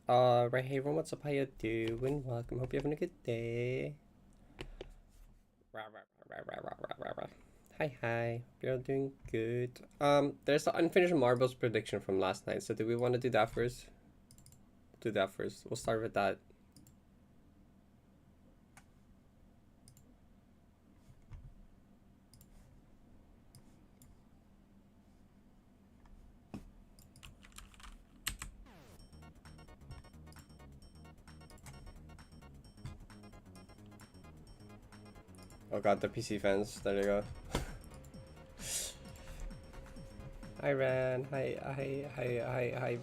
Right, hey everyone, what's up? How you doing? Welcome. Hope you're having a good day. Rah, rah, rah, rah, rah, rah, rah, rah. Hi, hi. You're all doing good. There's the unfinished marbles prediction from last night. So do we want to do that first? Do that first. We'll start with that. Oh god, the PC fans. There you go. Hi Ran, hi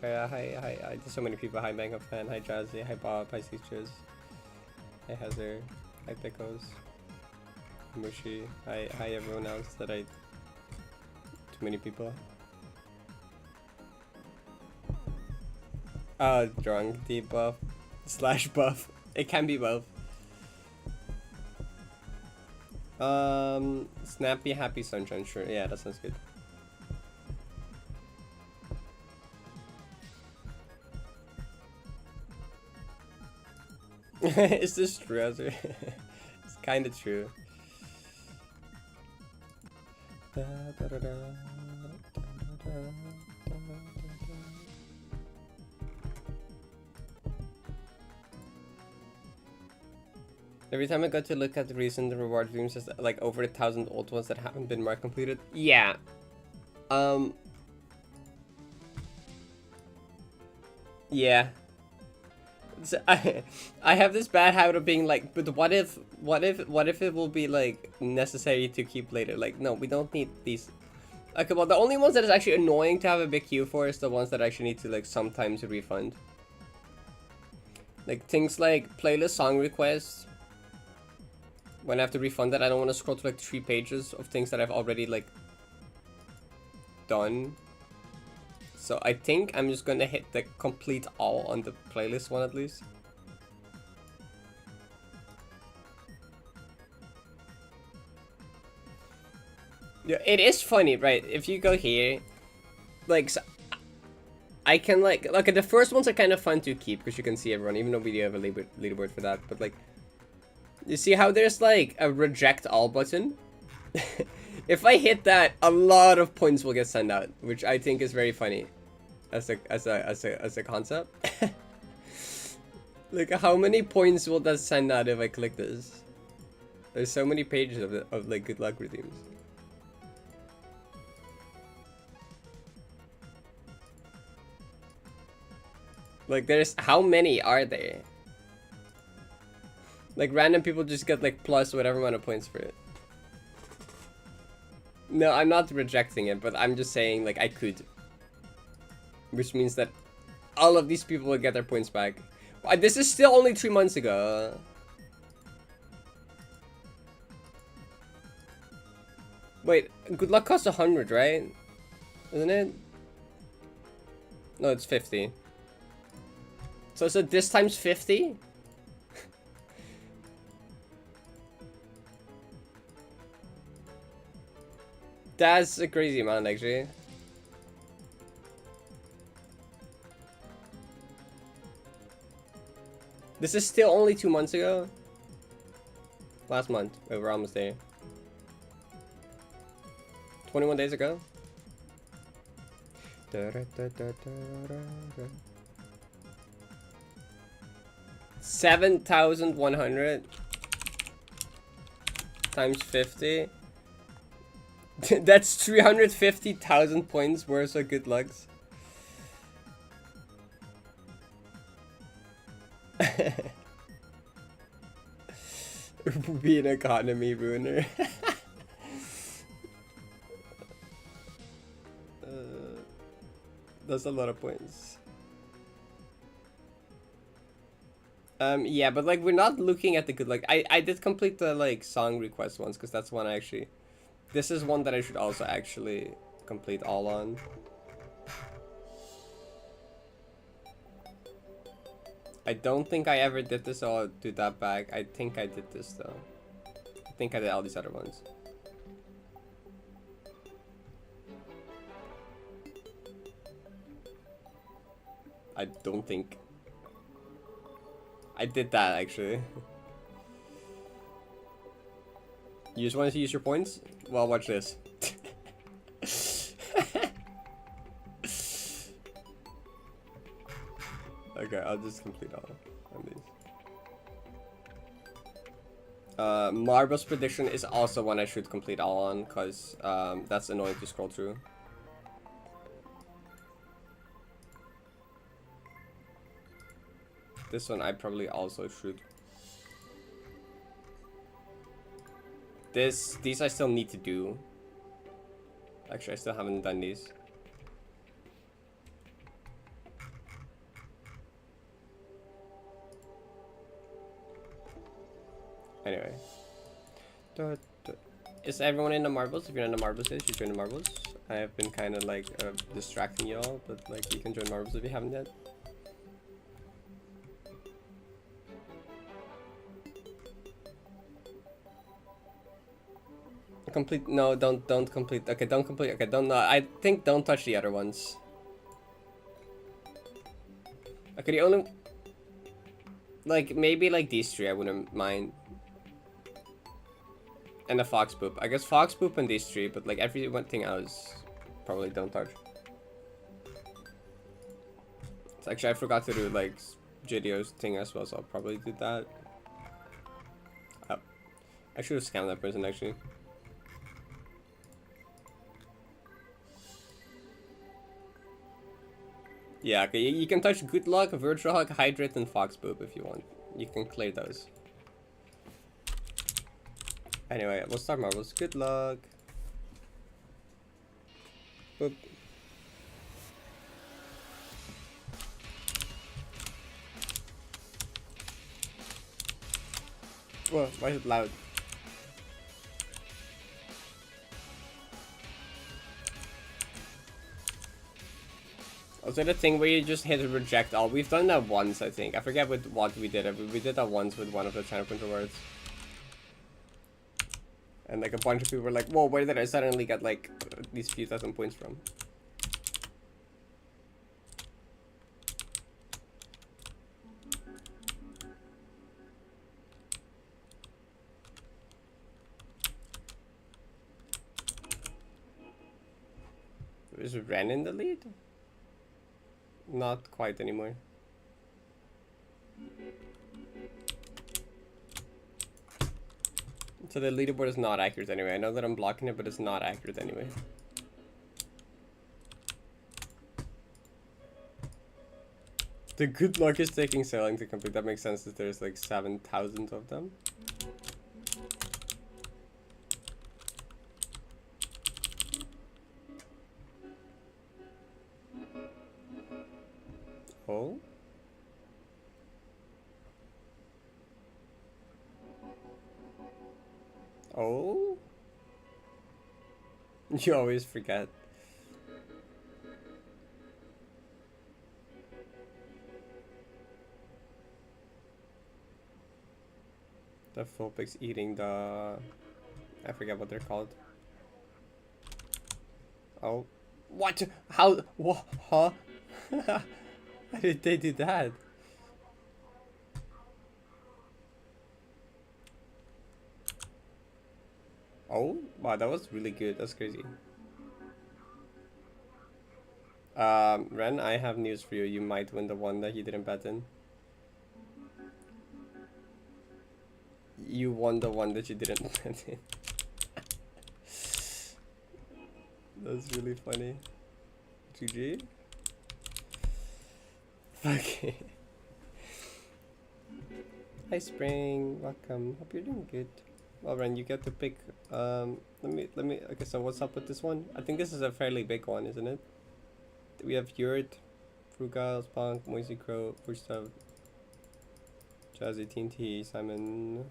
Vera, hi, there's so many people. Hi Mega Fan, hi Jazzy, hi Bob, hi Seachers, hi Heather, hi Pickles, Mushi, hi everyone else that I... Too many people. Drunk, debuff, slash buff. It can be both. Snappy, happy, sunshine, sure. Yeah, that sounds good. Is this true? It's kind of true. Every time I go to look at the recent reward dreams, there's like over 1,000 old ones that haven't been marked completed. Yeah. Yeah. So I have this bad habit of being like, but what if it will be like necessary to keep later? Like, no, we don't need these. Okay, well, the only ones that is actually annoying to have a big queue for is the ones that I actually need to like sometimes refund. Like things like playlist song requests. When I have to refund that, I don't want to scroll through like 3 pages of things that I've already like done. So I think I'm just gonna hit the complete all on the playlist one at least. Yeah, it is funny, right? If you go here, like, so I can like, look at the first ones are kind of fun to keep because you can see everyone, even though we do have a leaderboard for that. But like, you see how there's like a reject all button? If I hit that, a lot of points will get sent out, which I think is very funny as a concept. Like, how many points will that send out if I click this? There's so many pages of like good luck redeems. Like, there's, how many are there? Like, random people just get like plus whatever amount of points for it. No, I'm not rejecting it, but I'm just saying like I could. Which means that all of these people will get their points back. This is still only 3 months ago. Wait, good luck costs 100, right? Isn't it? No, it's 50. So this times 50? That's a crazy amount, actually. This is still only 2 months ago. Last month. Wait, we're almost there. 21 days ago. 7,100 times 50. That's 350,000 points worth of good lucks. Be an economy ruiner. That's a lot of points. Yeah, but like we're not looking at the good luck. I did complete the like song request ones because that's one I actually. This is one that I should also actually complete all on. I don't think I ever did this, so I'll do that back. I think I did this though. I think I did all these other ones. I don't think I did that actually. You just wanted to use your points? Well, watch this. Okay, I'll just complete all of these. Marbles prediction is also one I should complete all on, because that's annoying to scroll through. This one I probably also should. These I still need to do. Actually, I still haven't done these. Anyway. Is everyone in the marbles? If you're in the marbles, you join the marbles. I have been kind of like distracting y'all, but like you can join marbles if you haven't yet. Complete? No, don't complete. Okay, don't complete. Okay, don't. I think don't touch the other ones. Okay, the only like maybe like these three I wouldn't mind. And the fox poop. I guess fox poop and these three, but like everything else, probably don't touch. So actually, I forgot to do like JDO's thing as well, so I'll probably do that. Oh. I should have scammed that person actually. Yeah, okay, you can touch Good Luck, Virtual Hug, Hydrate, and Fox Poop if you want. You can clear those. Anyway, we'll start marbles. Good luck. Boop. Whoa, why is it loud? Also, the thing where you just hit reject all. We've done that once, I think. I forget what we did. We did that once with one of the channel printer words. And like a bunch of people were like, whoa, where did I suddenly get like these few thousand points from? Is Ren in the lead? Not quite anymore. So the leaderboard is not accurate anyway. I know that I'm blocking it, but it's not accurate anyway. The Good Luck is taking so long to complete. That makes sense that there's like 7,000 of them. Oh. Oh? You always forget. The Philpix eating the... I forget what they're called. Oh. What? How? What? Huh? How did they do that? Oh, wow, that was really good. That's crazy. Ren, I have news for you. You might win the one that you didn't bet in. You won the one that you didn't bet in. That's really funny. GG. Okay. Hi Spring, welcome. Hope you're doing good. Well, Ren, you get to pick. Let me. Okay, so what's up with this one? I think this is a fairly big one, isn't it? We have Yurt, Frugal, Spunk, Moisey Crow, Pushstav, Jazzy, TNT, Simon,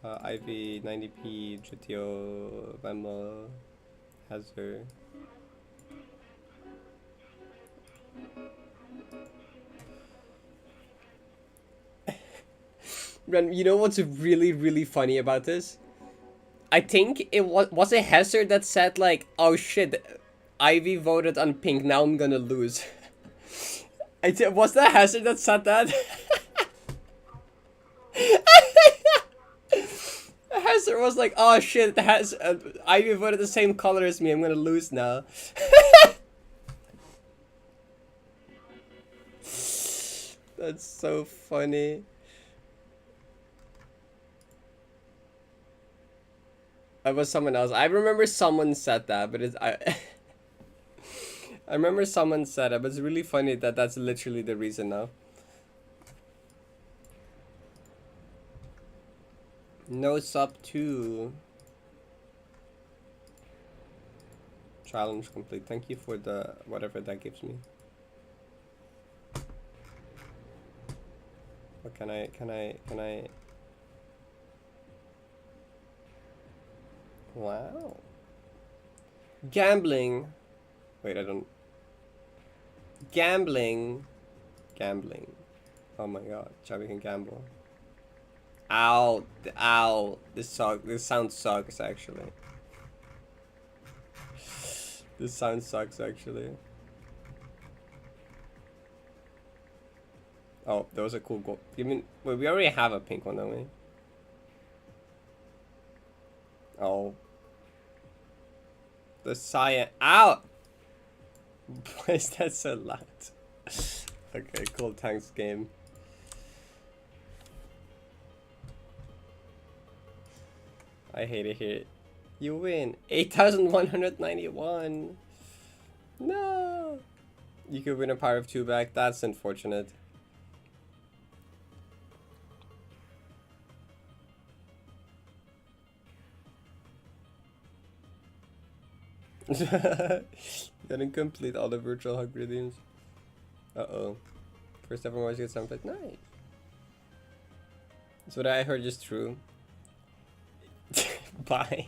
Ivy, 90p, GTO, Vemel, Hazard. Ren, you know what's really, really funny about this? I think it was a Hazard that said like, oh shit, Ivy voted on pink, now I'm gonna lose. Was that Hazard that said that? Hazard was like, oh shit, Ivy voted the same color as me, I'm gonna lose now. That's so funny. It was someone else. I remember someone said that, but I remember someone said it, but it's really funny that that's literally the reason now. No sub 2. Challenge complete. Thank you for the whatever that gives me. What can I? Wow. Gambling. Wait, I don't. Gambling. Oh my god, Chubby can gamble. Ow, ow. This sound sucks actually. This sound sucks actually. Oh, that was a cool goal. Wait, we already have a pink one, don't we? Oh. The cyan. Ow! Why is that so loud? Okay, cool. Thanks, game. I hate it here. You win. 8,191. No. You could win a Power of 2 back. That's unfortunate. Didn't complete all the virtual hug redeems. Uh-oh. First ever Mars gets someplace. Nice. So what I heard is true. Bye.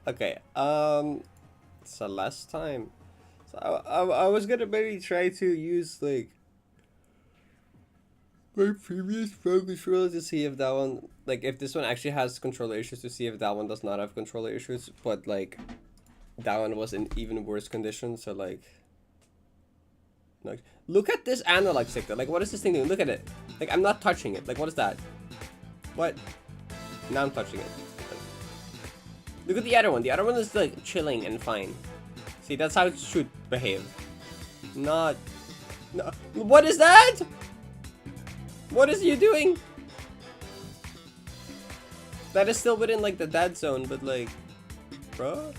Okay, Celeste time. So I was gonna maybe try to use like my previous focus roll to see if that one, like if this one actually has controller issues, to see if that one does not have controller issues, but like that one was in even worse condition. So like, look at this analog stick though. Like what is this thing doing? Look at it. Like I'm not touching it. Like what is that? What? Now I'm touching it. Look at the other one. The other one is like chilling and fine. See, that's how it should behave. Not. No. What is that? What is you doing? That is still within like the dead zone, but like, bruh.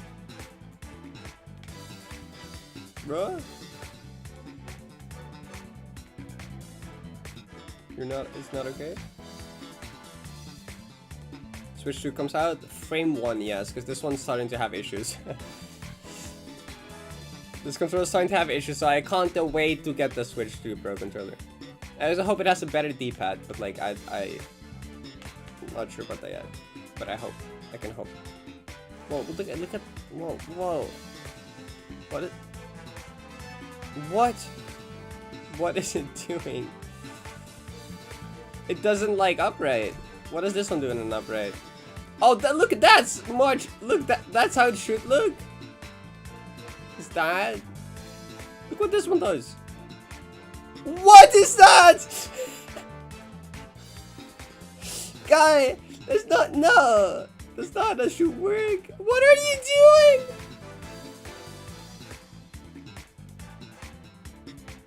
You're not. It's not okay. Switch 2 comes out. Frame 1, yes, because this one's starting to have issues. This controller is starting to have issues, so I can't wait to get the Switch 2 Pro controller. I also hope it has a better D-pad, but like I'm not sure about that yet. But I hope. I can hope. Whoa! Look at. Whoa! What is it doing? It doesn't like upright. What is this one doing in upright? Oh, look at that! Much. Look, that's how it should look. Is that? Look what this one does. What is that? Guy, that's not, no. That's not, that should work. What are you doing?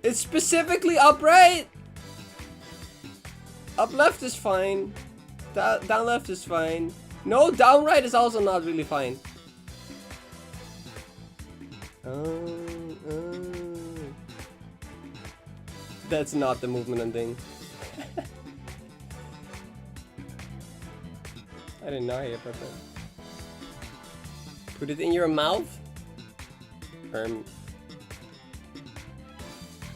It's specifically upright. Up left is fine. Down left is fine. No, down right is also not really fine. That's not the movement and thing. I didn't know about that. Put it in your mouth.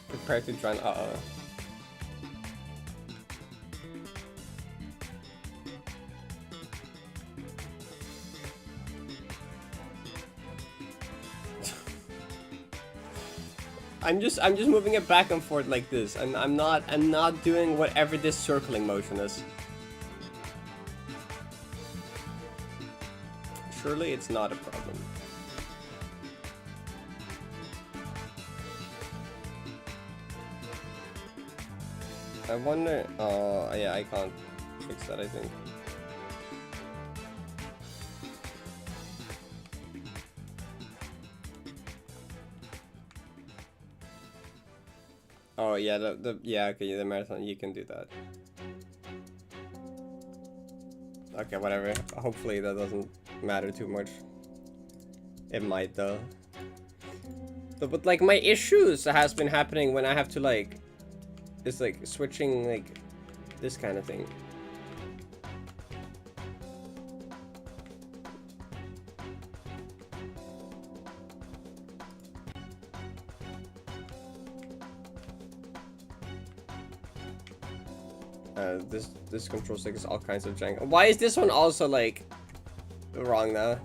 Prepare to join. Uh-oh. I'm just moving it back and forth like this, and I'm not doing whatever this circling motion is. surely it's not a problem. I wonder. Oh, yeah, I can't fix that, I think. Oh yeah, yeah, okay, the marathon, you can do that. Okay, whatever. Hopefully that doesn't matter too much. It might though. But like my issues has been happening when I have to like, it's like switching like this kind of thing. This control stick is all kinds of jank. Why is this one also like wrong now?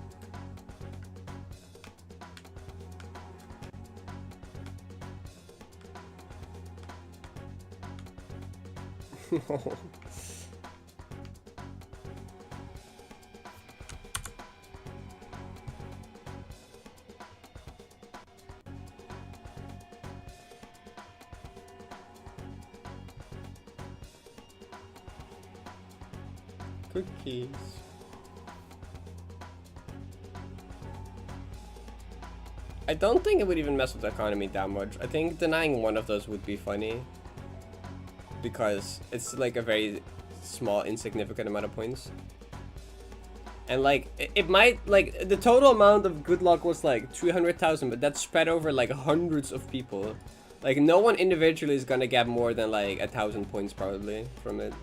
Cookies. I don't think it would even mess with the economy that much. I think denying one of those would be funny. Because it's like a very small, insignificant amount of points. And like, it might, like, the total amount of good luck was like 300,000, but that's spread over like hundreds of people. Like, no one individually is gonna get more than like 1,000 points probably from it.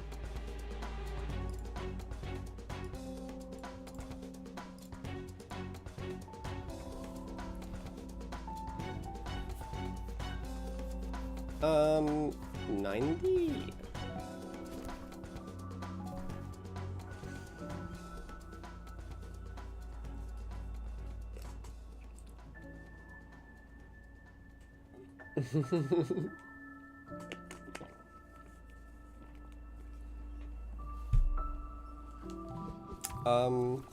Um, 90? um...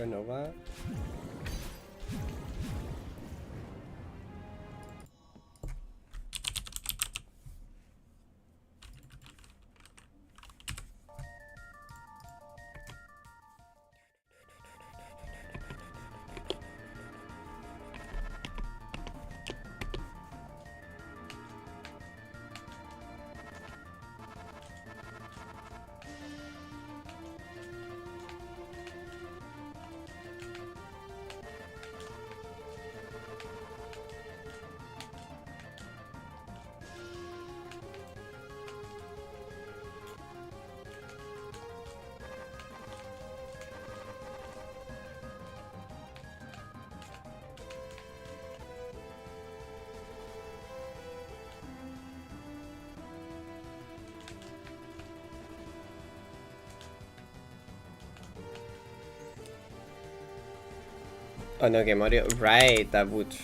Nova. Oh no, game audio. Right, that would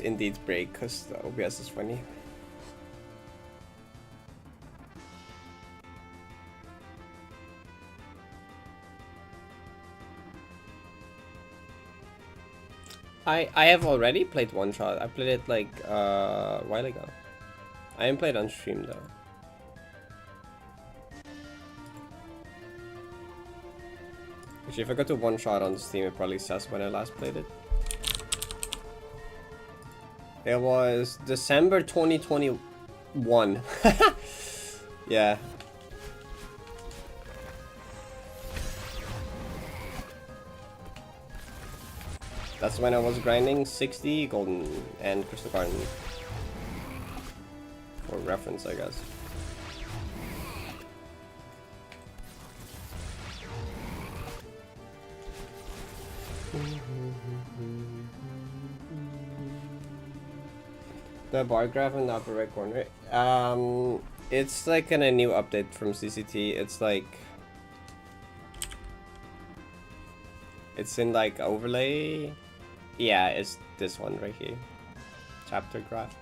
indeed break because the OBS is funny. I have already played one shot. I played it like a while ago. I haven't played on stream though. Actually, if I go to one shot on Steam, it probably says when I last played it. It was December 2021. Yeah. That's when I was grinding 60 golden and crystal garden. For reference, I guess. The bar graph in the upper right corner. It's like in a new update from CCT. It's like it's in like overlay. Yeah, it's this one right here. Chapter graph.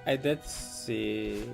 I did see.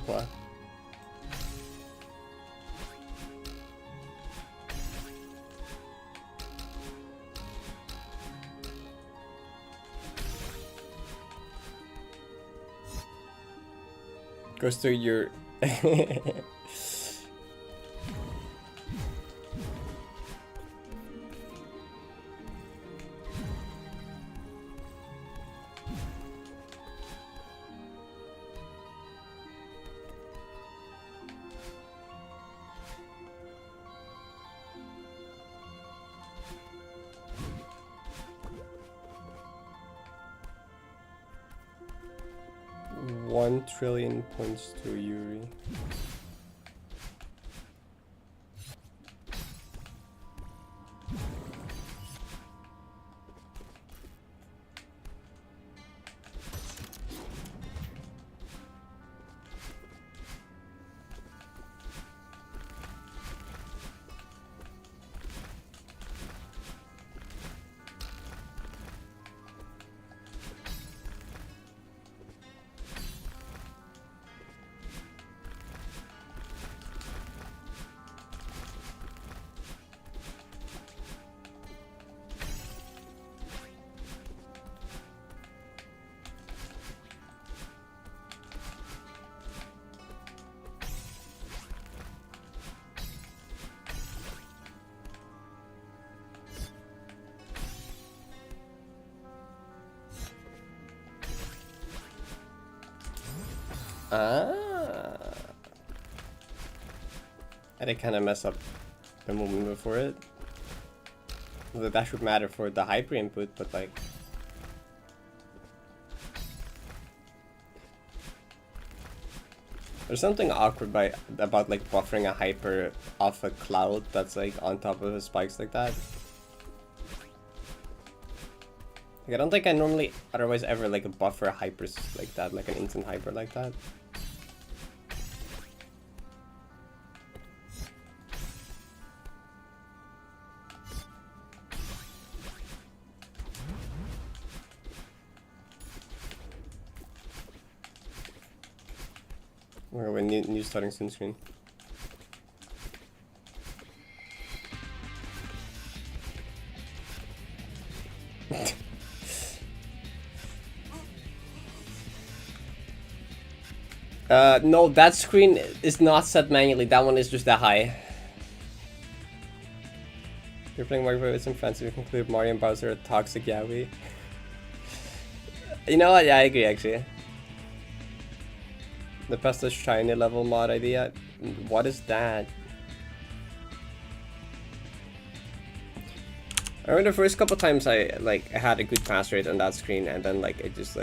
What? Goes to your. $1 trillion points to Yuri. I did kind of mess up the movement before it. That should matter for the hyper input, but like... There's something awkward about like buffering a hyper off a cloud that's like on top of the spikes like that. Like, I don't think I normally otherwise ever like a buffer hypers like that, like an instant hyper like that. Or when new starting soon screen. No, that screen is not set manually. That one is just that high. You're playing Mario with some friends. You conclude Mario and Bowser are toxic yaoi. You know what? Yeah, I agree actually. The best is shiny level mod idea. What is that? I remember the first couple times I had a good pass rate on that screen, and then like I just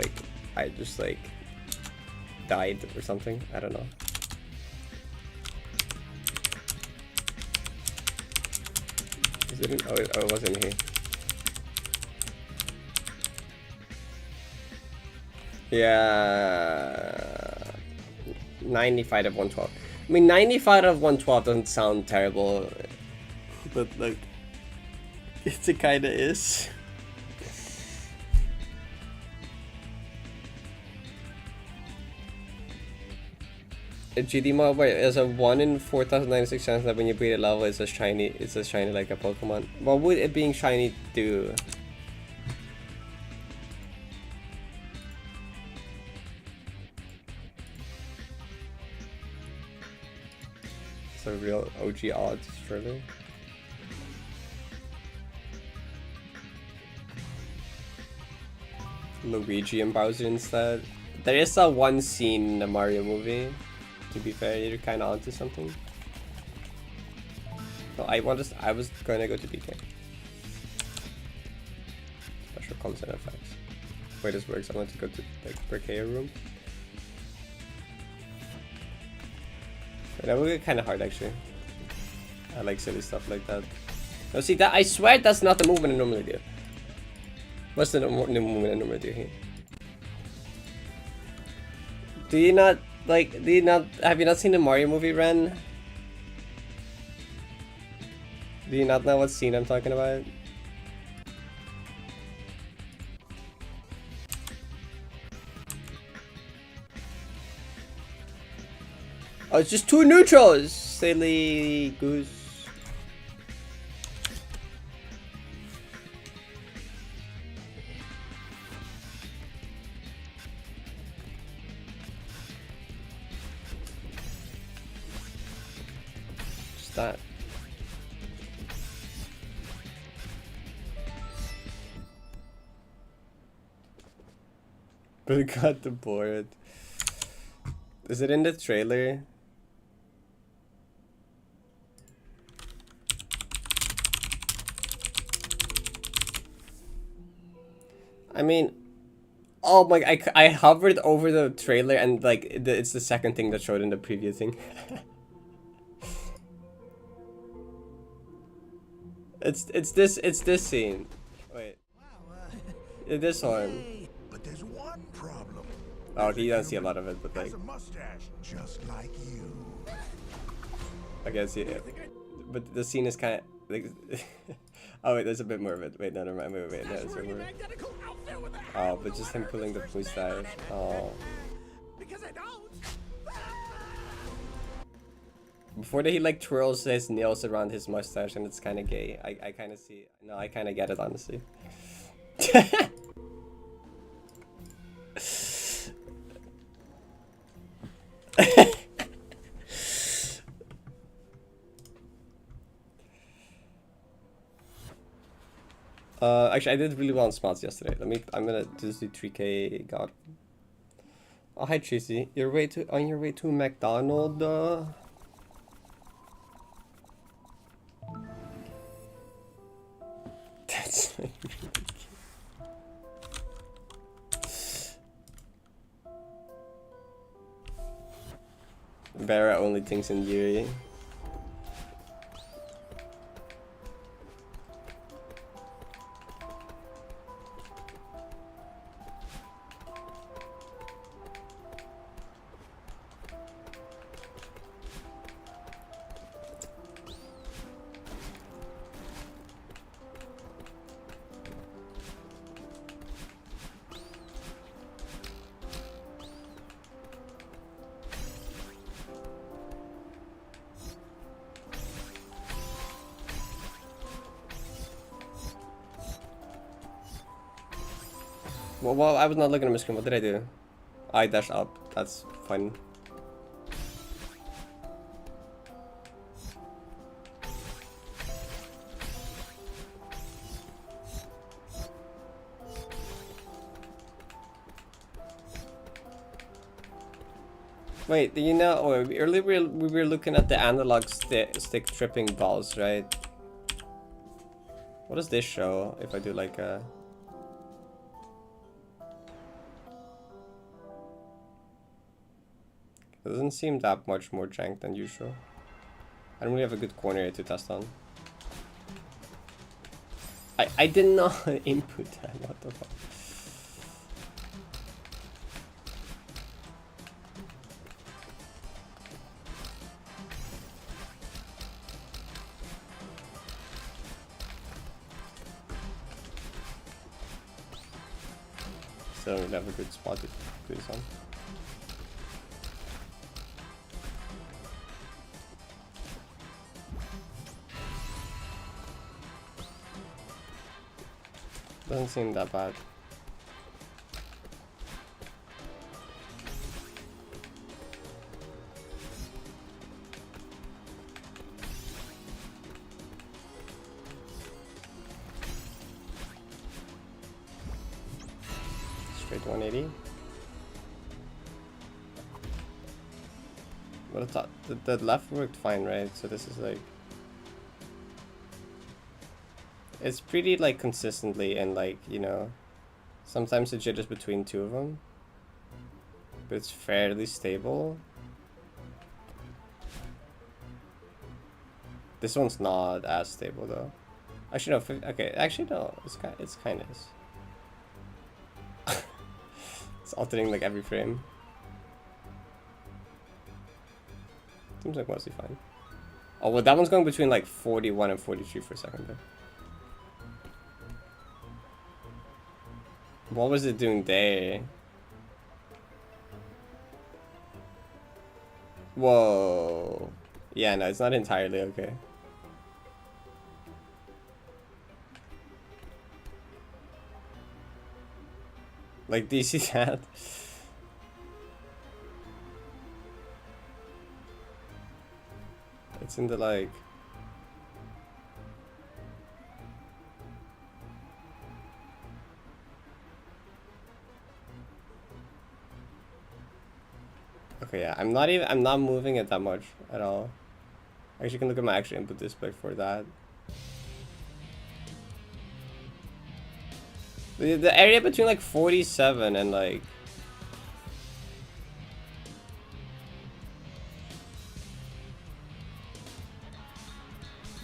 died or something. I don't know. Is it in, oh, it was in here. Yeah, 95 of 112. I mean, 95 of 112 doesn't sound terrible, but like, it kinda is. A GD mod where there's a 1 in 4096 chance that when you beat a level it's as shiny like a Pokemon. What would it being shiny do? It's a real OG odds, surely. Luigi and Bowser instead. There is a one scene in the Mario movie. To be fair, you're kind of onto something. No, I was gonna go to DK. Special constant effects. Way this works, I want to go to like Brickeya room. But that would get kind of hard actually. I like silly stuff like that. No, see that I swear that's not the movement I normally do. What's the movement I normally do here? Do you not? Like, have you not seen the Mario movie, Ren? Do you not know what scene I'm talking about? Oh, it's just two neutrals! Silly goose. That. But it got the board. Is it in the trailer? I mean, oh my! I hovered over the trailer and like it's the second thing that showed in the preview thing. It's this scene. Wait. This one. But there's one problem. Oh, you don't see a lot of it, but like. Has a mustache just like you. Okay, I see it. But the scene is kind of like. Oh wait, there's a bit more of it. Wait, no, never mind. Wait, no, it's over. Oh, but just him pulling the mustache. Oh. Because I don't. Before that, he like twirls his nails around his mustache, and it's kind of gay. I kind of see. No, I kind of get it, honestly. Actually, I did really well on spots yesterday. I'm gonna just do 3K God. Oh, hi Tracy. On your way to McDonald. That's really cute. Vera only thinks in Yuri. Well, I was not looking at my screen. What did I do? I dashed up. That's fine. Wait, you know, earlier we were looking at the analog stick tripping balls, right? What does this show if I do like a... It doesn't seem that much more jank than usual. I don't really have a good corner here to test on. I did not input that, what the fuck? So we have a good spot to do this on. Doesn't seem that bad. Straight 180. But I thought the left worked fine, right? So this is like... It's pretty like consistently and like, you know, sometimes it jitters between two of them. But it's fairly stable. This one's not as stable though. Actually no, okay, actually no, it's kind of it's altering like every frame. Seems like mostly fine. Oh well, that one's going between like 41 and 43 for a second though. What was it doing there? Whoa. Yeah, no, it's not entirely okay. Like, do you see that? It's in the like... Okay, yeah, I'm not moving it that much at all. Actually, you can look at my actual input display for that. The area between like 47 and like...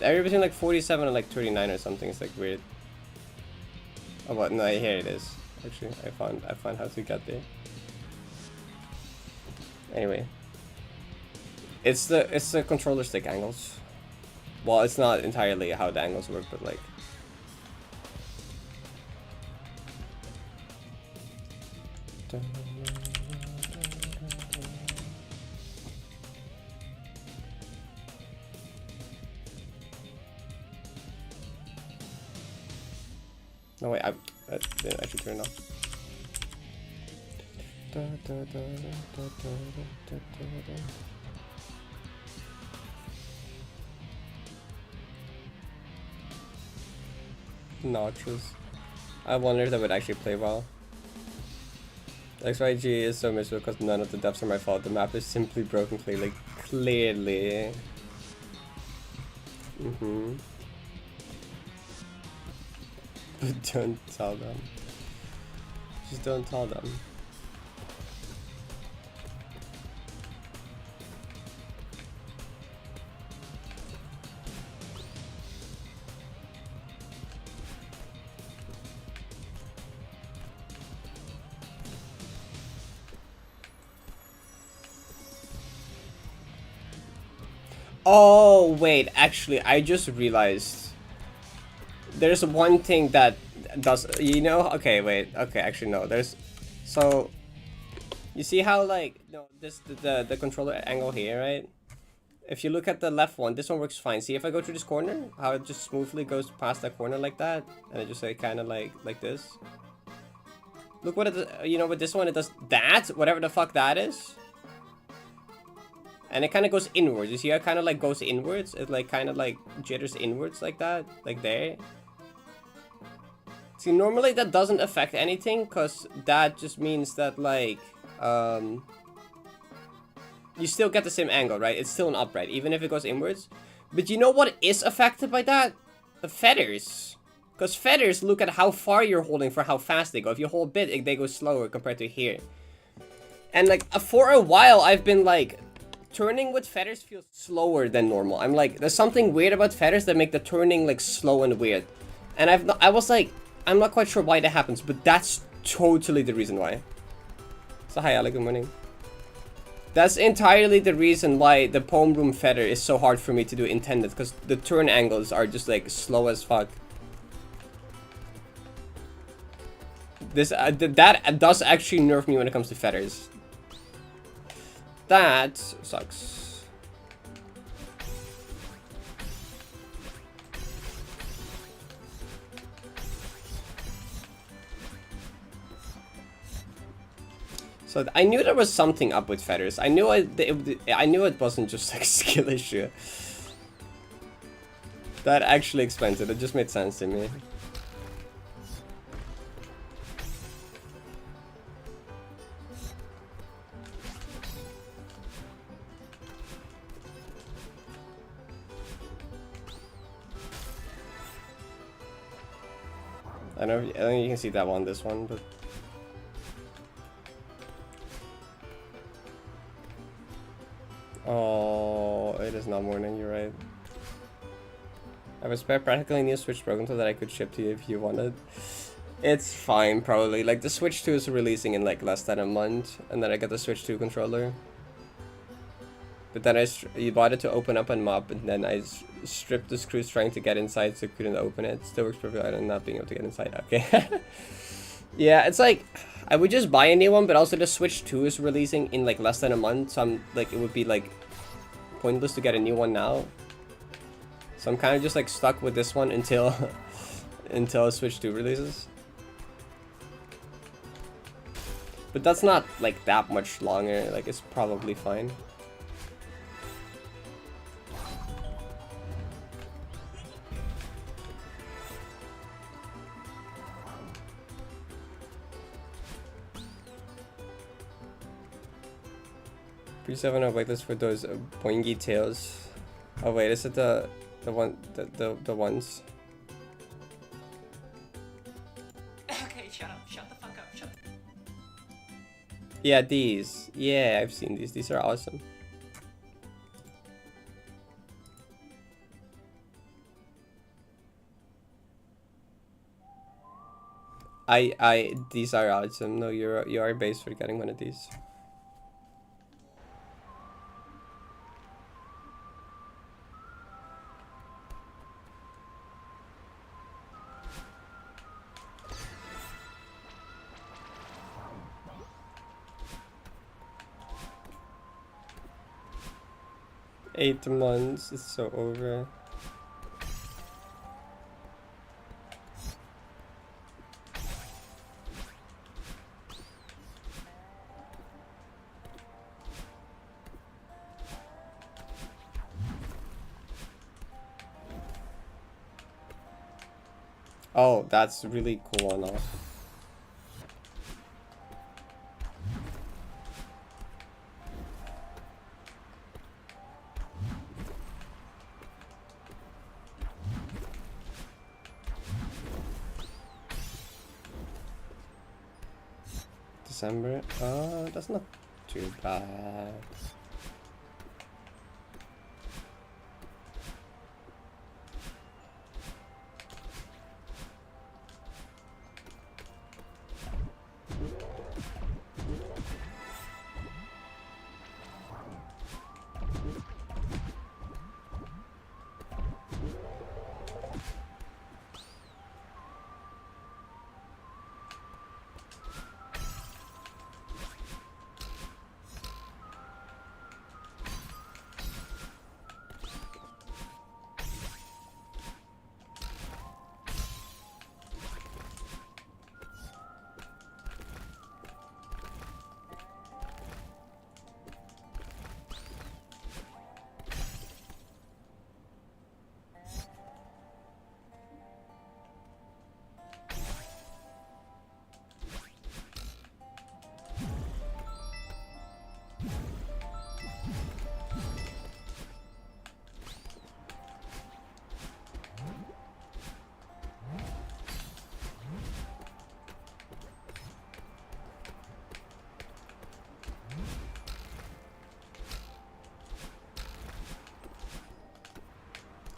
The area between like 47 and like 39 or something is like weird. Oh, what? No, here it is. Actually, I found how to get there. Anyway, it's the controller stick angles. Well, it's not entirely how the angles work, but like. No wait, I didn't actually turn it off. Notches. I wonder if that would actually play well. XYG is so miserable because none of the deaths are my fault. The map is simply broken clearly. Clearly. But don't tell them. Just don't tell them. Oh, wait, actually, I just realized there's one thing that does, you know, okay, wait, okay, actually, no, there's, so, you see how, like, no, this, the controller angle here, right? If you look at the left one, this one works fine. See, if I go through this corner, how it just smoothly goes past that corner like that, and it just, like, kind of like this. Look what it, you know, with this one it does that, whatever the fuck that is. And it kind of goes inwards. You see how it kind of like goes inwards? It like kind of like jitters inwards like that, like there. See, normally that doesn't affect anything, because that just means that like, you still get the same angle, right? It's still an upright, even if it goes inwards. But you know what is affected by that? The feathers. Because feathers look at how far you're holding for how fast they go. If you hold bit, they go slower compared to here. And like, for a while, I've been like, turning with feathers feels slower than normal. I'm like, there's something weird about feathers that make the turning like slow and weird. And I was like, I'm not quite sure why that happens, but that's totally the reason why. So hi, Ale, good morning. That's entirely the reason why the poem room feather is so hard for me to do intended, because the turn angles are just like slow as fuck. This that does actually nerf me when it comes to feathers. That sucks. So I knew there was something up with feathers. I knew I knew it wasn't just like a skill issue. That actually explains it. It just made sense to me. I don't think you can see that one, this one, but oh, it is not morning, you're right. I was practically new Switch program so that I could ship to you if you wanted. It's fine, probably. Like, the Switch 2 is releasing in like less than a month, and then I got the Switch 2 controller. But then you bought it to open up and mop, and then I stripped the screws trying to get inside so I couldn't open it. Still works perfectly fine, not being able to get inside. Okay. Yeah, it's like, I would just buy a new one, but also the Switch 2 is releasing in like less than a month, so I'm like, it would be like pointless to get a new one now. So I'm kind of just like stuck with this one until until Switch 2 releases. But that's not like that much longer, like it's probably fine. Pre-7 on waitlist for those boingy tails. Oh wait, is it the ones? Okay, shut up. Shut the fuck up. Shut up. Yeah, these. Yeah, I've seen these. These are awesome. These are awesome. No, you are based for getting one of these. Eight months, it's so over. Oh, that's really cool and all. December. That's not too bad.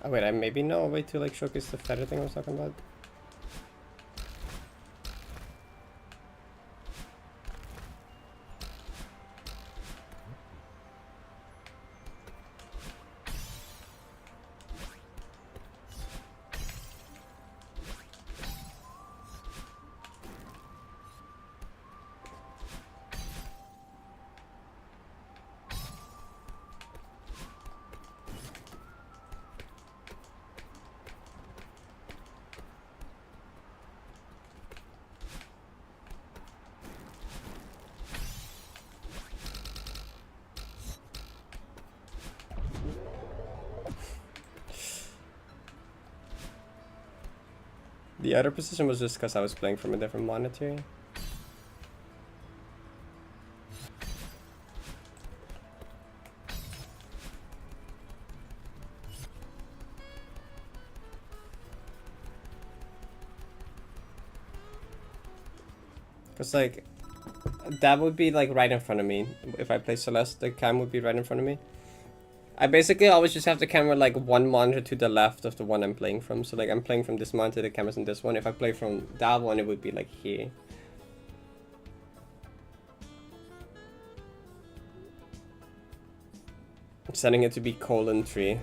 Oh wait, I maybe know a way to like showcase the feather thing I was talking about. The other position was just because I was playing from a different monitor. Because like, that would be like right in front of me. If I play Celeste, the cam would be right in front of me. I basically always just have the camera like one monitor to the left of the one I'm playing from. So like I'm playing from this monitor, the camera's in this one. If I play from that one, it would be like here. I'm setting it to be :3.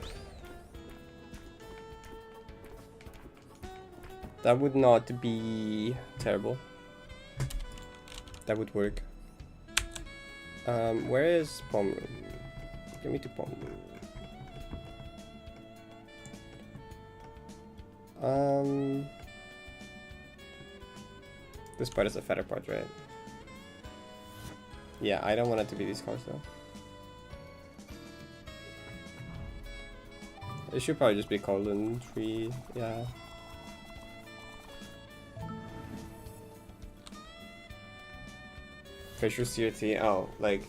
That would not be terrible. That would work. Where is Palm Room? Give me to Palm Room. This part is a feather part, right? Yeah, I don't want it to be these cars though. It should probably just be :3, yeah. Facial CRT, oh, like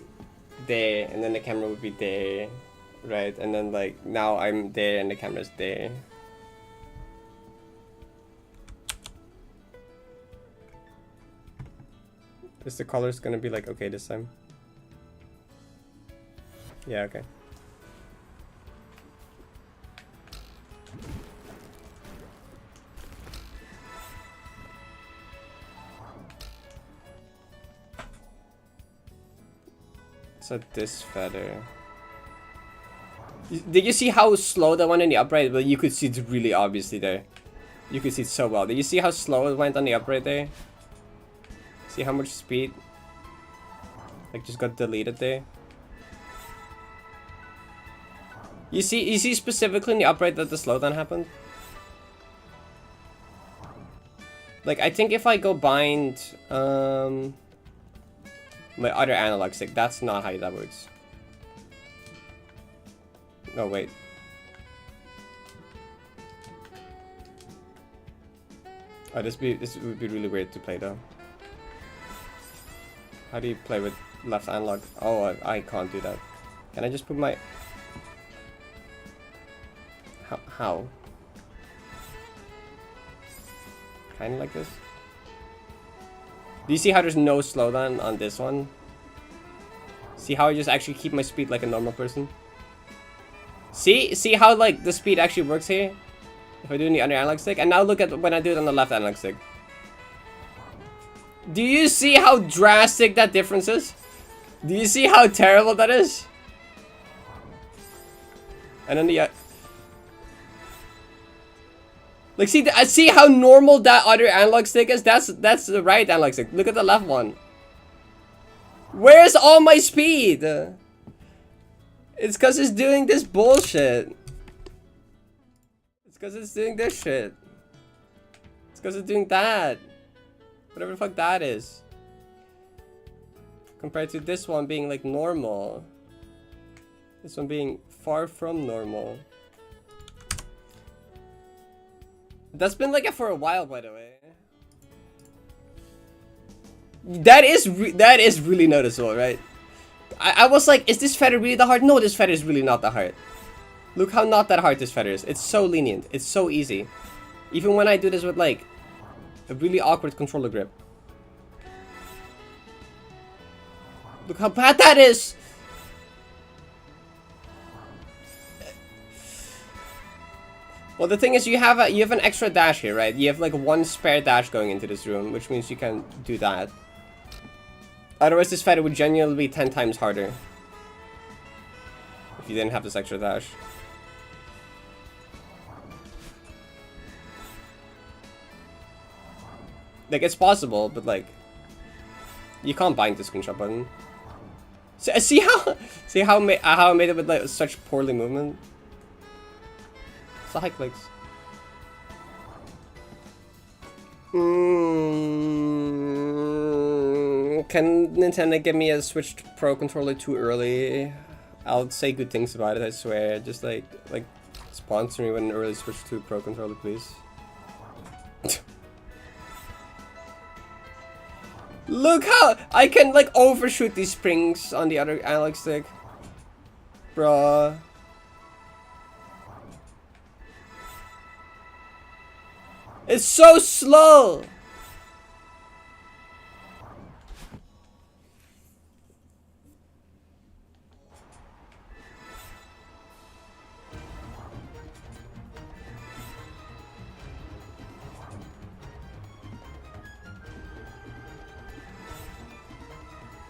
there, and then the camera would be there, right? And then like now I'm there and the camera's there. Is the colors gonna be like okay this time? Yeah, okay. So this feather. Did you see how slow that went on the upright? Well, you could see it's really obviously there. You could see it so well. Did you see how slow it went on the upright there? See how much speed? Like just got deleted there. You see specifically in the upright that the slowdown happened? Like I think if I go bind my other analog stick, that's not how that works. No, wait. Oh, this would be really weird to play though. How do you play with left analog? Oh, I can't do that. Can I just put my... How? Kinda like this? Do you see how there's no slowdown on this one? See how I just actually keep my speed like a normal person? See how like the speed actually works here? If I do it in the other analog stick? And now look at when I do it on the left analog stick. Do you see how drastic that difference is? Do you see how terrible that is? And then the... like, see how normal that other analog stick is? That's the right analog stick. Look at the left one. Where's all my speed? It's because it's doing this bullshit. It's because it's doing this shit. It's because it's doing that. Whatever the fuck that is. Compared to this one being like normal. This one being far from normal. That's been like it for a while, by the way. That is really noticeable, right? I was like, is this feather really that hard? No, this feather is really not that hard. Look how not that hard this feather is. It's so lenient. It's so easy. Even when I do this with like a really awkward controller grip. Look how bad that is! Well, the thing is, you have an extra dash here, right? You have like one spare dash going into this room, which means you can do that. Otherwise, this feather would genuinely be 10 times harder if you didn't have this extra dash. Like, it's possible, but like, you can't bind the screenshot button. See how I made it with like such poorly movement. It's a high clicks. Can Nintendo give me a Switch Pro controller too early? I'll say good things about it, I swear. Just like sponsor me with an early Switch 2 Pro controller, please. Look how I can like overshoot these springs on the other analog stick. Bruh. It's so slow!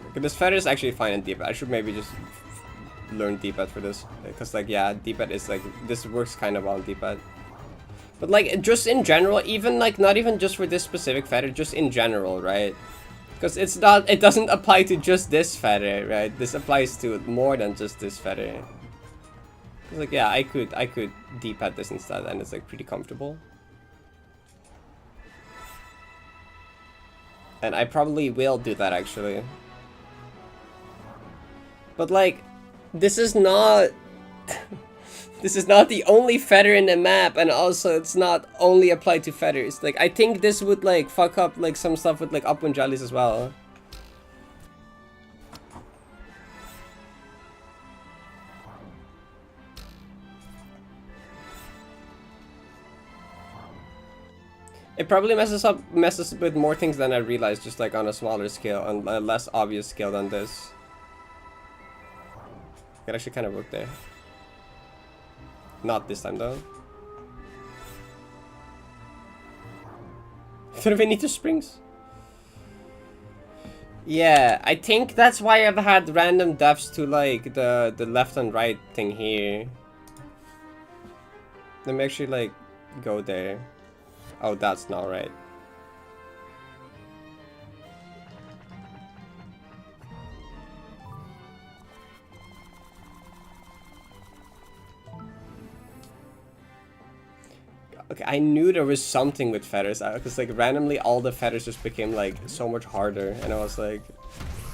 Okay, this feather is actually fine in D-pad. I should maybe just learn D-pad for this. Because like, yeah, D-pad is like, this works kind of well on D-pad. But like, just in general, even like, not even just for this specific feather, just in general, right? Because it's not, it doesn't apply to just this feather, right? This applies to more than just this feather. It's like, yeah, I could D-pad this instead, and it's like pretty comfortable. And I probably will do that actually. But like, this is not this is not the only feather in the map, and also it's not only applied to feathers. Like, I think this would like fuck up like some stuff with like upwind jellies as well. It probably messes with more things than I realized, just like on a smaller scale, on a less obvious scale than this. It actually kind of worked there. Not this time though. Could have been into springs. Yeah, I think that's why I've had random deaths to like the left and right thing here. Let me actually like go there. Oh, that's not right. Okay, I knew there was something with feathers, because like randomly all the feathers just became like so much harder, and I was like,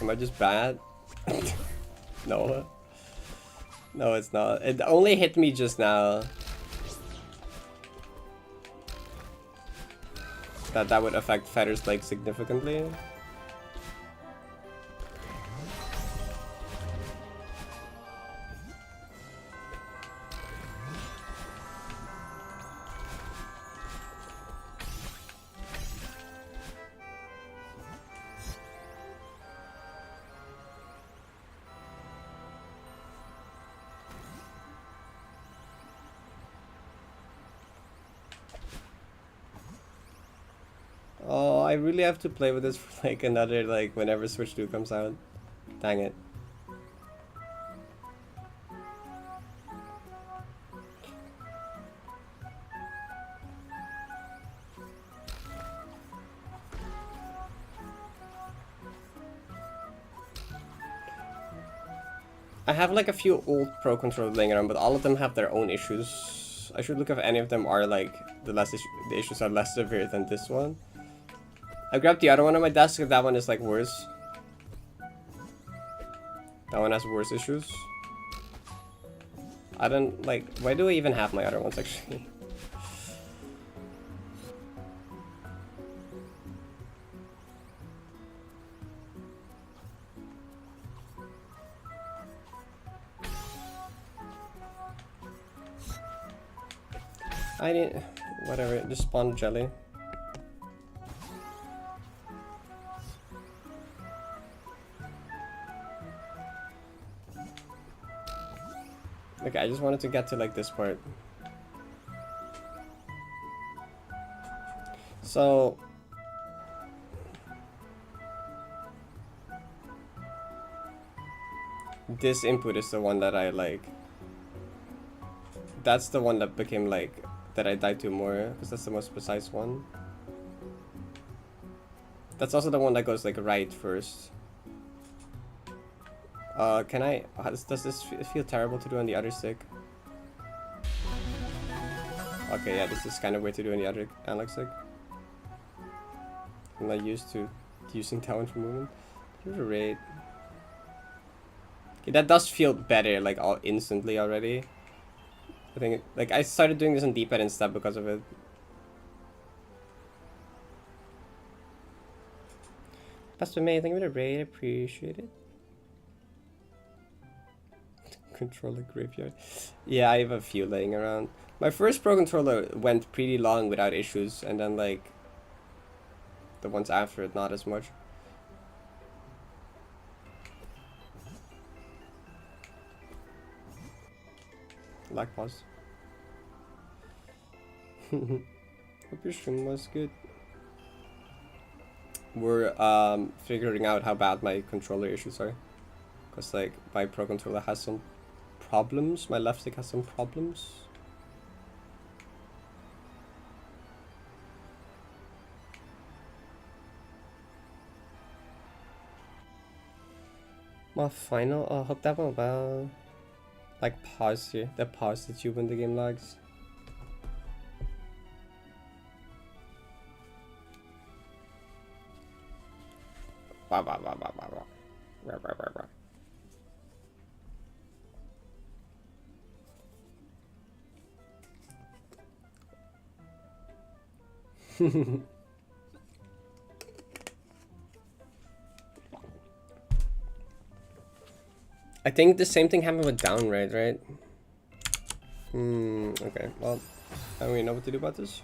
am I just bad? No. No, it's not. It only hit me just now. That would affect feathers like significantly. Oh, I really have to play with this for like another, like, whenever Switch 2 comes out. Dang it. I have like a few old Pro controllers laying around, but all of them have their own issues. I should look if any of them are like, the issues are less severe than this one. I grabbed the other one on my desk if that one is like worse. That one has worse issues. I don't like, why do I even have my other ones actually? I didn't, whatever, just spawn jelly. Okay, I just wanted to get to like this part. So this input is the one that I like. That's the one that became like that I died to more because that's the most precise one. That's also the one that goes like right first. Can I? Does this feel terrible to do on the other stick? Okay, yeah, this is kind of weird to do on the other analog stick. I'm not used to using that one for movement. Here's a rate. Okay, that does feel better, like all instantly already. I think, like, I started doing this on D-pad instead because of it. Pastor May, thank you for the raid, appreciate it. Controller graveyard. Yeah, I have a few laying around. My first Pro Controller went pretty long without issues, and then, like, the ones after it, not as much. Lag pause. Hope your stream was good. We're figuring out how bad my controller issues are, because like my Pro Controller has some problems. My left stick has some problems. My final. Oh, hope that went well. Like pause here. That pause the tube when the game lags. Bah, bah, bah, bah, bah, bah. Rah, rah, rah, rah. I think the same thing happened with downraid, right? Okay, well, I don't really know what to do about this.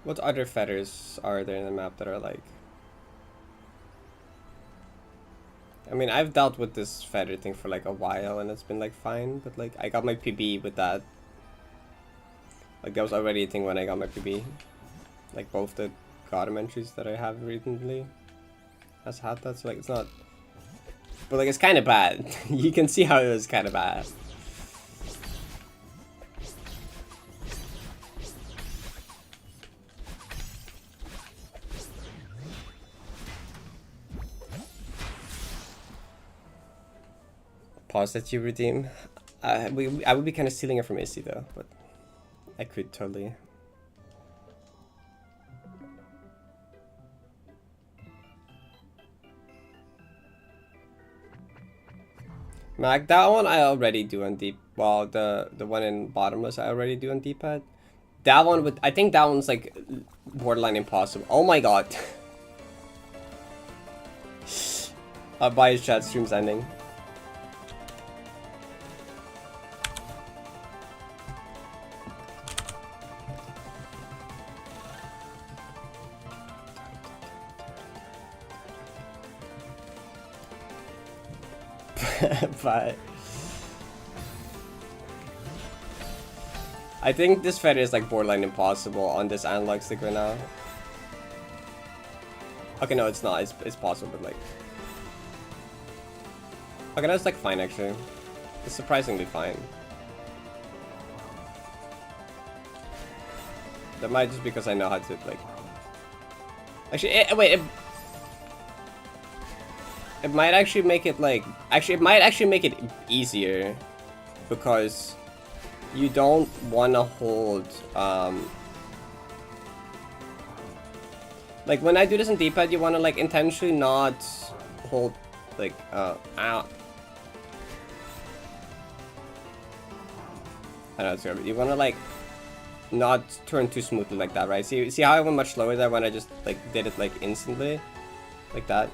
What other feathers are there in the map that are like... I mean, I've dealt with this feather thing for like a while and it's been like fine, but like I got my PB with that. Like that was already a thing when I got my PB. Like both the Gotham entries that I have recently has had that, so like it's not... But like it's kind of bad. You can see how it was kind of bad. Pause that you redeem. I would be kind of stealing it from Issy though, but I could totally. Mac, that one I already do on deep. Well, the one in bottomless I already do on D-pad. That one with, I think that one's like borderline impossible. Oh my god. Bye, chat. Stream's ending. But I think this feather is like borderline impossible on this analog stick right now. Okay, no, it's not. It's possible, but like... Okay, that's like fine actually. It's surprisingly fine. That might just because I know how to like... Actually, wait. It might actually make it like... Actually, it might actually make it easier. Because you don't want to hold... Like, when I do this in D-pad, you want to like intentionally not hold... Like, ow. I know it's good. You want to like... Not turn too smoothly like that, right? See how I went much slower there when I just like did it like instantly? Like that?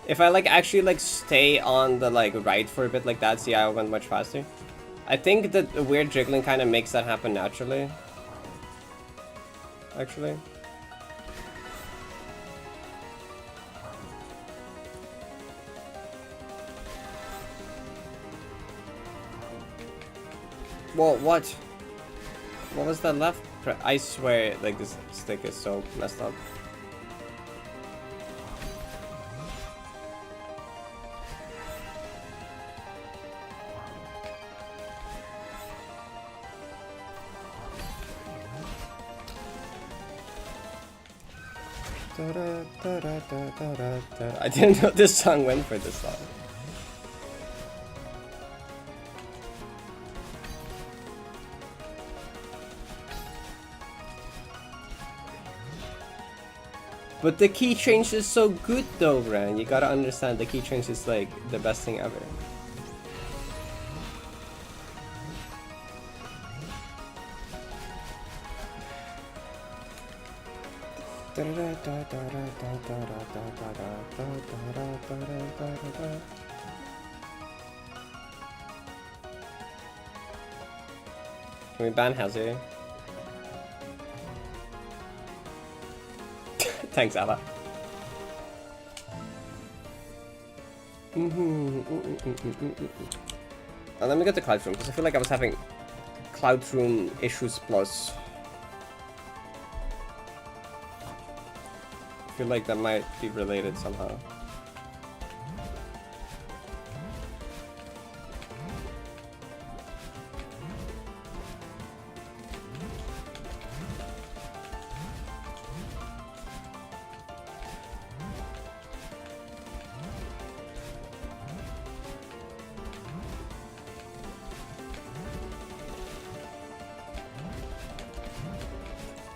If I like actually like stay on the like right for a bit like that, see how I went much faster? I think that the weird jiggling kind of makes that happen naturally. Actually. Whoa, what? What was that left? I swear, like, this stick is so messed up. I didn't know this song went for this long. But the key change is so good though, Ran. You gotta understand the key change is like the best thing ever. Can we ban Hazard? Thanks, Ella. Now let me get the Cloud Room, because I feel like I was having Cloud Room issues plus. I feel like that might be related somehow.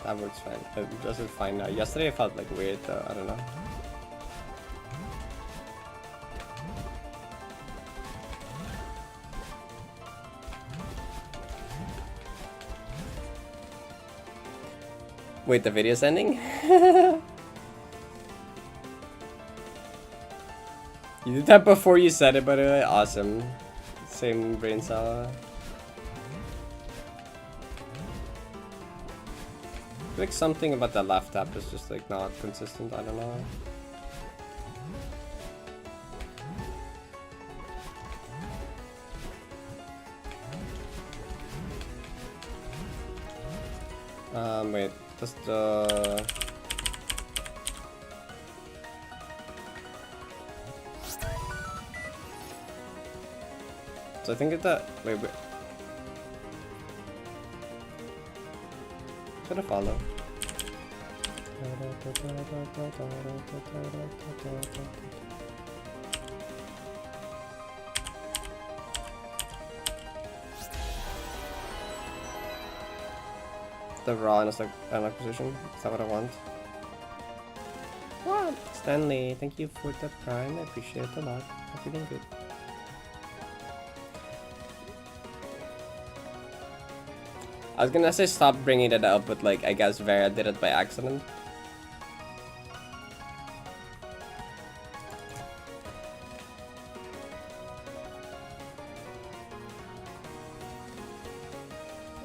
That works fine. It doesn't fine now. Yesterday I felt like weird though, I don't know. Wait, the video's ending? You did that before you said it, by the way. Awesome. Same brain cell. Like something about the left tap is just like not consistent, I don't know. Wait, just so I think it's that wait. Should I follow? The raw in a position. Is that what I want? What? Stanley, thank you for the prime. I appreciate it a lot. I'm feeling good. I was gonna say stop bringing it up, but like I guess Vera did it by accident.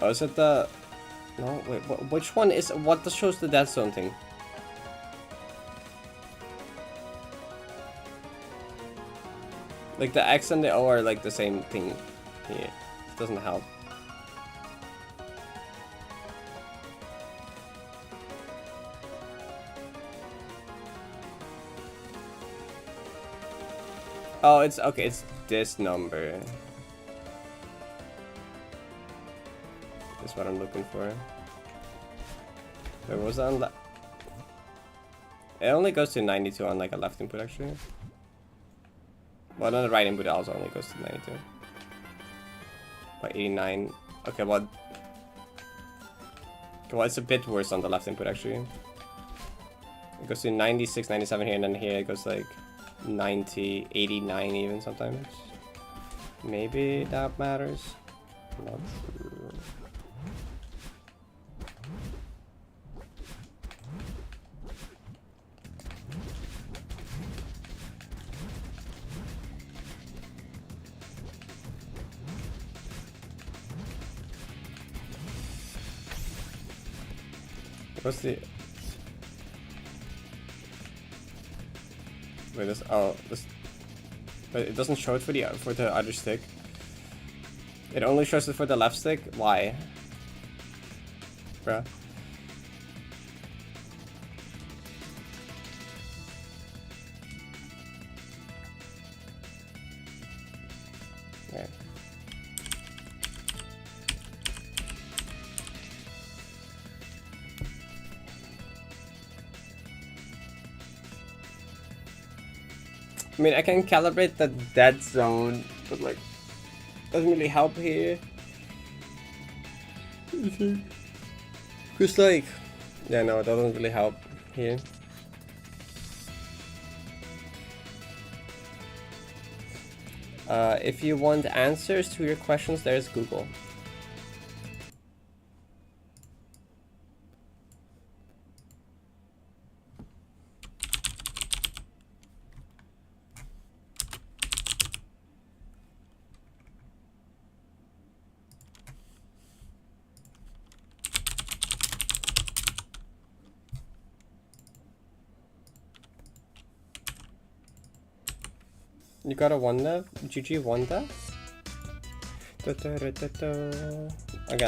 Oh, is it the... No, wait, which one is... What shows the death zone thing? Like the X and the O are like the same thing here. It doesn't help. Oh, it's okay. It's this number. That's what I'm looking for. Wait, what was that on left? It only goes to 92 on like a left input actually. Well, on the right input it also only goes to 92. By 89. Okay, well, it's a bit worse on the left input actually. It goes to 96, 97 here, and then here it goes like 90, 89 even sometimes. Maybe that matters. Not sure. What's the... Wait, this... Oh, this... But it doesn't show it for the other stick. It only shows it for the left stick? Why? Bruh. Okay. I mean, I can calibrate the dead zone, but like, doesn't really help here. Cause like, yeah, no, it doesn't really help here. If you want answers to your questions, there's Google. You got a one left? GG one left? Okay,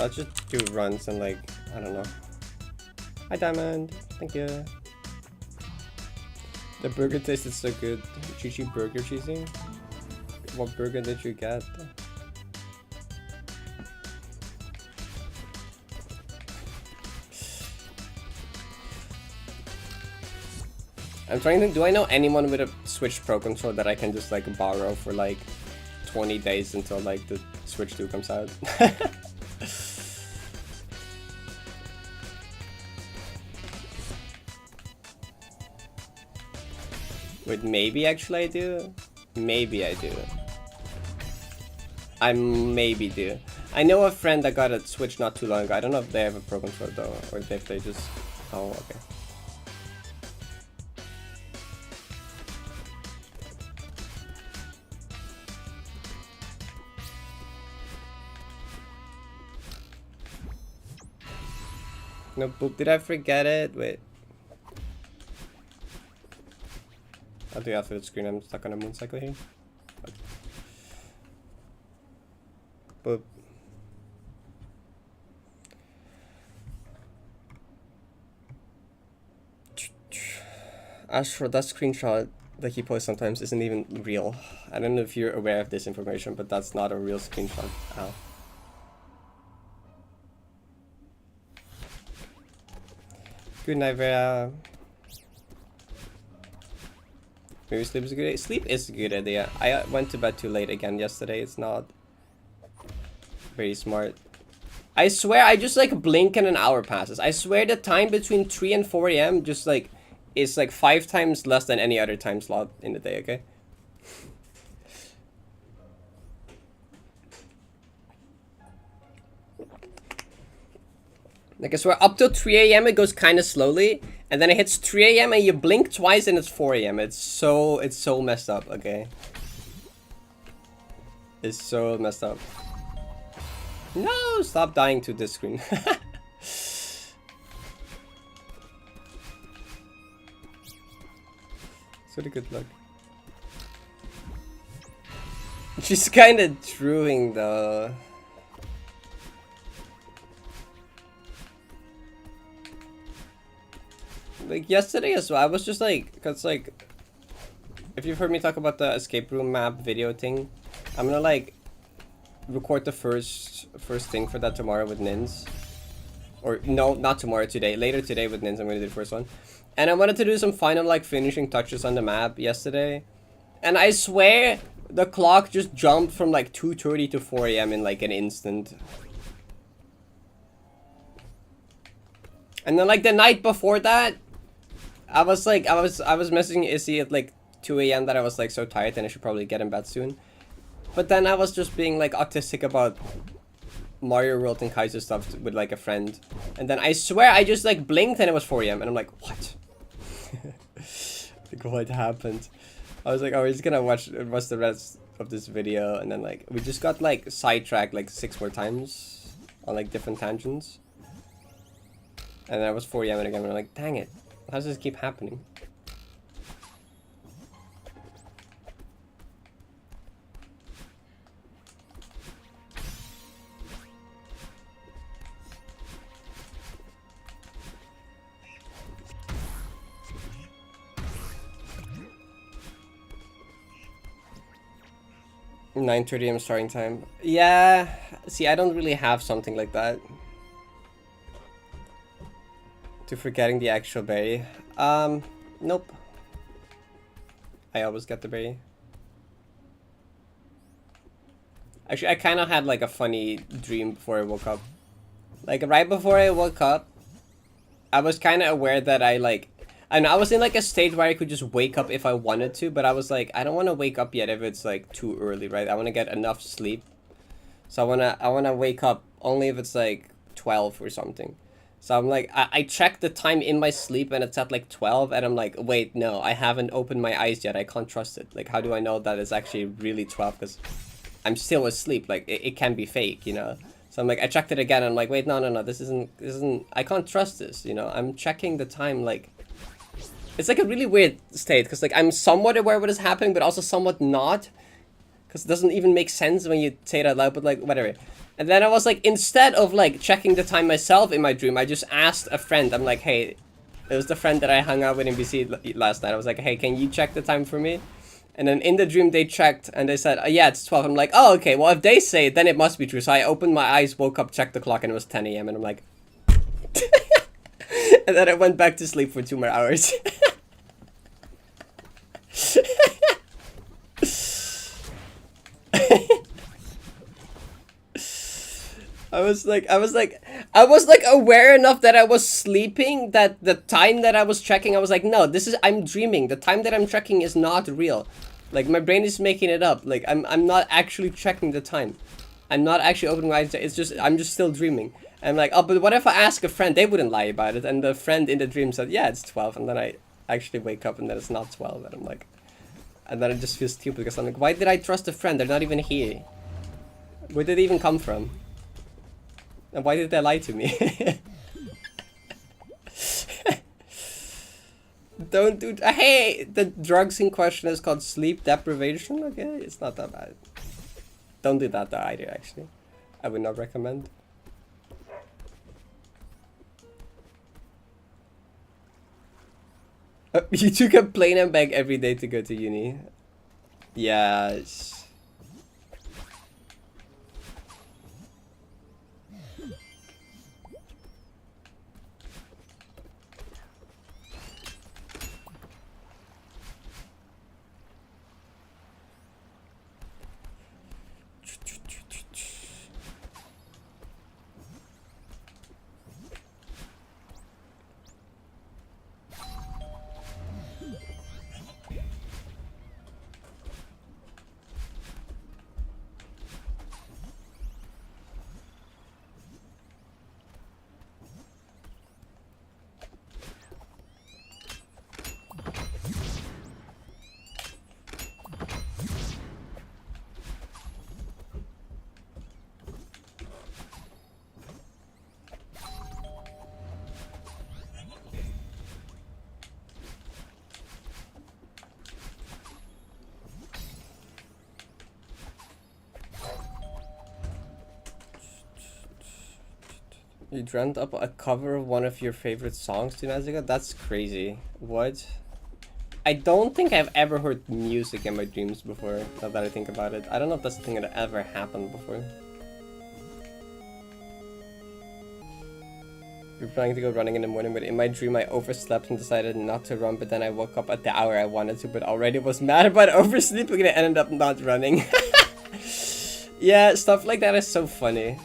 let's just do runs and like, I don't know. Hi Diamond, thank you. The burger tasted so good. GG burger cheesy. What burger did you get? I'm trying to, do I know anyone with a Switch Pro controller that I can just like borrow for like 20 days until like the Switch 2 comes out? Wait, maybe actually I do? Maybe I do. I maybe do. I know a friend that got a Switch not too long ago. I don't know if they have a Pro controller though, or if they just... Oh, okay. No, boop, did I forget it? Wait. I'll do after the screen. I'm stuck on a moon cycle here. Okay. Boop. As for that screenshot that he posts sometimes isn't even real. I don't know if you're aware of this information, but that's not a real screenshot. Ow. Good night, Vera. Maybe sleep is a good idea. Sleep is a good idea. I went to bed too late again yesterday. It's not very smart. I swear I just like blink and an hour passes. I swear the time between 3 and 4 AM just like is like 5 times less than any other time slot in the day, okay? Like I swear, up till 3 AM it goes kind of slowly, and then it hits 3 AM and you blink twice and it's 4 AM. It's so messed up, okay? It's so messed up. No, stop dying to this screen. Sort of good luck. She's kind of truing though. Like yesterday as well, I was just like, cause like, if you've heard me talk about the escape room map video thing, I'm gonna like record the first thing for that tomorrow with Nins. Or no, not tomorrow, today. Later today with Nins, I'm gonna do the first one. And I wanted to do some final like finishing touches on the map yesterday. And I swear the clock just jumped from like 2:30 to 4 AM in like an instant. And then like the night before that, I was messaging Issy at like 2 AM that I was like so tired and I should probably get in bed soon. But then I was just being like autistic about Mario World and Kaiser stuff with like a friend. And then I swear I just like blinked and it was 4 AM and I'm like, what? Like what happened? I was like, oh, we're just gonna watch the rest of this video, and then like we just got like sidetracked like 6 more times on like different tangents. And then I was 4 AM again and I'm like, dang it. How does this keep happening? 9:30 a.m. starting time. Yeah, see, I don't really have something like that. To forgetting the actual berry. Nope. I always get the berry. Actually, I kind of had like a funny dream before I woke up. Like right before I woke up, I was kind of aware that I was in like a state where I could just wake up if I wanted to, but I was like, I don't want to wake up yet if it's like too early, right? I want to get enough sleep. So I wanna wake up only if it's like 12 or something. So I'm like, I checked the time in my sleep and it's at like 12 and I'm like, wait, no, I haven't opened my eyes yet. I can't trust it. Like, how do I know that it's actually really 12? Because I'm still asleep. Like, it can be fake, you know? So I'm like, I checked it again and I'm like, wait, no, this isn't, I can't trust this, you know? I'm checking the time, like, it's like a really weird state because like I'm somewhat aware what is happening, but also somewhat not. Because it doesn't even make sense when you say it out loud, but like, whatever. And then I was like, instead of like checking the time myself in my dream, I just asked a friend. I'm like, hey, it was the friend that I hung out with in BC last night. I was like, hey, can you check the time for me? And then in the dream they checked and they said, yeah, it's 12. I'm like, oh, okay, well, if they say it, then it must be true. So I opened my eyes, woke up, checked the clock, and it was 10 a.m. And I'm like... And then I went back to sleep for 2 more hours. I was like aware enough that I was sleeping, that the time that I was checking, I was like, no, I'm dreaming. The time that I'm checking is not real. Like, my brain is making it up. Like, I'm not actually checking the time. I'm not actually opening my eyes. I'm just still dreaming. And I'm like, oh, but what if I ask a friend? They wouldn't lie about it. And the friend in the dream said, yeah, it's 12. And then I actually wake up and then it's not 12. And I'm like, and then I just feel stupid because I'm like, why did I trust a friend? They're not even here. Where did they even come from? And why did they lie to me? Don't do... Hey! The drugs in question is called sleep deprivation. Okay, it's not that bad. Don't do that though either, actually. I would not recommend. You took a plane and back every day to go to uni. Yes. You dreamt up a cover of one of your favorite songs 2 nights ago? That's crazy. What? I don't think I've ever heard music in my dreams before, now that I think about it. I don't know if that's the thing that ever happened before. You're planning to go running in the morning, but in my dream I overslept and decided not to run, but then I woke up at the hour I wanted to, but already was mad about oversleeping and I ended up not running. Yeah, stuff like that is so funny.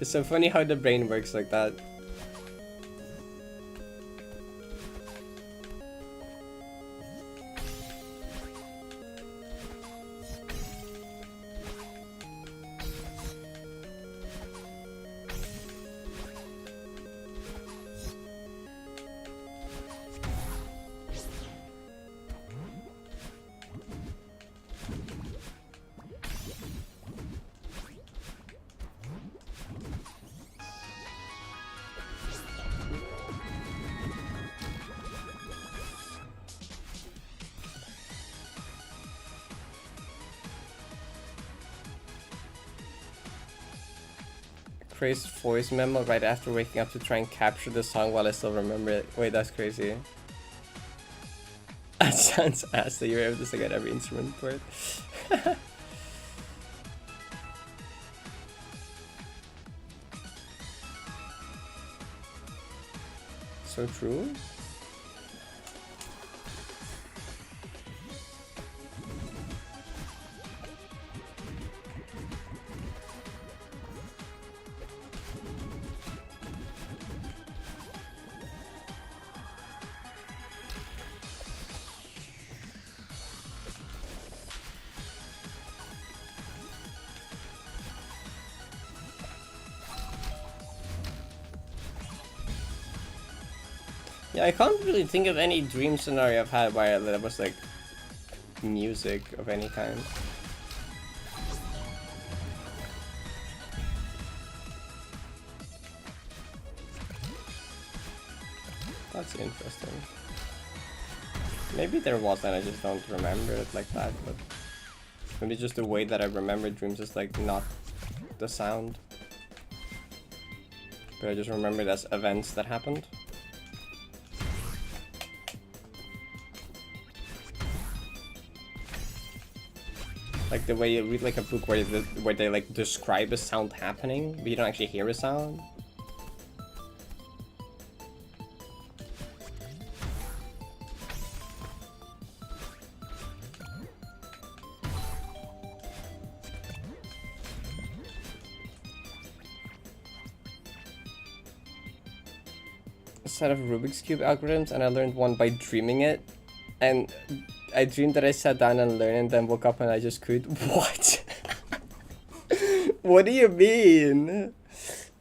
It's so funny how the brain works like that. Crazy voice memo right after waking up to try and capture the song while I still remember it. Wait, that's crazy. That sounds ass that you're able to sing at every instrument for it. So true. Yeah, I can't really think of any dream scenario I've had where there was like music of any kind. That's interesting. Maybe there was and I just don't remember it like that, but maybe just the way that I remember dreams is like not the sound. But I just remember it as events that happened. Like the way you read like a book where they like describe a sound happening, but you don't actually hear a sound. A set of Rubik's Cube algorithms, and I learned one by dreaming it, and I dreamed that I sat down and learned and then woke up and I just could. What? What do you mean?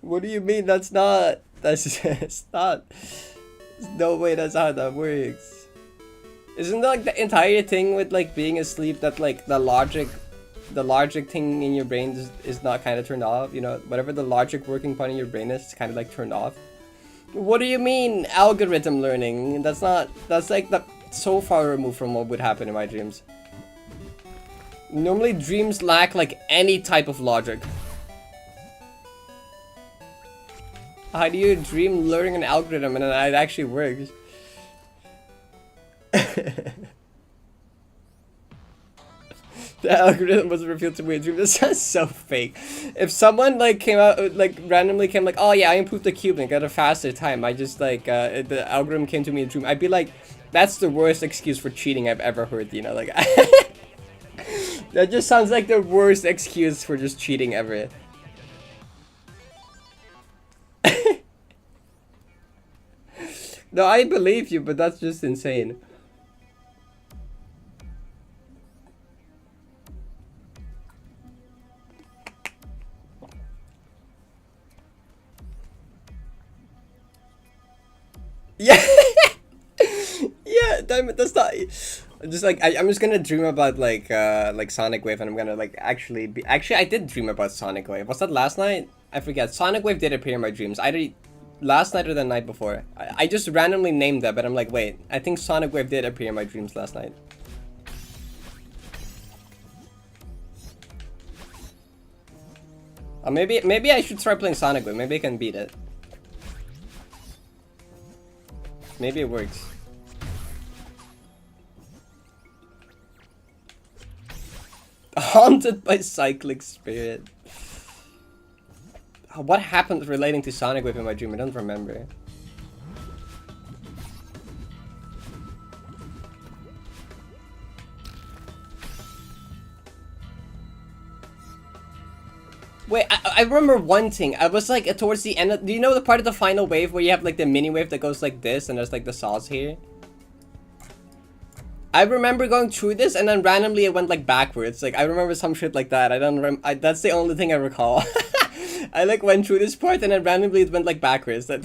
What do you mean? That's it's not. There's no way that's how that works. Isn't that like the entire thing with like being asleep that like the logic thing in your brain is not kind of turned off? You know, whatever the logic working point in your brain is kind of like turned off. What do you mean algorithm learning? That's like so far removed from what would happen in my dreams. Normally dreams lack like any type of logic. How do you dream learning an algorithm and then it actually works? The algorithm was revealed to me in a dream. This sounds so fake. If someone like came out, like randomly came like, oh yeah, I improved the cube and got a faster time. I just like, the algorithm came to me in a dream. I'd be like, that's the worst excuse for cheating I've ever heard, you know, like. That just sounds like the worst excuse for just cheating ever. No, I believe you, but that's just insane. Yeah. Yeah, damn it, that's not. I'm just like I'm just gonna dream about like Sonic Wave, and I'm gonna like actually I did dream about Sonic Wave. Was that last night? I forget. Sonic Wave did appear in my dreams. Either last night or the night before. I just randomly named that, but I'm like, wait, I think Sonic Wave did appear in my dreams last night. Maybe I should start playing Sonic Wave. Maybe I can beat it. Maybe it works. Haunted by Cyclic Spirit. What happened relating to Sonic Wave in my dream? I don't remember. Wait, I remember one thing. I was like towards the end of, do you know the part of the final wave where you have like the mini wave that goes like this and there's like the saws here? I remember going through this and then randomly it went like backwards. Like I remember some shit like that. I don't that's the only thing I recall. I like went through this part and then randomly it went like backwards. I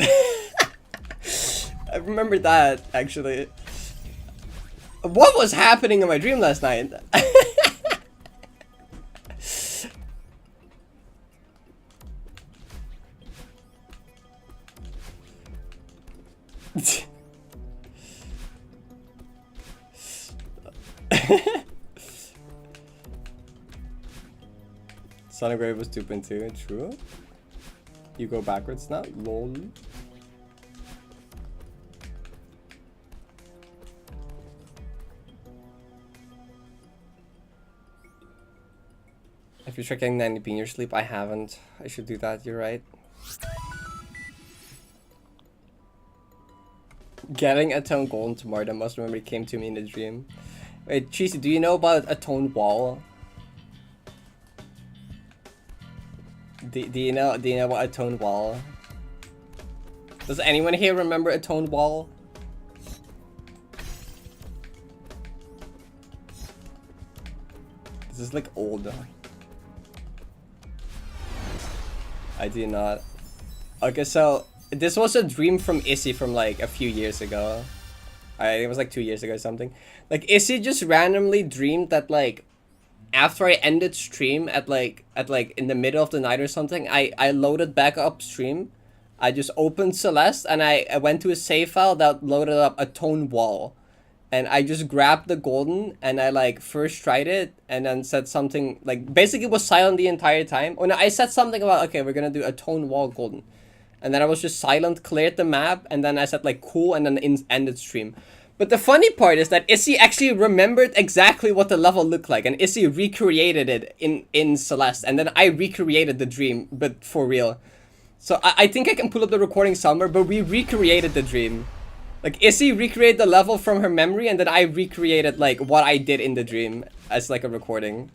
remember that actually. What was happening in my dream last night? Sonic Wave was 2.2, true? You go backwards now? Lol. If you're checking 90p in your sleep, I haven't. I should do that, you're right. Getting a tone golden tomorrow. That must remember it came to me in a dream. Wait, Cheesy, do you know about a tone wall? Do you know what a tone wall? Does anyone here remember a tone wall? This is like old. I do not. Okay, so this was a dream from Issy from like a few years ago. I think it was like 2 years ago or something. Like Issy just randomly dreamed that like after I ended stream at like in the middle of the night or something, I loaded back up stream. I just opened Celeste and I went to a save file that loaded up a tone wall. And I just grabbed the golden and I like first tried it and then said something like basically was silent the entire time. Oh no, I said something about okay, we're gonna do a tone wall golden. And then I was just silent, cleared the map, and then I said like cool and then ended stream. But the funny part is that Issy actually remembered exactly what the level looked like, and Issy recreated it in Celeste, and then I recreated the dream, but for real. So I think I can pull up the recording somewhere, but we recreated the dream. Like Issy recreated the level from her memory, and then I recreated like what I did in the dream as like a recording.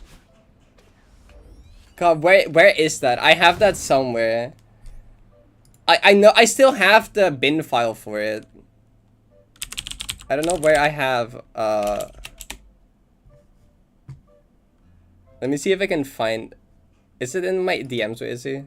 God, where is that? I have that somewhere. I know I still have the bin file for it. I don't know where I have let me see if I can find. Is it in my DMs? Where is he?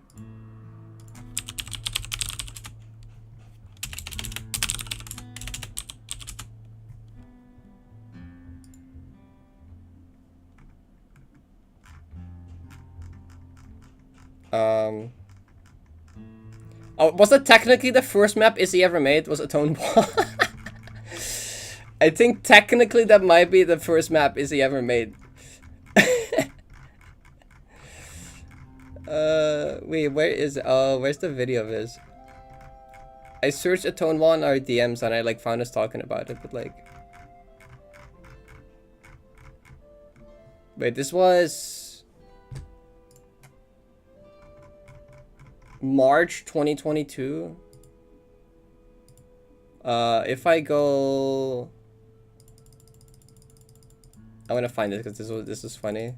Oh, was that technically the first map Izzy ever made? Was a tone wall? I think technically that might be the first map Izzy ever made. Wait, where is it? Oh, where's the video of this? I searched a tone wall in our DMs and I like found us talking about it, but like... Wait, this was... March 2022. If I go, I'm gonna find it because this is funny.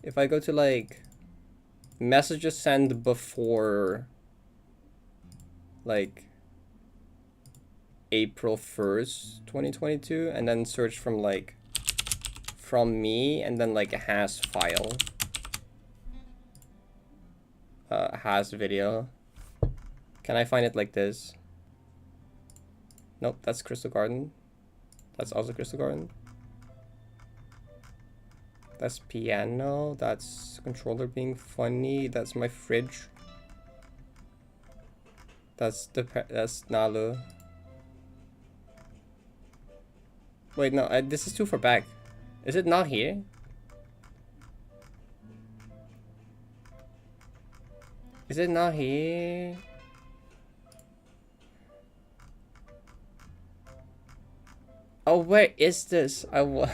If I go to like messages sent before like April 1st, 2022, and then search from like from me and then like a has file. Has video. Can I find it like this? Nope, that's Crystal Garden. That's also Crystal Garden. That's piano. That's controller being funny. That's my fridge. That's Nalu. Wait, no, this is too far back. Is it not here? Is it not here? Oh, where is this? Oh,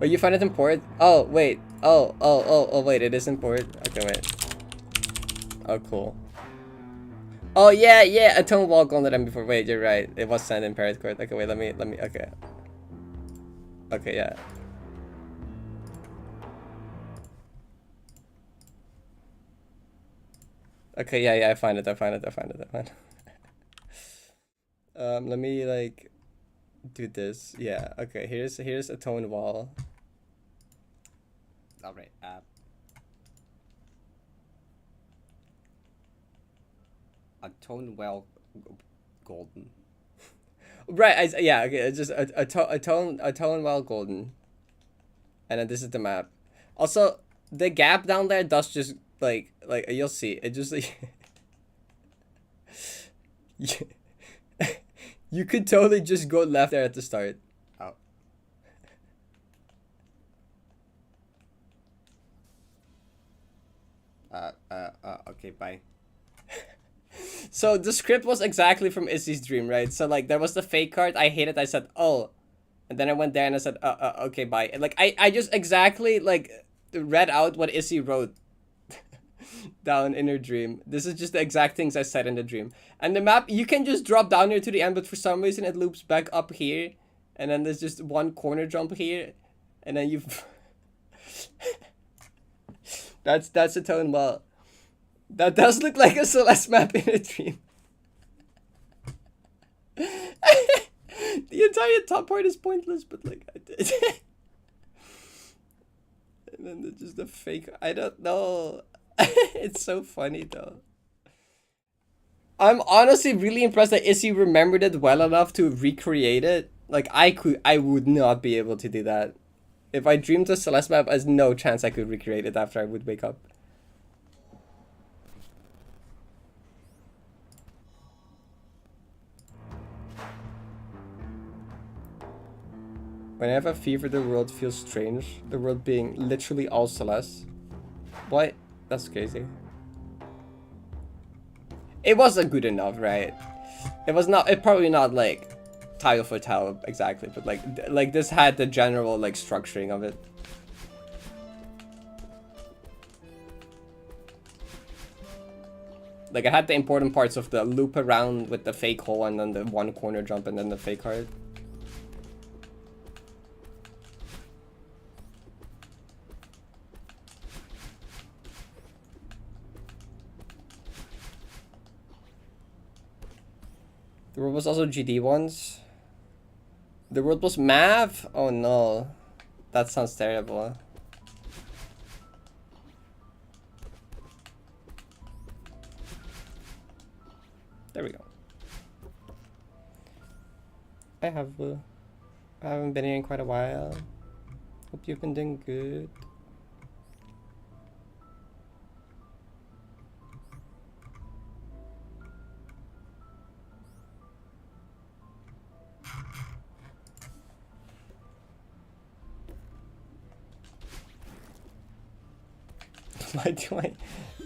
you find it important? Oh, wait. Oh, wait, it is important. Okay, wait. Oh, cool. Oh, yeah, a tone wall on them before. Wait, you're right. It was sent in Parrot Court. Okay, wait, let me, okay. Okay, yeah. Okay, yeah, I find it. Let me like do this. Yeah, okay, here's a tone wall. Alright, a tone wall golden. Right, yeah, okay, it's just a tone wall golden. And then this is the map. Also, the gap down there does just like you'll see it just like you could totally just go left there at the start. Oh. Okay, bye. So the script was exactly from Izzy's dream, right? So like there was the fake card, I hit it, I said, oh, and then I went there and I said, okay, bye. And like I just exactly like read out what Izzy wrote. down in her dream. This is just the exact things I said in the dream. And the map, you can just drop down here to the end, but for some reason it loops back up here. And then there's just one corner jump here. And then you've... that's a tone well. That does look like a Celeste map in a dream. The entire top part is pointless, but like I did. And then there's just a fake. I don't know. It's so funny though. I'm honestly really impressed that Izzy remembered it well enough to recreate it. Like I would not be able to do that. If I dreamed a Celeste map, there's no chance I could recreate it after I would wake up. When I have a fever, the world feels strange. The world being literally all Celeste. What? That's crazy. It wasn't good enough, right? It was not. It probably not like tile for tile exactly, but like this had the general like structuring of it. Like it had the important parts of the loop around with the fake hole and then the one corner jump and then the fake heart. The world was also GD once. The world was Mav? Oh no. That sounds terrible. There we go. I haven't been here in quite a while. Hope you've been doing good.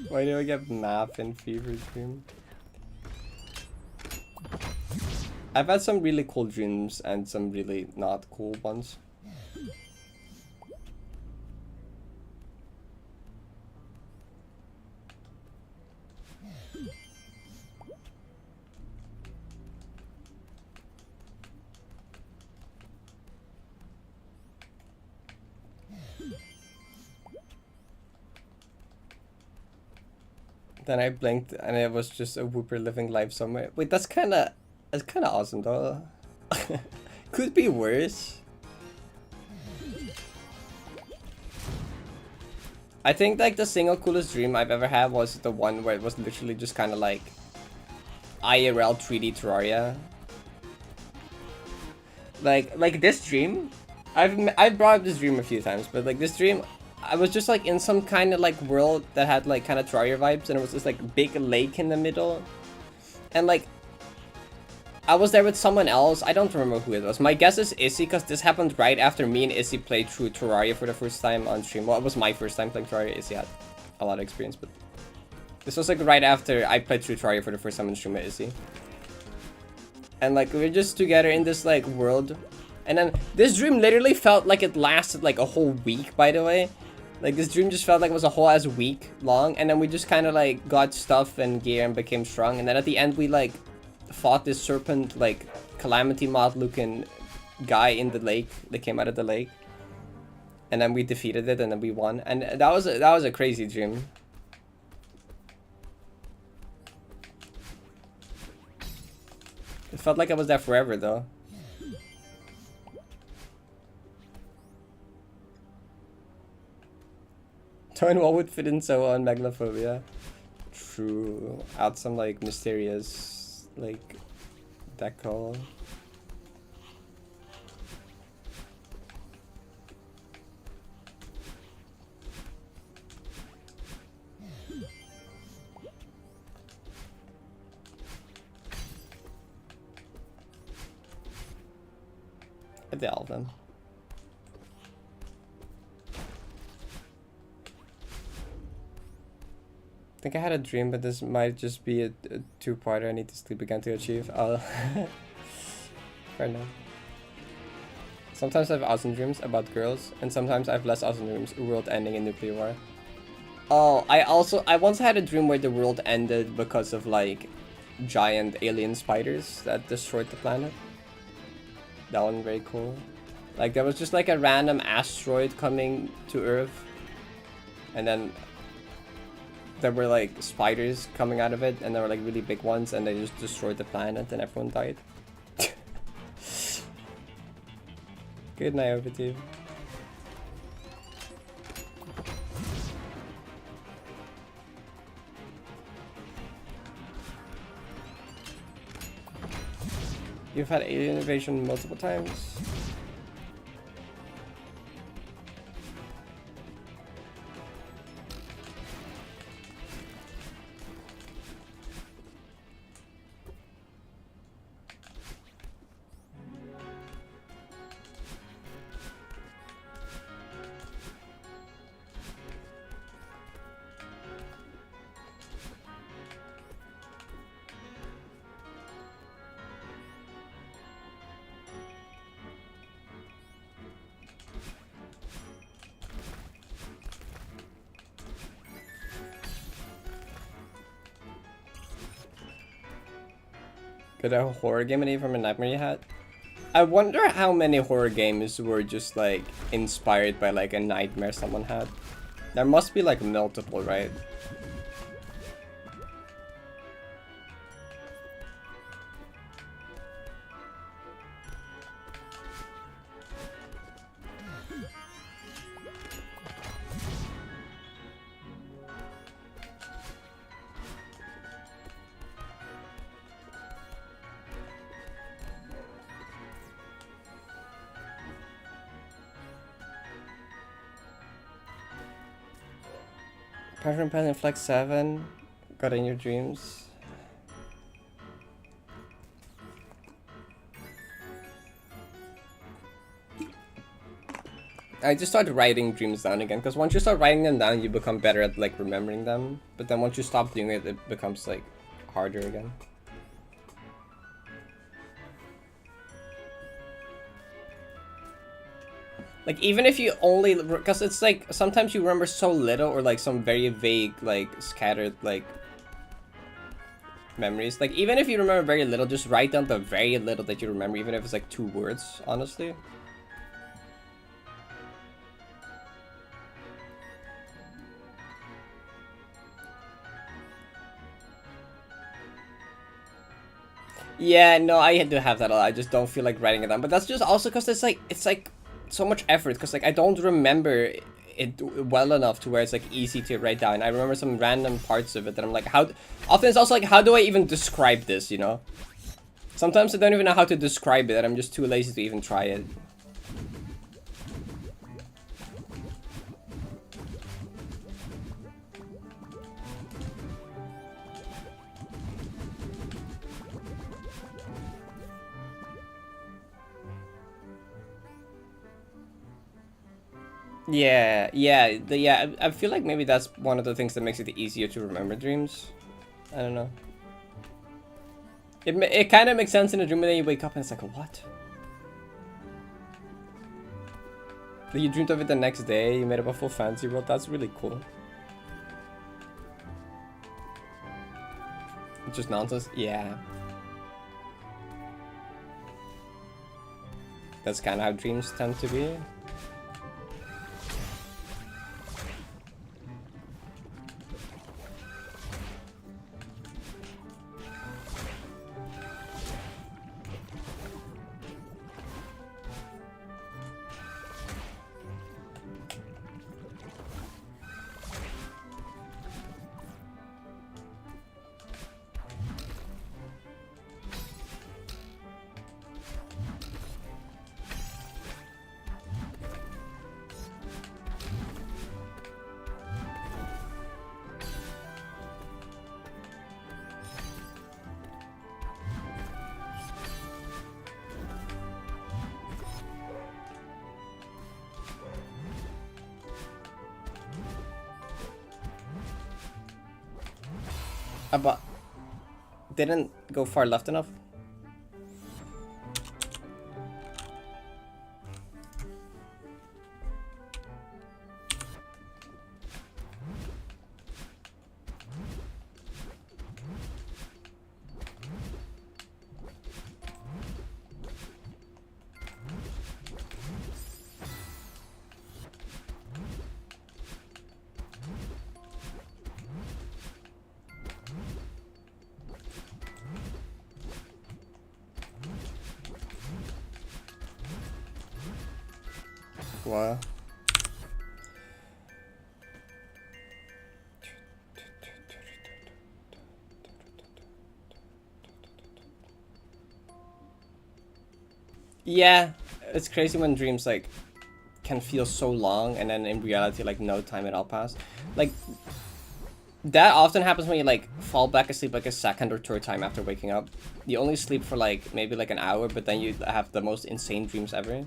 Why do I get math in fever dream? I've had some really cool dreams and some really not cool ones. Then I blinked and it was just a whooper living life somewhere. Wait, that's kind of awesome though. Could be worse. I think like the single coolest dream I've ever had was the one where it was literally just kind of like IRL 3D Terraria. Like this dream, I've brought up this dream a few times, but like this dream, I was just like in some kind of like world that had like kind of Terraria vibes, and it was this like big lake in the middle, and like I was there with someone else. I don't remember who it was. My guess is Izzy, because this happened right after me and Izzy played through Terraria for the first time on stream. Well, it was my first time playing Terraria. Izzy had a lot of experience, but this was like right after I played through Terraria for the first time on stream with Izzy. And like we were just together in this like world, and then this dream literally felt like it lasted like a whole week, by the way. Like this dream just felt like it was a whole ass week long, and then we just kind of like got stuff and gear and became strong, and then at the end we like fought this serpent like calamity mod looking guy in the lake that came out of the lake, and then we defeated it and then we won, and that was a crazy dream. It felt like I was there forever though. Turn what would fit in so on Megalophobia. True. Add some like mysterious like decal. I did all of them. I think I had a dream, but this might just be a two-parter. I need to sleep again to achieve. Fair enough. Sometimes I have awesome dreams about girls, and sometimes I have less awesome dreams, world ending in nuclear war. Oh, I once had a dream where the world ended because of like giant alien spiders that destroyed the planet. That one very cool. Like there was just like a random asteroid coming to Earth, and then there were like spiders coming out of it, and there were like really big ones, and they just destroyed the planet, and everyone died. Good night, over to you. You've had alien invasion multiple times. Got a horror game idea from a nightmare you had? I wonder how many horror games were just like inspired by like a nightmare someone had. There must be like multiple, right? Parrot and Flex 7 got in your dreams. I just started writing dreams down again, because once you start writing them down, you become better at like remembering them. But then once you stop doing it, it becomes like harder again. Like even if you only, because it's like sometimes you remember so little, or like some very vague, like scattered like memories. Like even if you remember very little, just write down the very little that you remember, even if it's like 2 words, honestly. Yeah, no, I do have that a lot. I just don't feel like writing it down. But that's just also because it's like so much effort, because like I don't remember it well enough to where it's like easy to write down. I remember some random parts of it that I'm like, how often it's also like, how do I even describe this, you know? Sometimes I don't even know how to describe it, and I'm just too lazy to even try it. Yeah, I feel like maybe that's one of the things that makes it easier to remember dreams. I don't know. It kind of makes sense in a dream, and then you wake up and it's like, what? You dreamed of it the next day, you made up a full fantasy world. That's really cool. It's just nonsense? Yeah. That's kind of how dreams tend to be. But didn't go far left enough. What? Yeah, it's crazy when dreams like can feel so long and then in reality like no time at all passed. Like that often happens when you like fall back asleep like a second or third time after waking up. You only sleep for like maybe like an hour, but then you have the most insane dreams ever.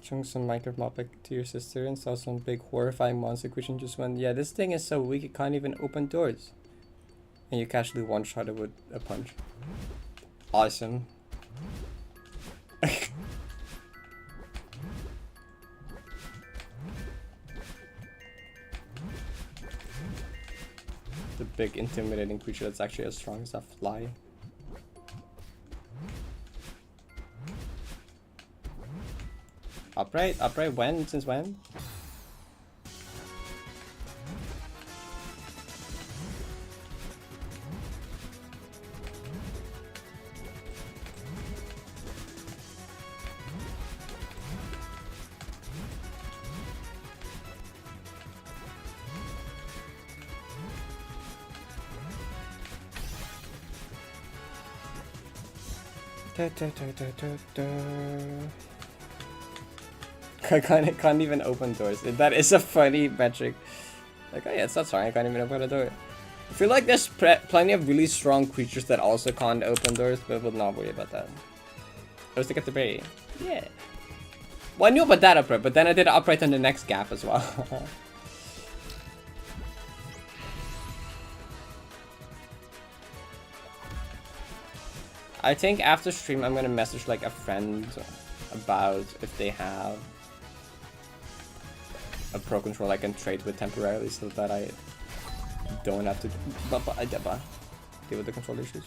Showing some Minecraft mod back to your sister and saw some big horrifying monster creature and just went, yeah, this thing is so weak it can't even open doors. And you casually one-shot it with a punch. Awesome. The big intimidating creature that's actually as strong as a fly. Upright? Upright when? Since when? I can't even open doors. That is a funny metric. Like, oh yeah, it's not strong. I can't even open a door. I feel like there's plenty of really strong creatures that also can't open doors, but we'll not worry about that. I was to get the berry. Yeah. Well, I knew about that upright, but then I did upright on the next gap as well. I think after stream I'm gonna message like a friend about if they have a pro controller I can trade with temporarily so that I don't have to deal with the control issues.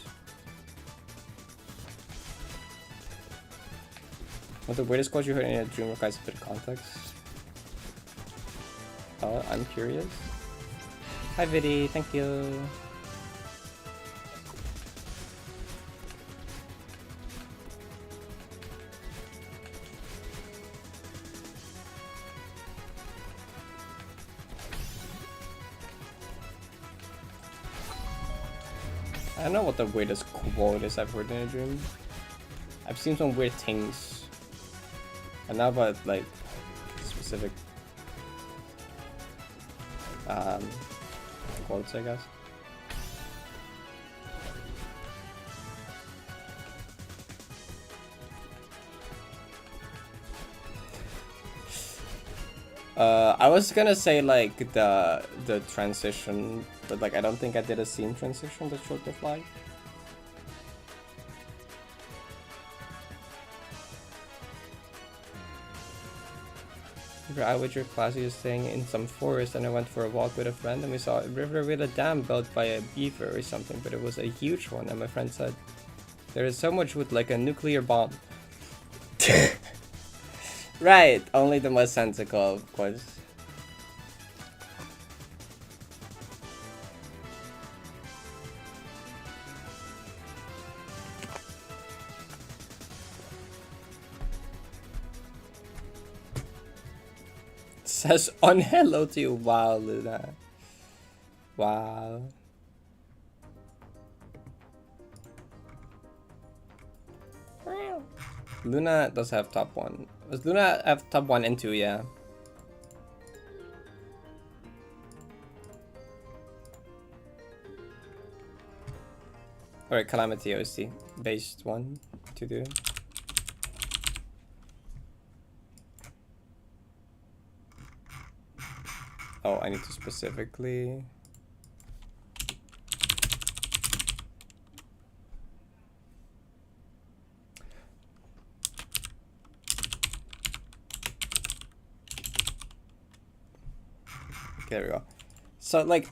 What the weirdest quote you heard in a dream requires a bit of context? Oh, I'm curious. Hi Viddy, thank you. I don't know what the weirdest quote is I've heard in a dream. I've seen some weird things. And now about like specific quotes, I guess. I was gonna say like the transition, but like I don't think I did a scene transition that showed the flag. We were out with your class, you were staying in some forest, and I went for a walk with a friend, and we saw a river with a dam built by a beaver or something, but it was a huge one, and my friend said, there is so much wood like a nuclear bomb. Right, only the most sensical, of course. Says on hello to you. Wow, Luna. Wow. Luna does have top 1. Does Luna have top 1 and 2? Yeah. Alright, Calamity OC. Based 1 to do. Oh, I need to specifically. Okay, there we go. So like,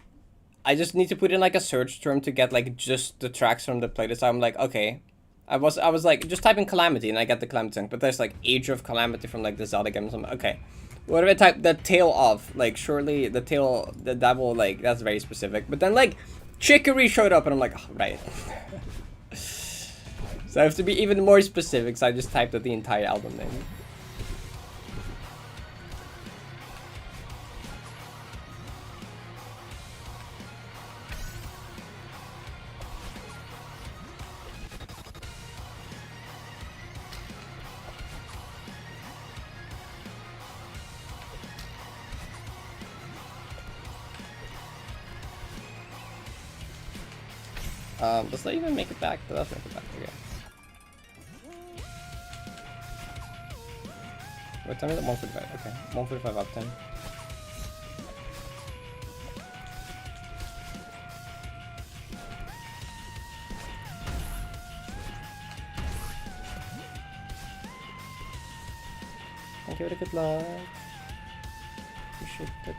I just need to put in like a search term to get like just the tracks from the playlist. I'm like, okay. I was like just typing Calamity and I get the Calamity song, but there's like Age of Calamity from like the Zelda games. I'm like, okay. What if I type the Tale of? Like surely the Tale that will like that's very specific. But then like Chicory showed up and I'm like, oh, right. So I have to be even more specific, so I just typed out the entire album name. Does that even make it back? Does make it back? Okay. What time is it? 1:45. Okay, 1:45 up 10. Thank you for the good luck. Appreciate it.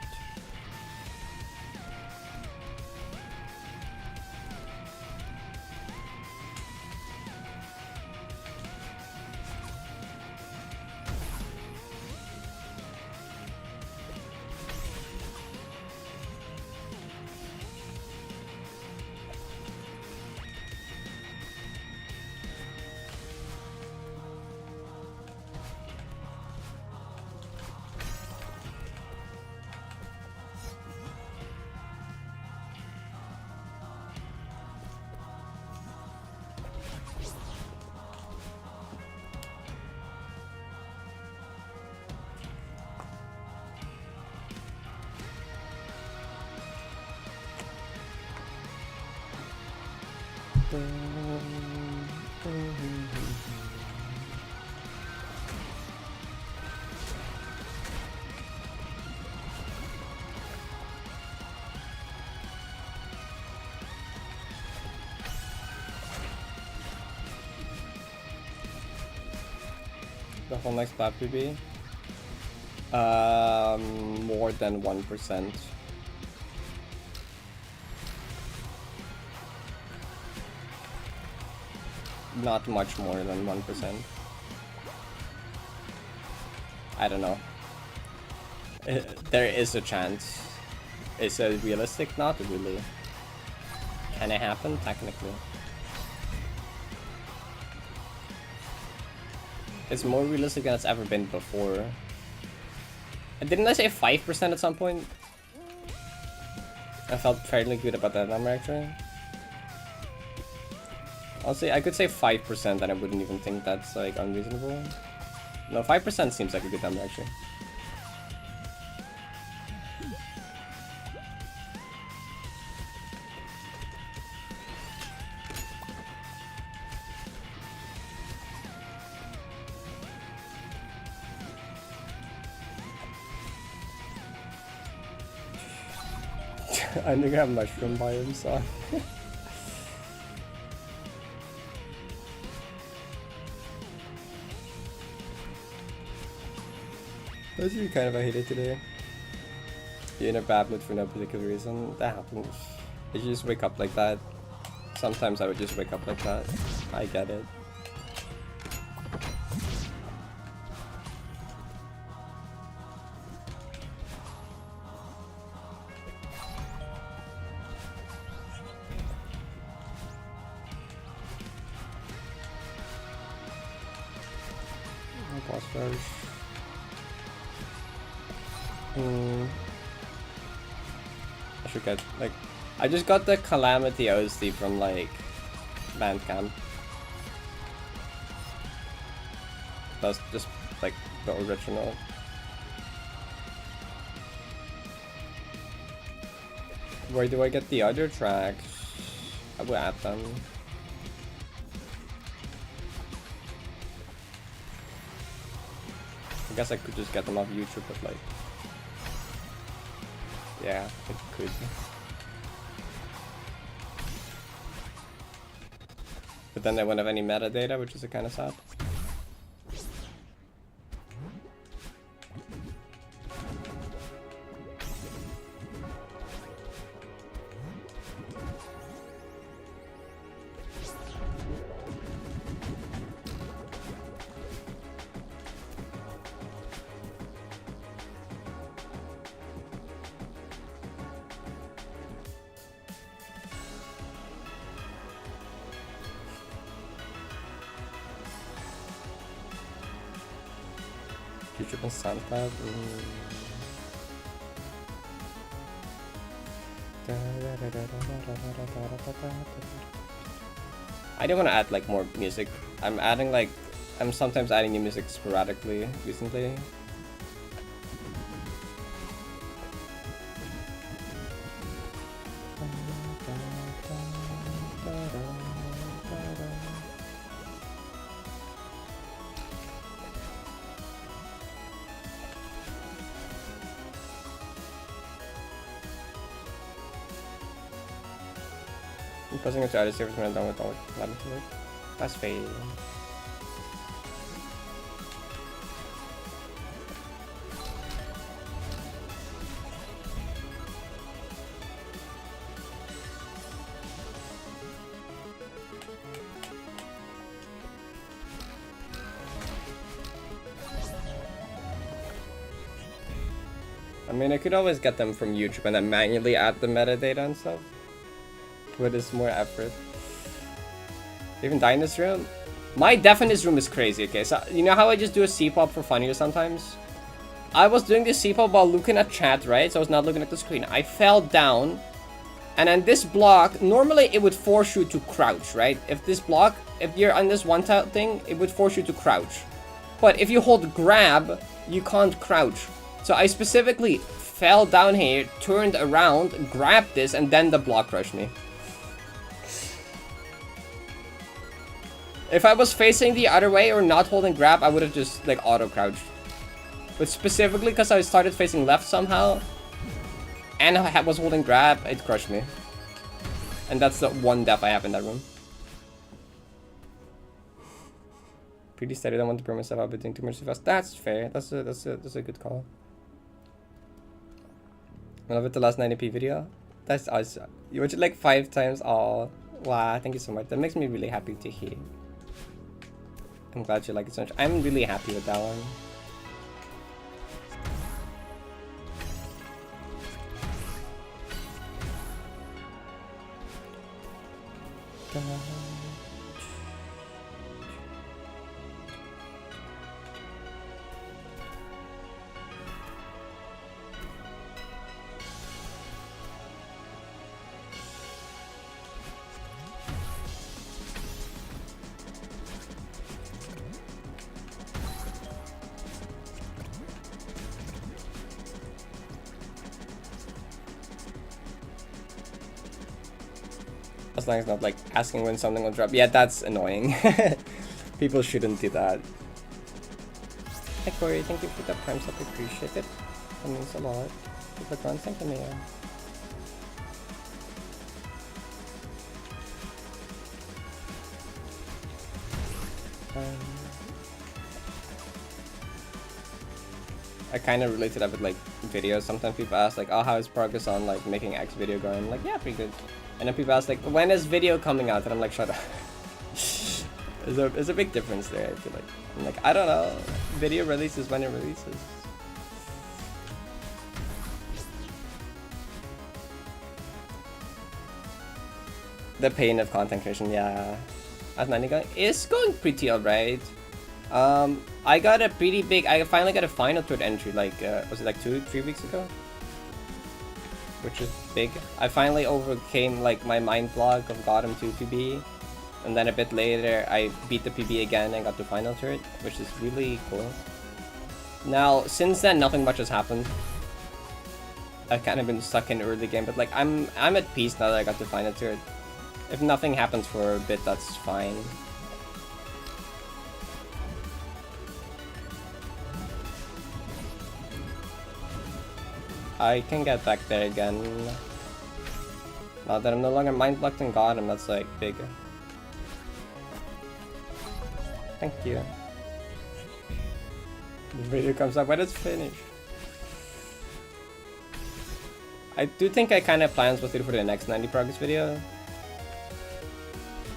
The whole next lap would be more than 1%. Not much more than 1%. I don't know. There is a chance. Is it realistic? Not really. Can it happen? Technically. It's more realistic than it's ever been before. And didn't I say 5% at some point? I felt fairly good about that number actually. I'll say I could say 5% and I wouldn't even think that's like unreasonable. No, 5% seems like a good number actually. Underground mushroom biome song. I was really kind of a hater today. You're in a bad mood for no particular reason. That happens. Did you just wake up like that? Sometimes I would just wake up like that. I get it. Boss rush. I should get like I just got the Calamity OSD from like Bandcamp. That's just like the original. Where do I get the other tracks? I will add them. I guess I could just get them off YouTube, but like Yeah, it could. But then they won't have any metadata, which is kind of sad. YouTube and SoundCloud. I do want to add like more music. I'm sometimes adding new music sporadically recently. I'm pressing into other service when I'm done with all let me to work. That's fair. I mean, I could always get them from YouTube and then manually add the metadata and stuff. But it's more effort. Even die in this room? My def in this room is crazy, okay? So, you know how I just do a C-pop for funny sometimes? I was doing this C-pop while looking at chat, right? So I was not looking at the screen. I fell down. And then this block, normally it would force you to crouch, right? If this block, if you're on this one thing, it would force you to crouch. But if you hold grab, you can't crouch. So I specifically fell down here, turned around, grabbed this, and then the block crushed me. If I was facing the other way or not holding grab, I would have just like auto crouched. But specifically because I started facing left somehow, and I was holding grab, it crushed me. And that's the one death I have in that room. Pretty steady, I don't want to burn myself out by doing too much too fast. That's fair. That's a good call. I love it, the last 90p video. That's awesome. You watched it like 5 times. Oh, wow, thank you so much. That makes me really happy to hear. I'm glad you like it so much. I'm really happy with that one. As long as not like asking when something will drop. Yeah, that's annoying. People shouldn't do that. Hi Corey, thank you for the prime sub, appreciate it. That means a lot. People are gone, thank you, Mia. I kind of relate to that with like videos. Sometimes people ask like, oh, how is progress on like making X video going? I'm like, yeah, pretty good. And then people ask like, when is video coming out? And I'm like, shut up. There's a big difference there, I feel like. I'm like, I don't know. Video releases when it releases. The pain of content creation, yeah. How's 90 going? It's going pretty alright. I got a pretty big, I finally got a final third entry like, was it like 2-3 weeks ago? Which is big. I finally overcame like my mind block of got him to PB, and then a bit later I beat the PB again and got the final turret, which is really cool. Now since then nothing much has happened. I've kind of been stuck in early game, but like I'm at peace now that I got the final turret. If nothing happens for a bit, that's fine. I can get back there again. Now that I'm no longer mind blocked and got him, that's like big. Thank you. The video comes up when it's finished. I do think I kind of plans what to do for the next 90 progress video.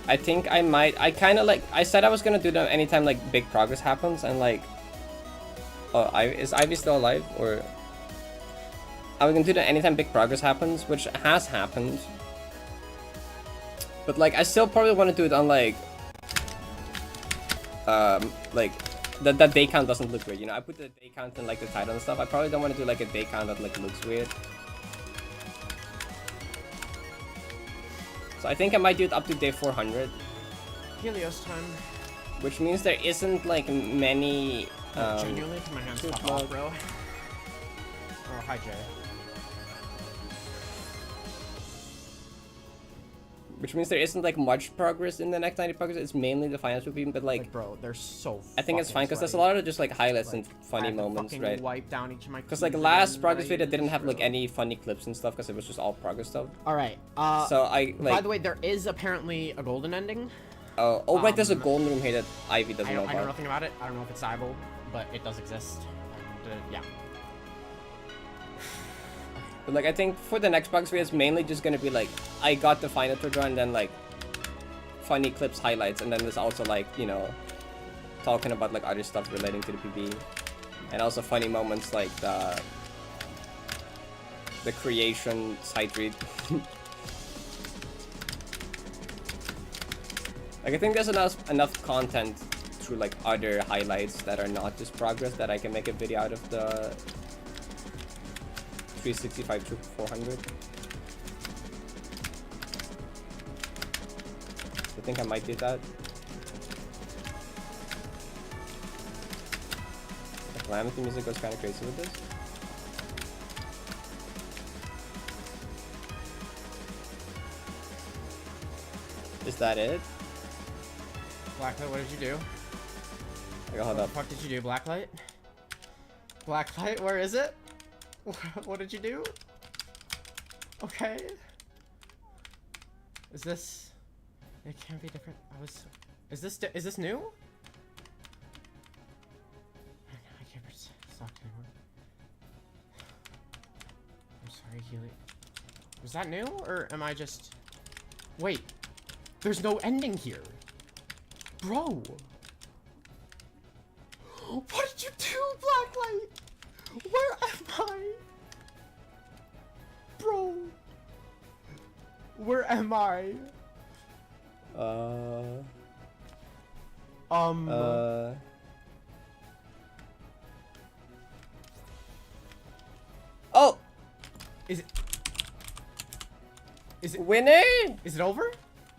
I think I might, I kind of like, I said I was gonna do them anytime like big progress happens, and like, oh, is Ivy still alive? Or I was gonna do that anytime big progress happens, which has happened. But like, I still probably want to do it on like that day count doesn't look weird, you know. I put the day count in like the title and stuff. I probably don't want to do like a day count that like looks weird. So I think I might do it up to day 400. Helios time. Which means there isn't like many. Genuinely, can my hands pop off, bro? Oh, hi, Jay. Which means there isn't like much progress in the next 90 progress. It's mainly the finance routine, but like Bro, they're so. I think it's fine because there's a lot of just like highlights and funny moments, right? Wipe down each of my. Because like last progress video didn't have like any funny clips and stuff because it was just all progress stuff. All right. So I like. By the way, there is apparently a golden ending. Oh, right. There's a golden room here that Ivy doesn't know I know about. nothing about it. I don't know if it's viable, but it does exist. And, yeah. But like I think for the next progress video, it's mainly just gonna be like I got the final draw and then like funny clips, highlights, and then there's also like, you know, talking about like other stuff relating to the PB, and also funny moments like the creation site read. Like I think there's enough content through like other highlights that are not just progress that I can make a video out of the 365 to 400. I think I might do that. The Calamity music goes kind of crazy with this. Is that it? Blacklight, what did you do? Okay, hold What up. the fuck did you do, Blacklight? Blacklight, where is it? What did you do? Okay. Is this? It can't be different. Is this new? I can't stock anymore. I'm sorry, Healy. Was that new, or am I just? Wait. There's no ending here, bro. What did you do, Blacklight? Where am I? Bro. Where am I? Oh! Is it Winner? Is it over?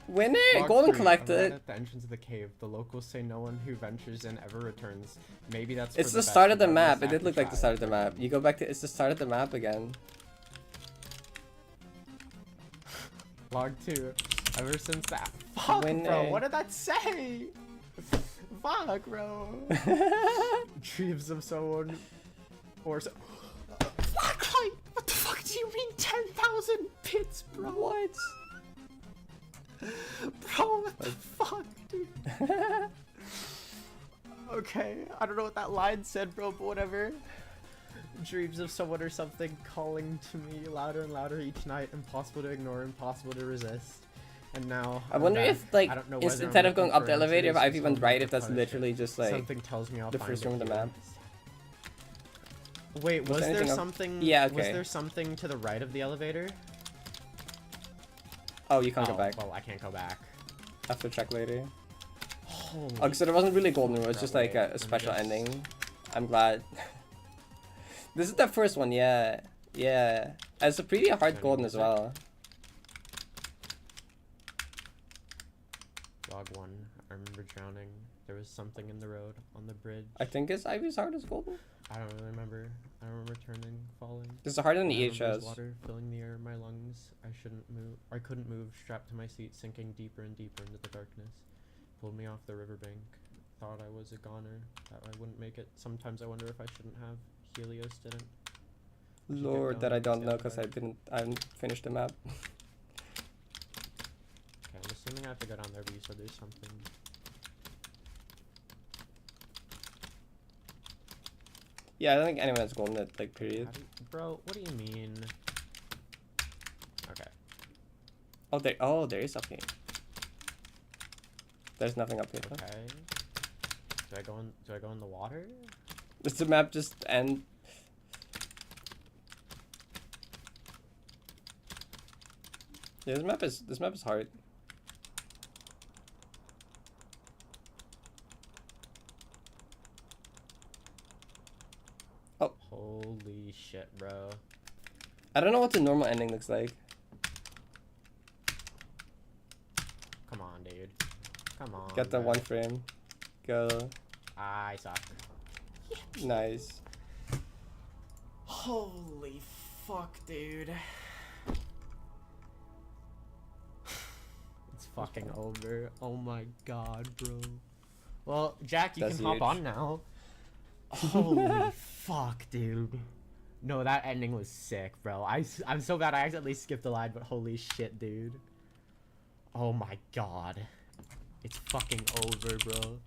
Winner! Log Golden 3, collected. At the entrance of the cave, the locals say no one who ventures in ever returns. Maybe that's. It's for the best start of the regardless map. It did after look like the trial. start of the map. You go back to, it's the start of the map again. Log 2. Ever since that. Fuck, Winner. bro. What did that say? Fuck, bro. Dreams of someone. Or so. Blacklight! What the fuck do you mean 10,000 bits, bro? What? Bro, what the fuck, dude? Okay, I don't know what that line said, bro, but whatever. Dreams of someone or something calling to me louder and louder each night. Impossible to ignore, impossible to resist. And now I wonder back. if, like, I don't know instead whether I'm of going looking up the for elevator, if answers, Ivy went so right, I'm if that's punished. literally just like Something tells me I'll the find first it room of the here. map. Wait, was there there anything else? something? Yeah, Was okay. there something to the right of the elevator? Oh, you can't go back. Well, I can't go back. I have to check later. Holy Oh, so there wasn't really golden room. It's just like Wait, a special let me just- ending. I'm glad. This is the first one, yeah. Yeah. It's a pretty hard golden as well. Log 1. I remember drowning. There was something in the road on the bridge. I think it's Ivy's hard as golden. I don't really remember. I don't remember turning, falling. This is harder than I remember there was EHS. water filling the air in my lungs. I couldn't move, strapped to my seat, sinking deeper and deeper into the darkness. Pulled me off the riverbank. Thought I was a goner, that I wouldn't make it. Sometimes I wonder if I shouldn't have. Helios didn't. Lord, that I don't know because I haven't finished the map. Okay, I'm assuming I have to go down there, but you said there's something. Yeah, I don't think anyone has golden at like period. Bro, what do you mean? Okay. Oh, there is up here. There's nothing up here. Though. Okay. Do I go in the water? Does the map just end? Yeah, this map is hard. Oh. Holy shit, bro. I don't know what the normal ending looks like. Come on, dude. Come on. Get the bro. one frame. Go. I suck. Nice. Holy fuck, dude. It's fucking over. Oh my god, bro. Well, Jack, you That's can hop huge. on now. Holy fuck, dude. No, that ending was sick, bro. I'm so bad I accidentally skipped a line, but holy shit, dude. Oh my god. It's fucking over, bro.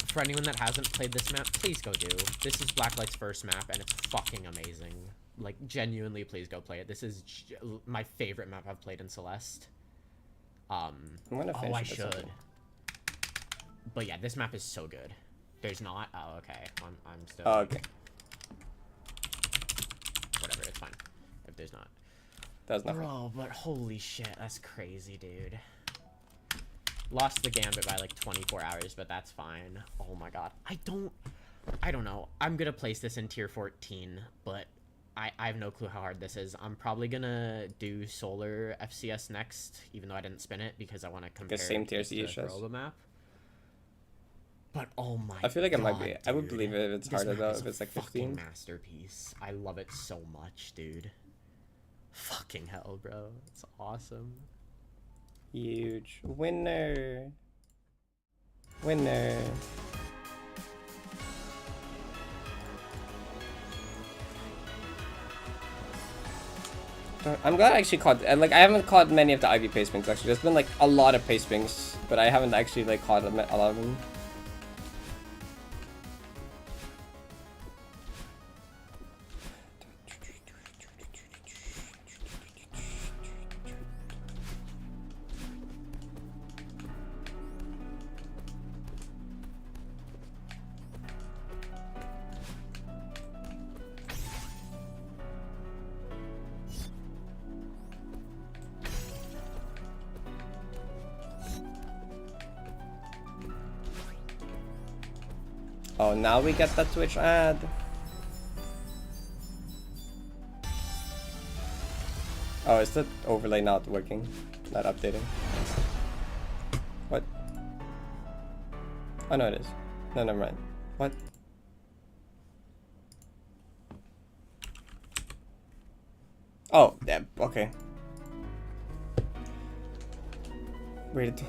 For anyone that hasn't played this map, please go do. This is Blacklight's first map, and it's fucking amazing. Like, genuinely, please go play it. This is my favorite map I've played in Celeste. I'm gonna finish I it at some should. point. But yeah, this map is so good. There's not? Oh, okay. I'm still... Oh, okay. Whatever, it's fine. If there's not. That's nothing. Bro, but holy shit, that's crazy, dude. Lost the gambit by like 24 hours, but that's fine. Oh my god. I don't know. I'm gonna place this in tier 14, but I have no clue how hard this is. I'm probably gonna do solar FCS next, even though I didn't spin it because I want to compare same tier it as to EHS. Robo map. But oh my god. I feel like it might be. I would dude. believe it if it's This harder map though, is if it's like a fucking 15. masterpiece. I love it so much, dude. Fucking hell, bro. It's awesome. Huge. Winner. Winner. I'm glad I actually caught, like, I haven't caught many of the Ivy pace pings actually. There's been like a lot of pace pings, but I haven't actually like caught a lot of them. Oh, now we get that Twitch ad. Oh, is the overlay not working? Not updating? What? Oh, no, it is. No, never mind. What? Oh, yeah, okay. Weird.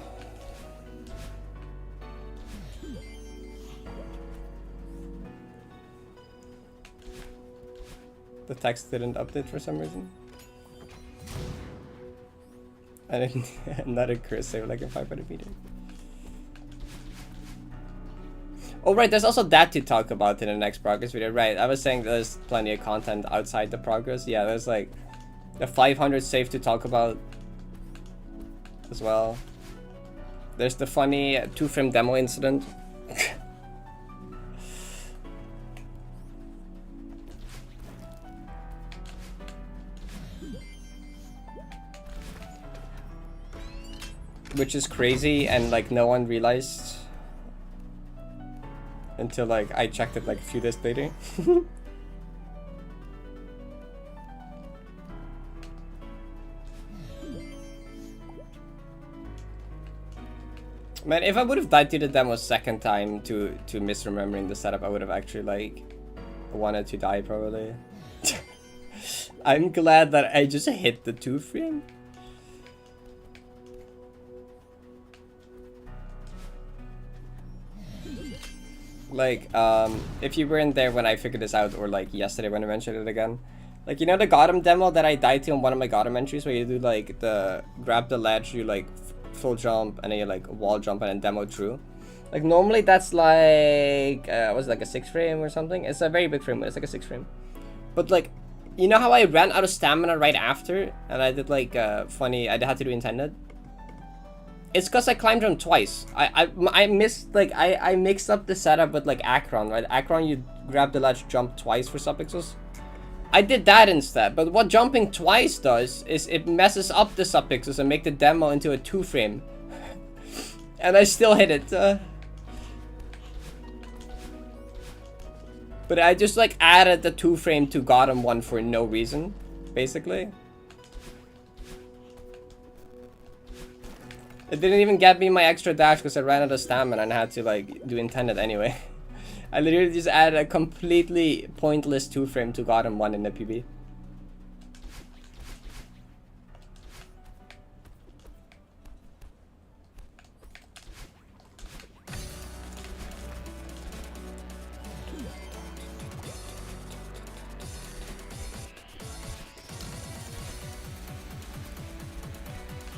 The text didn't update for some reason. I didn't. Not a Chris save like in 500 meters. Oh right, there's also that to talk about in the next progress video. Right, I was saying there's plenty of content outside the progress. Yeah, there's like the 500 save to talk about as well. There's the funny 2-frame demo incident. Which is crazy, and like no one realized until like I checked it like a few days later. Man, if I would have died to the demo second time to misremembering the setup, I would have actually like wanted to die probably. I'm glad that I just hit the 2-frame. like, if you weren't there when I figured this out, or like yesterday when I mentioned it again, like, you know the Gotham demo that I died to on one of my Gotham entries, where you do like the grab the ledge, you like full jump, and then you like wall jump and then demo through. Like normally that's like was it like a 6 frame or something? It's a very big frame, but it's like a 6 frame. But like, you know how I ran out of stamina right after, and I did like funny. I had to do intended. It's because I climbed them twice. I missed, like, I mixed up the setup with like Akron, right? Akron, you grab the ledge, jump twice for subpixels. I did that instead, but what jumping twice does is it messes up the subpixels and make the demo into a 2 frame. And I still hit it. But I just like added the 2 frame to Gotham one for no reason, basically. It didn't even get me my extra dash because I ran out of stamina and I had to like do intended anyway. I literally just added a completely pointless 2 frame to Gotham 1 in the PB.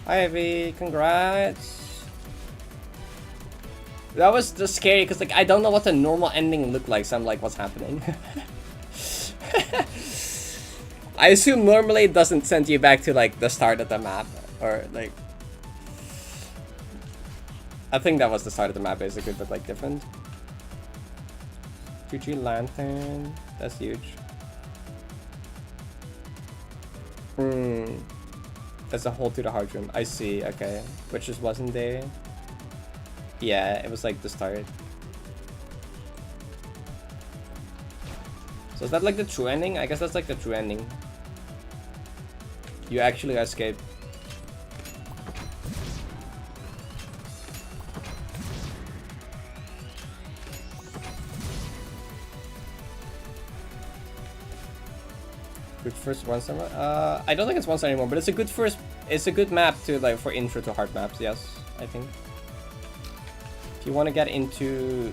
Hi Ivy, congrats. That was just scary because like I don't know what the normal ending looked like, so I'm like, what's happening? I assume normally it doesn't send you back to like the start of the map, or like I think that was the start of the map basically, but like different. GG Lantern, that's huge. That's a hole to the heart room. I see, okay. Which just wasn't there. Yeah, it was like the start. So is that like the true ending? I guess that's like the true ending. You actually escaped. Good first one star. I don't think it's one star anymore, but it's a good first. It's a good map to like for intro to hard maps. Yes, I think. If you want to get into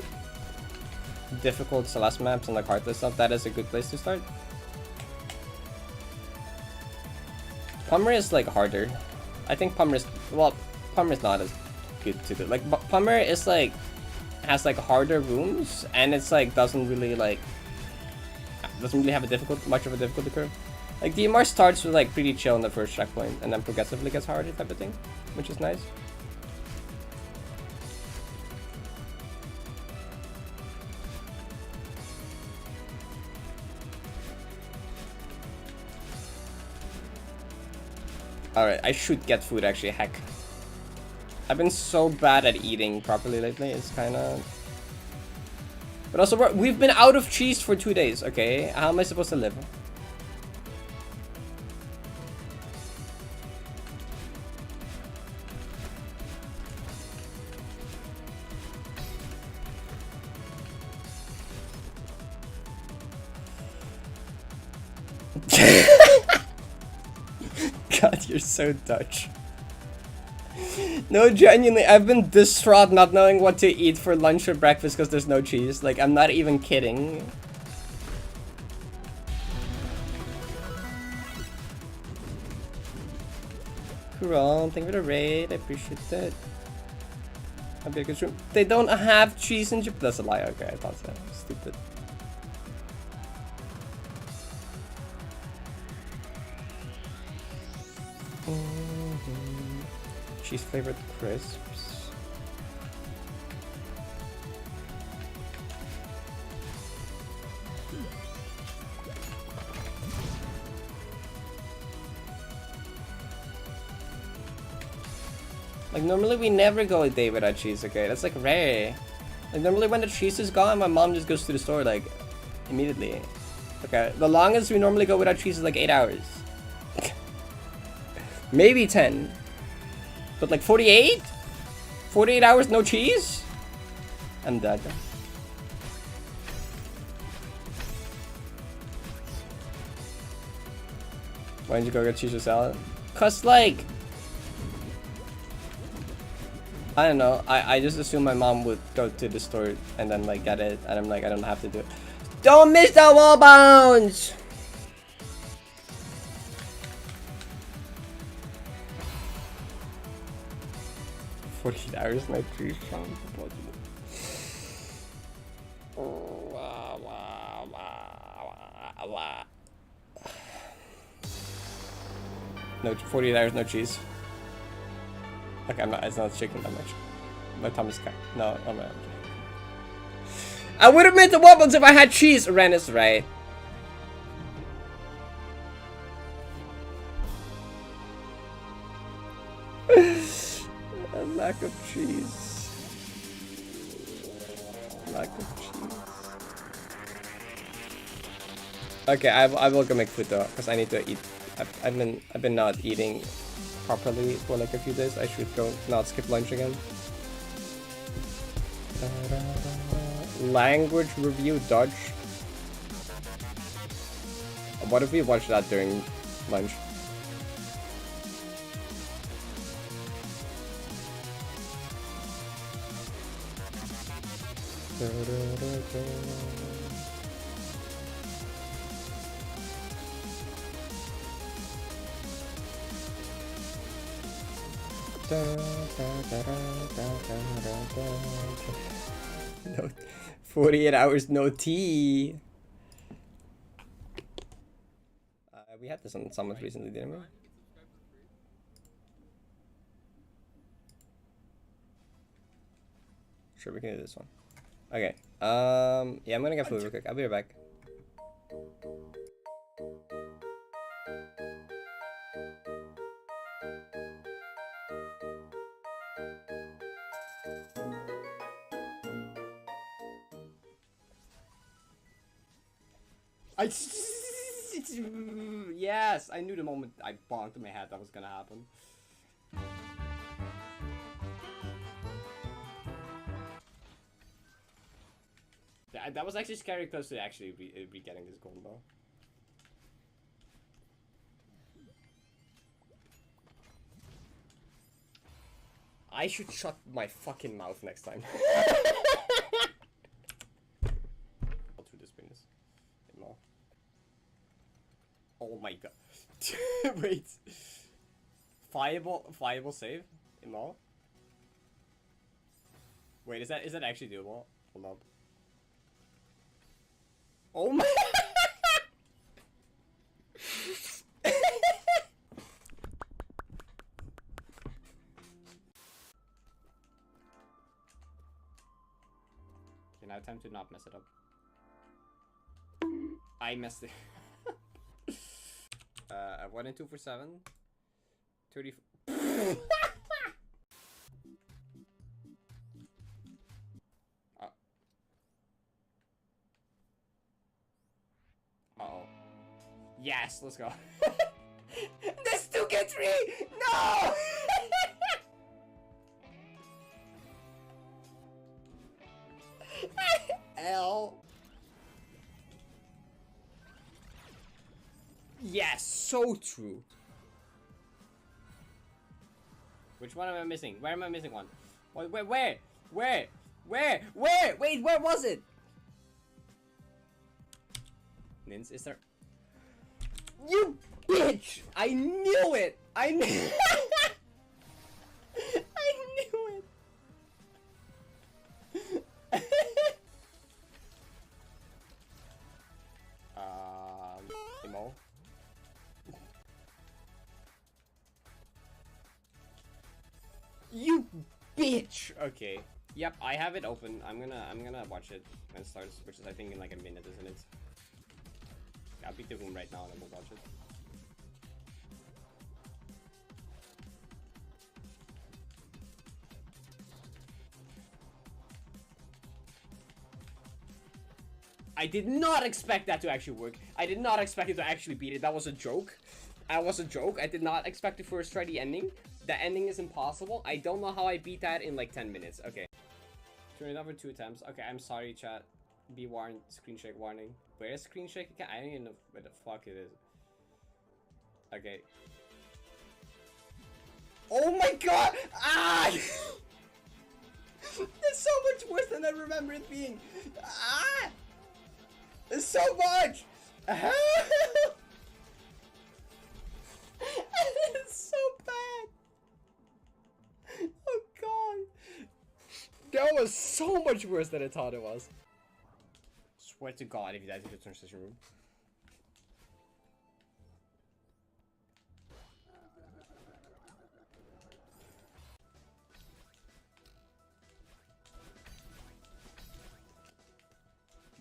difficult Celeste maps and like heartless stuff, that is a good place to start. Pummer is like harder. I think Pummer is, well, Pummer is not as good to do. Like Pummer is like has like harder rooms, and it's like doesn't really have a much of a difficulty curve. Like DMR starts with like pretty chill in the first checkpoint, and then progressively gets harder type of thing, which is nice. Alright, I should get food actually, heck. I've been so bad at eating properly lately, it's kinda... But also, we've been out of cheese for 2 days, okay? How am I supposed to live? God, you're so Dutch. No, genuinely, I've been distraught not knowing what to eat for lunch or breakfast because there's no cheese. Like, I'm not even kidding. Cool, thank you for the raid. I appreciate that. I'll be a good stream. They don't have cheese in Japan. That's a lie. Okay, I thought so. Stupid. Cheese flavored crisps. Like normally we never go a day without cheese, okay? That's like rare. Like normally when the cheese is gone, my mom just goes to the store like immediately. Okay, the longest we normally go without cheese is like 8 hours. Maybe 10. But like 48? 48 hours no cheese? I'm dead. Why didn't you go get cheese or salad? Cause like I don't know. I just assume my mom would go to the store and then like get it, and I'm like I don't have to do it. Don't miss the wall bounce. $40 my tree sound possible. No, $40, no cheese. Okay, I'm not. It's not chicken that much. My tummy is no. I'm not. I would have made the wobbles if I had cheese. Ren is right. A lack of cheese. Lack of cheese. Okay, I will go make food though, because I need to eat. I've been not eating properly for like a few days. I should go not skip lunch again. Language review Dodge. What if we watch that during lunch? No, 48 hours, no tea. We had this on Summit recently, didn't we? Sure, we can do this one. Okay. Yeah, I'm gonna get food real quick. I'll be right back. Yes, I knew the moment I bonked in my head that was gonna happen. That was actually scary close to actually be getting this gold though. I should shut my fucking mouth next time. I'll do this business. Oh my god. Wait. Fireball save? Immo? Wait, is that actually doable? Hold up. Oh my Okay, now time to not mess it up. I messed it. I went in 2 for 7. 30. Uh-oh. Yes, let's go. This 2K3! No! L. Yes, so true. Which one am I missing? Where am I missing one? Where? Wait, where was it? Nins, is there? You bitch! I knew it! I knew I knew it! Emo? You bitch! Okay. Yep, I have it open. I'm gonna watch it when it starts, which is I think in like a minute, isn't it? I'll pick the room right now and then we'll watch it. I did not expect that to actually work. I did not expect it to actually beat it. That was a joke. That was a joke. I did not expect it for a try the ending. The ending is impossible. I don't know how I beat that in like 10 minutes. Okay. Turn it over 2 attempts. Okay, I'm sorry, chat. Be warned. Screen shake warning. Where is screen shake again? I don't even know where the fuck it is. Okay. Oh my god! Ah! It's so much worse than I remember it being. Ah! It's so much! It's so bad! Oh god! That was so much worse than I thought it was. Swear to god if you died in the transition room.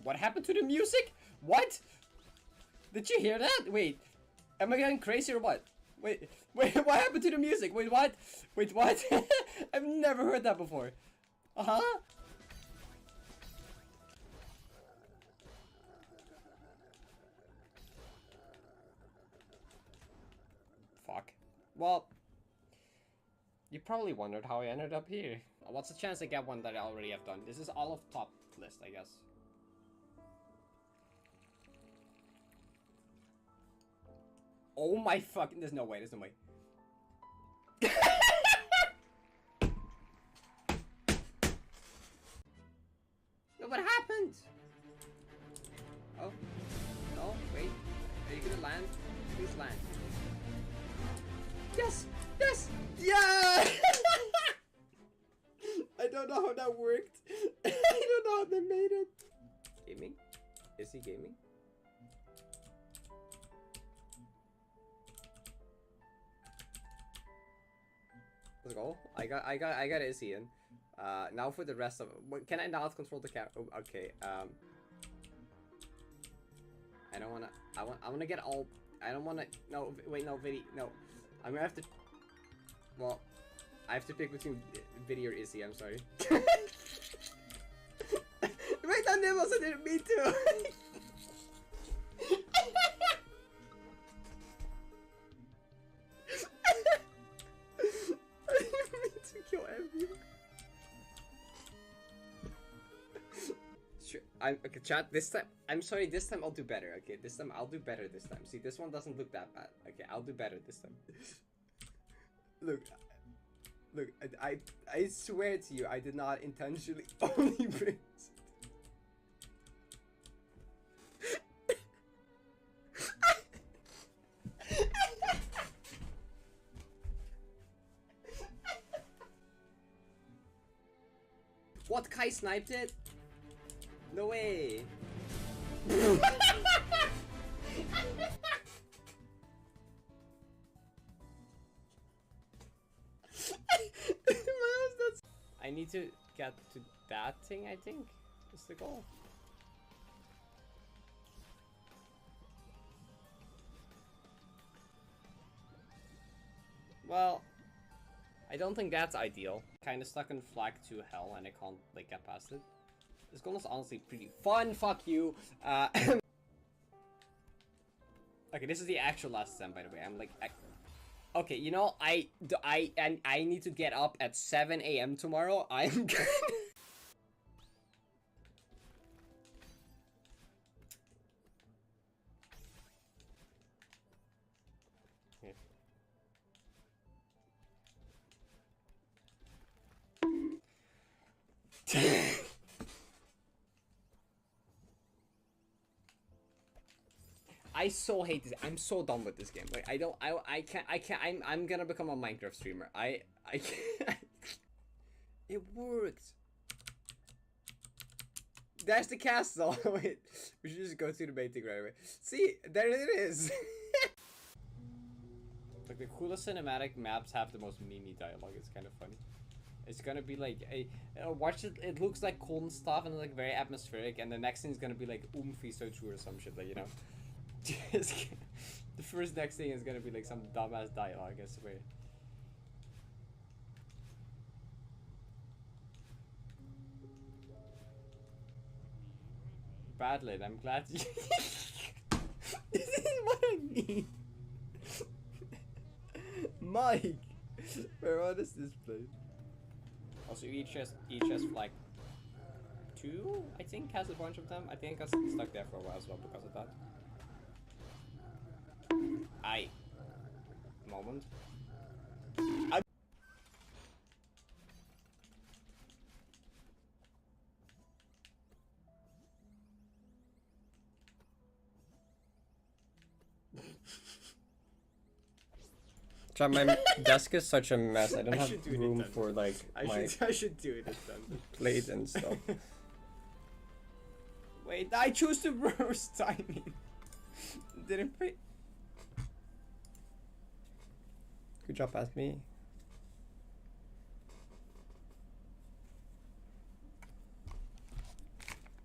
What happened to the music? What? Did you hear that? Wait, am I getting crazy or what? Wait, what happened to the music? Wait, what? Wait, what? I've never heard that before. Uh-huh. Fuck. Well, you probably wondered how I ended up here. What's the chance I get one that I already have done? This is all of top list, I guess. Oh my fucking, there's no way, there's no way. No, what happened? Oh, no, wait. Are you gonna land? Please land. Yes! Yes! Yeah! I don't know how that worked. I don't know how they made it. Gaming? Is he gaming? Let's go. I got Izzy in. Now for the rest of it. Can I not control the camera? Oh, okay. I don't wanna. I wanna get all. I don't wanna. No, wait, no, Viddy, no. I'm gonna have to. Well, I have to pick between Viddy or Izzy. I'm sorry. Wait, on Nibbles, I didn't mean to. Kill everyone. Sure, okay, chat, this time, I'm sorry, this time I'll do better, okay? This time, I'll do better this time. See, this one doesn't look that bad. Okay, I'll do better this time. Look, I swear to you, I did not intentionally only bring this. What, Kai sniped it? No way. I need to get to that thing, I think. Is the goal. Well, I don't think that's ideal. Kinda stuck in flag to hell and I can't like get past it. This goal is honestly pretty fun, fuck you. Okay, this is the actual last attempt, by the way. I'm like, okay, you know, I need to get up at 7 AM tomorrow. I'm gonna... I so hate this. I'm so done with this game. Like I can't. I'm gonna become a Minecraft streamer. I can't. It worked. That's the castle. Wait, we should just go to the main thing right away. See, there it is. Like the coolest cinematic maps have the most memey dialogue. It's kind of funny. It's gonna be like watch it. It looks like cool and stuff and like very atmospheric, and the next thing is gonna be like oomphy so true or some shit, like, you know. The first next thing is gonna be like some dumbass dialogue, I swear. Badly, I'm glad you... This is what I mean. Mike! Where what is this place? Also, each has like 2, I think, has a bunch of them. I think I got stuck there for a while as well because of that. Moment. Chat, my desk is such a mess. I don't I have should do it room in for like my I should do it. It's done. plate and stuff. Wait, I chose the worst timing. Didn't pay. Good job, past me.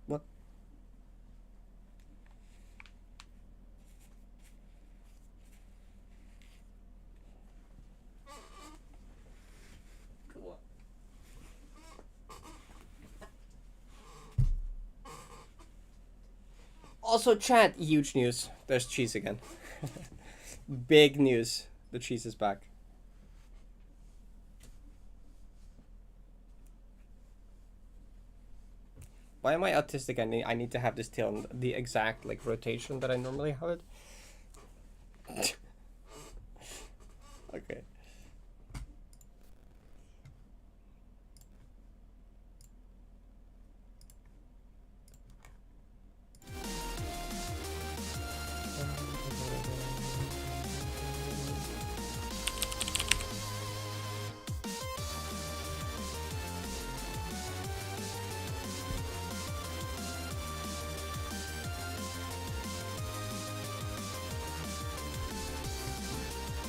What? Cool. Also, chat, huge news. There's cheese again. Big news. The cheese is back. Why am I autistic? I need to have this tail in the exact like rotation that I normally have it. Okay.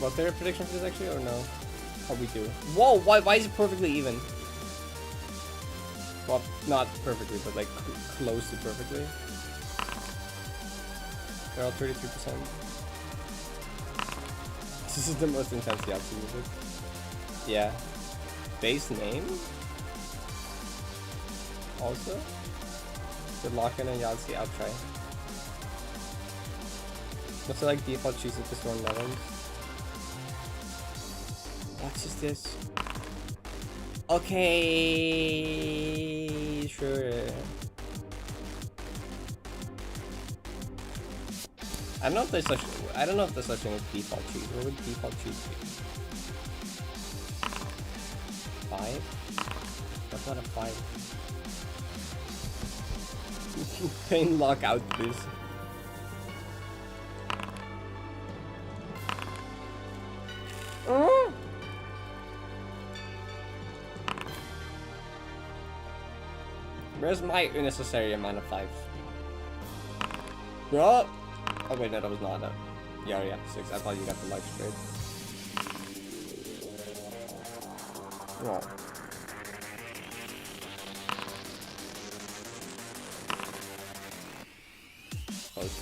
Was there a prediction for this actually or no? How we do? Whoa! Why is it perfectly even? Well, not perfectly, but like close to perfectly. They're all 33%. This is the most intense Yahtzee music. Yeah. Base name? Also? The lock-in and Yahtzee outtry. What's it like default cheese at the store in Netherlands? What is this? Okay, sure. I don't know if there's such. I don't know if there's such thing as default cheese. What would default cheese be? 5? That's not a 5. Pain lock out, please. Where's my unnecessary amount of 5s? Bro! Oh wait, no, that was not a... Yeah, 6. I thought you got the light straight. Oh. Close.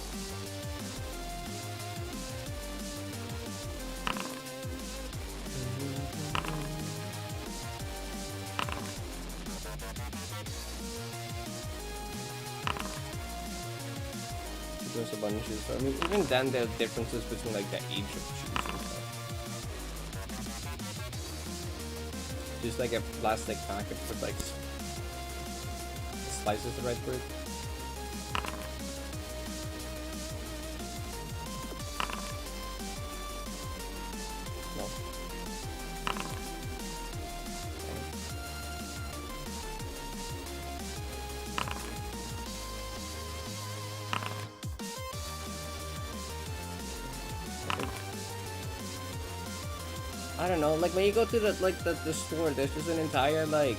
There's a bunch of cheese. So, I mean, even then, there are differences between like the age of cheese and stuff. Just like a plastic packet with like slices the right word. No. I don't know, like when you go to the store, there's just an entire like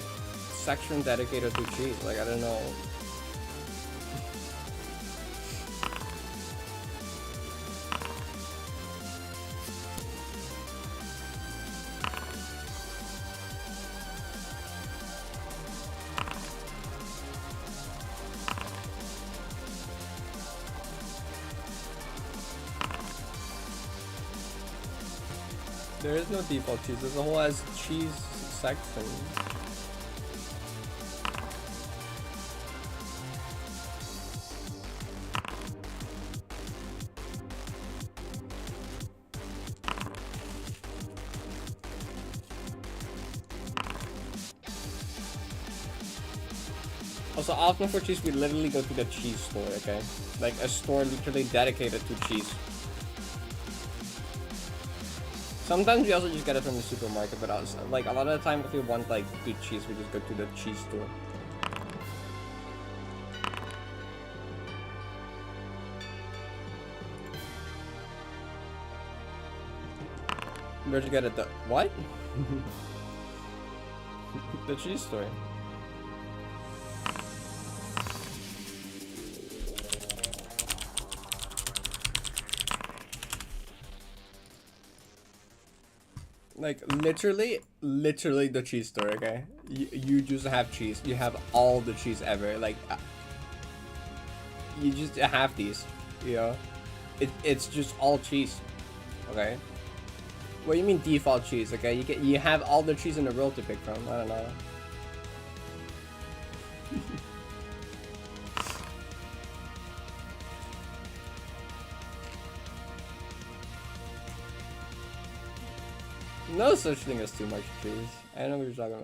section dedicated to cheese. Like I don't know. There is no default cheese. There's a whole ass cheese section. Also, often for cheese, we literally go to the cheese store, okay? Like a store literally dedicated to cheese. Sometimes we also just get it from the supermarket, but also, like a lot of the time if we want like good cheese, we just go to the cheese store. Where'd you get it? What? The cheese store. Like literally the cheese store. Okay, you just have cheese. You have all the cheese ever. Like you just have these. You know, it's just all cheese. Okay. What do you mean default cheese? Okay, you have all the cheese in the world to pick from. I don't know. No such thing as too much cheese. I don't know what you're talking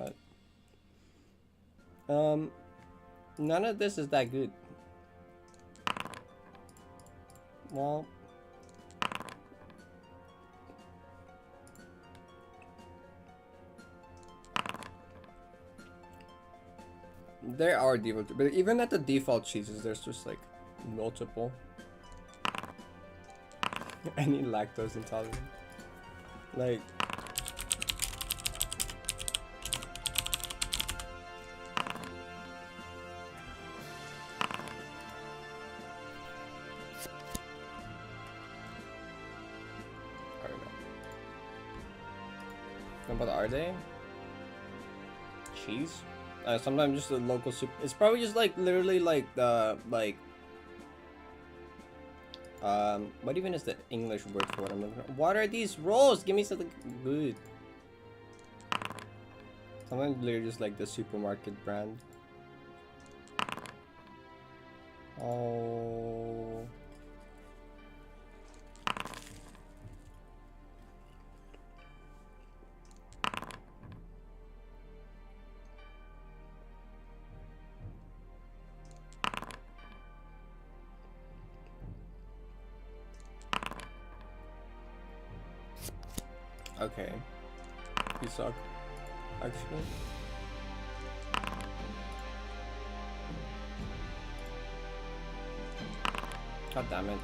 about. None of this is that good. Well, there are default, but even at the default cheeses, there's just like multiple. Any lactose intolerant, like. But are they? Cheese? Sometimes just the local soup. It's probably just like literally like the what even is the English word for it? What are these rolls? Give me something good. Sometimes literally just like the supermarket brand. Oh. Okay. You suck. Actually. God damn it.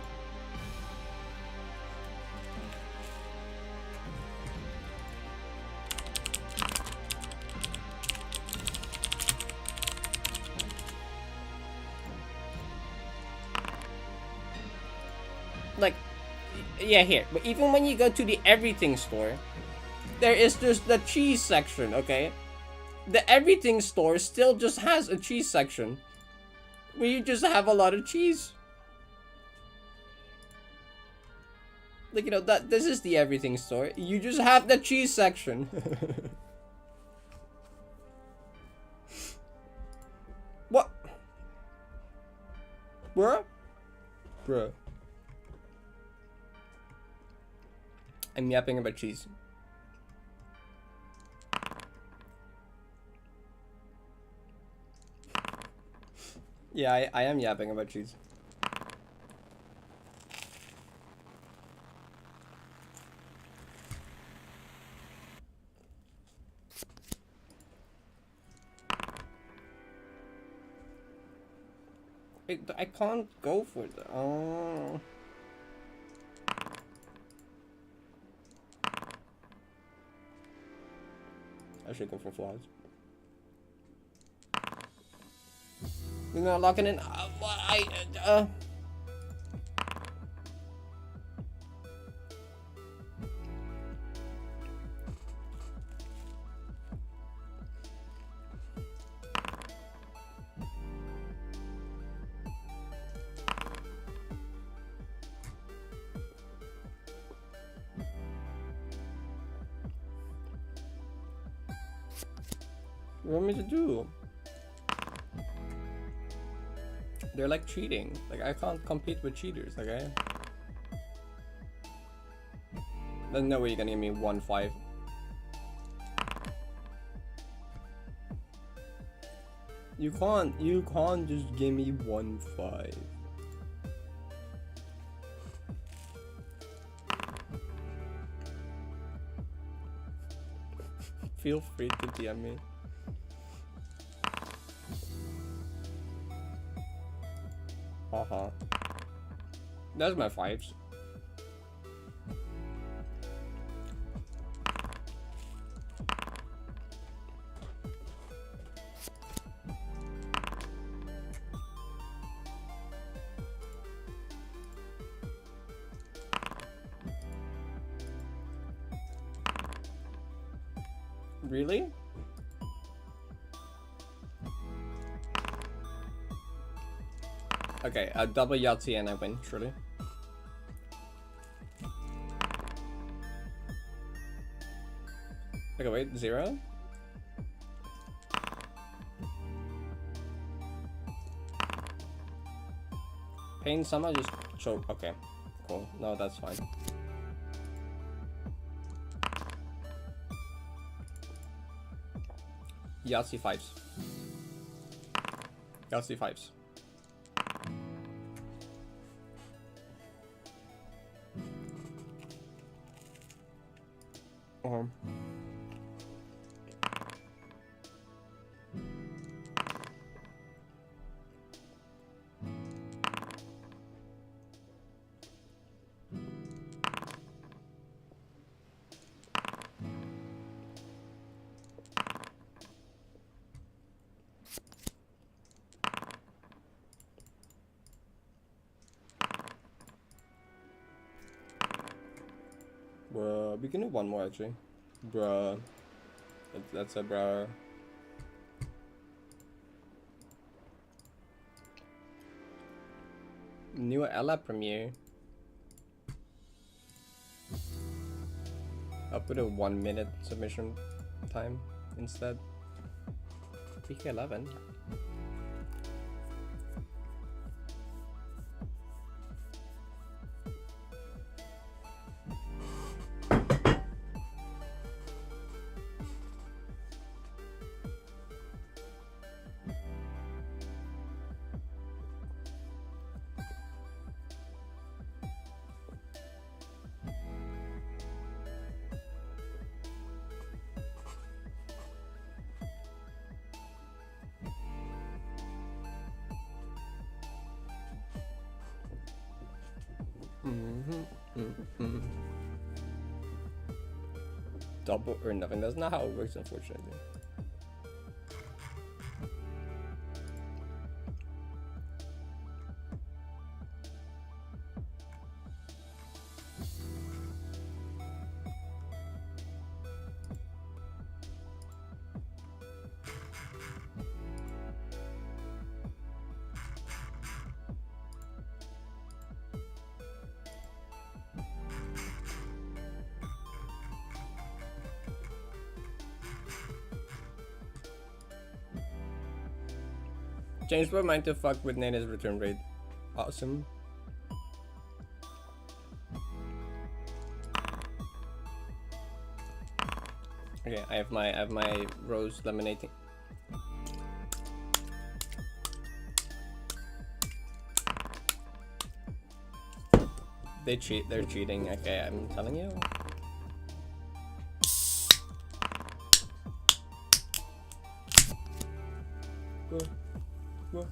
Like, yeah, here. But even when you go to the everything store, there is just the cheese section, okay? The everything store still just has a cheese section, where you just have a lot of cheese. Like, you know, this is the everything store. You just have the cheese section. What? Bruh? Bruh. I'm yapping about cheese. Yeah, I am yapping about cheese. I can't go for that. Oh. I should go for flaws. You're not locking in. What do you want me to do? They're like cheating. Like, I can't compete with cheaters, okay? There's no way you're gonna give me 1-5. You can't just give me 1-5. Feel free to DM me. That's my 5s. Really? Okay, a double Yahtzee and I win, surely. Okay, wait, 0? Pain somehow just choke. Okay, cool. No, that's fine. Yahtzee 5s. Yahtzee 5s. Bruh, we can do one more actually. Bruh. That's a bruh. New Ella premiere. I'll put a 1 minute submission time instead. Week 11. Double or nothing. That's not how it works, unfortunately. Changed my mind to fuck with Nana's return rate. Awesome. Okay, I have my rose lemonade thing. They're cheating. Okay, I'm telling you. Go. Go.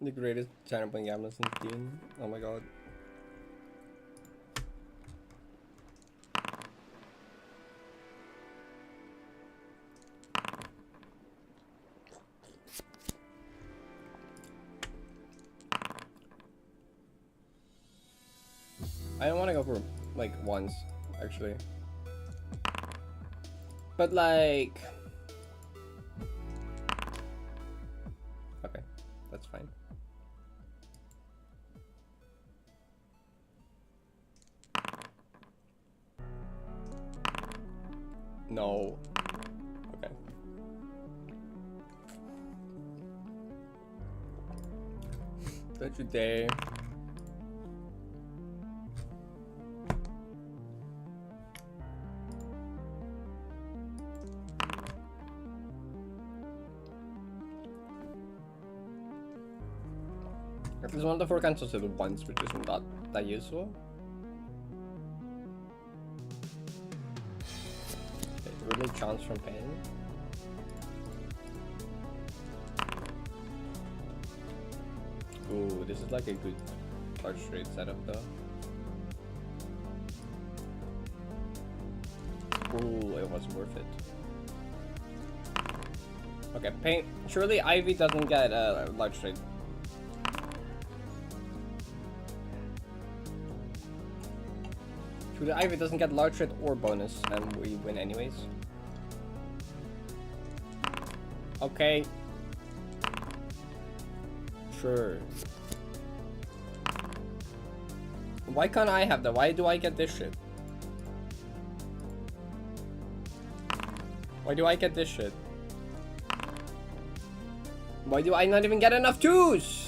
The greatest China playing gambler since Dean. Oh my god. I don't want to go for like ones, actually. But like... Okay, that's fine. No. Okay. Don't you dare. At least one of the 4 cancels it once, which isn't that useful. Okay, really chance from pain. Ooh, this is like a good large straight setup though. Ooh, it was worth it. Okay, pain. Surely Ivy doesn't get a large straight. Surely Ivy doesn't get large straight or bonus, and we win anyways. Okay. Sure. Why can't I have that? Why do I get this shit? Why do I get this shit? Why do I not even get enough 2s?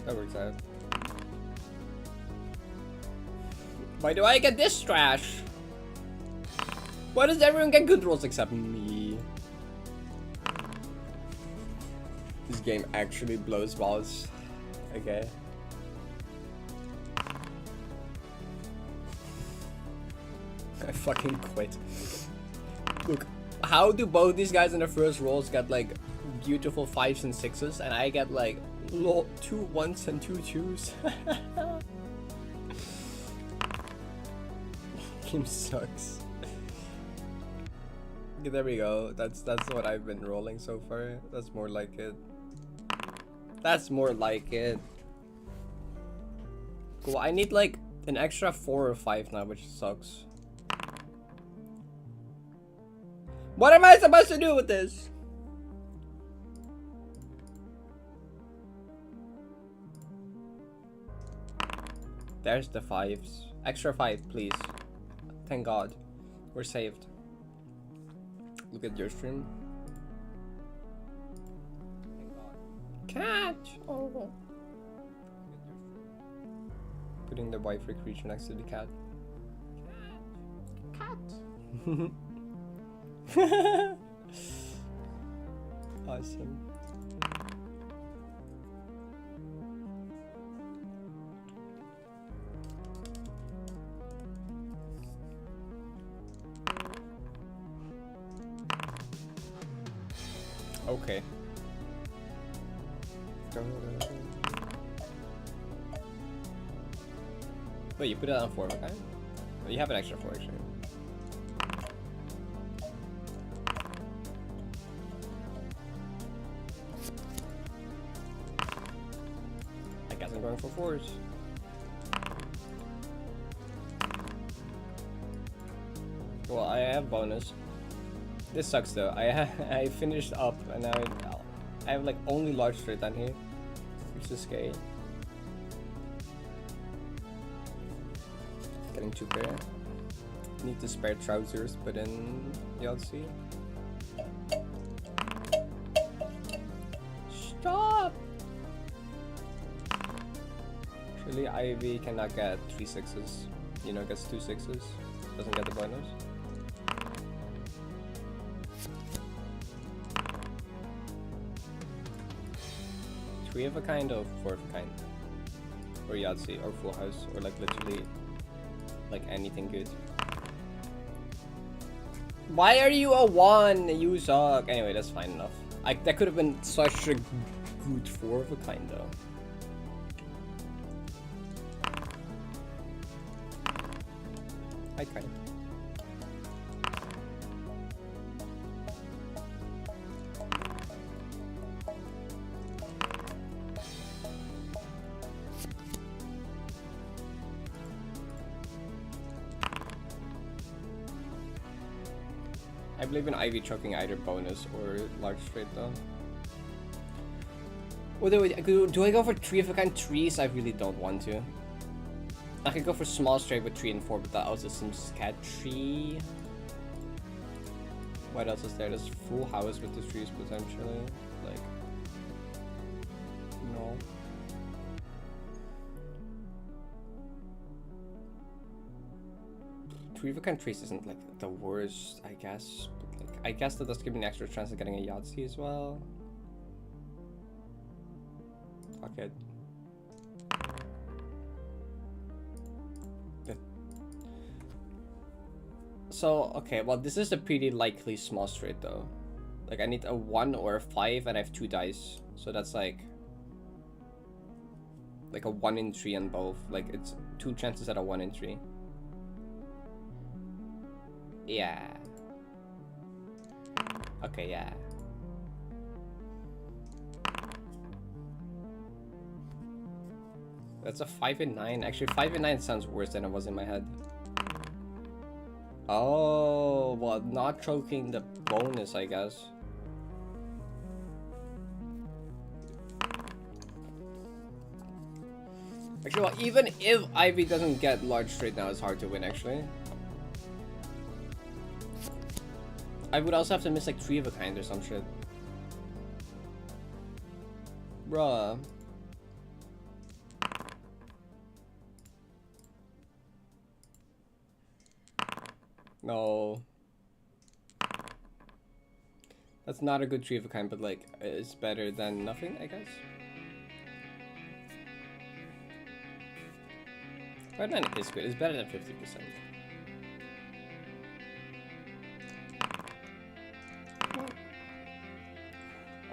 That works out. Why do I get this trash? Why does everyone get good rolls except me? This game actually blows balls. Okay. I fucking quit. Look, how do both these guys in the first rolls get like beautiful 5s and 6s, and I get like 2 1s and 2 2s? Game sucks. Okay, there we go. That's what I've been rolling so far. That's more like it. That's more like it. Cool. I need like an extra 4 or 5 now, which sucks. What am I supposed to do with this? There's the 5s. Extra 5, please. Thank God. We're saved. Look at your stream. Cat! Oh. Putting the Wi-Fi creature next to the cat. Cat! Awesome. Okay. Wait, you put it on 4, okay? Oh, you have an extra 4 actually. I guess I'm going for 4s. Well, I have bonus. This sucks though. I finished up and now I have like only large straight down here, which is scary. Getting 2 pair. Need to spare trousers, but then you'll see. Stop! Surely Ivy cannot get 3 6s. You know, gets 2 6s. Doesn't get the bonus. 3 of a kind or 4 of a kind? Or Yahtzee or Full House or like literally like anything good. Why are you a 1? You suck. Anyway, that's fine enough. That could have been such a good 4 of a kind though. I kind. I believe in Ivy chucking either bonus or large straight though. Do I go for 3 of a kind trees? I really don't want to. I could go for small straight with 3 and 4, but that also seems sketchy. What else is there? There's full house with the trees potentially. Like, no. Three of a kind trees isn't like the worst, I guess. But, like, I guess that does give me an extra chance of getting a Yahtzee as well. Fuck it. So, okay, well, this is a pretty likely small straight though. Like, I need a 1 or a 5 and I have 2 dice. So that's like a 1 in 3 on both. Like, it's 2 chances at a 1 in 3. Yeah. Okay, yeah. That's a 5 and 9. Actually, 5 and 9 sounds worse than it was in my head. Oh, well, not choking the bonus, I guess. Actually, well, even if Ivy doesn't get large straight now, it's hard to win, actually. I would also have to miss like 3 of a kind or some shit. Bruh. No. That's not a good 3 of a kind, but like, it's better than nothing, I guess. 5-9 is good. It's better than 50%.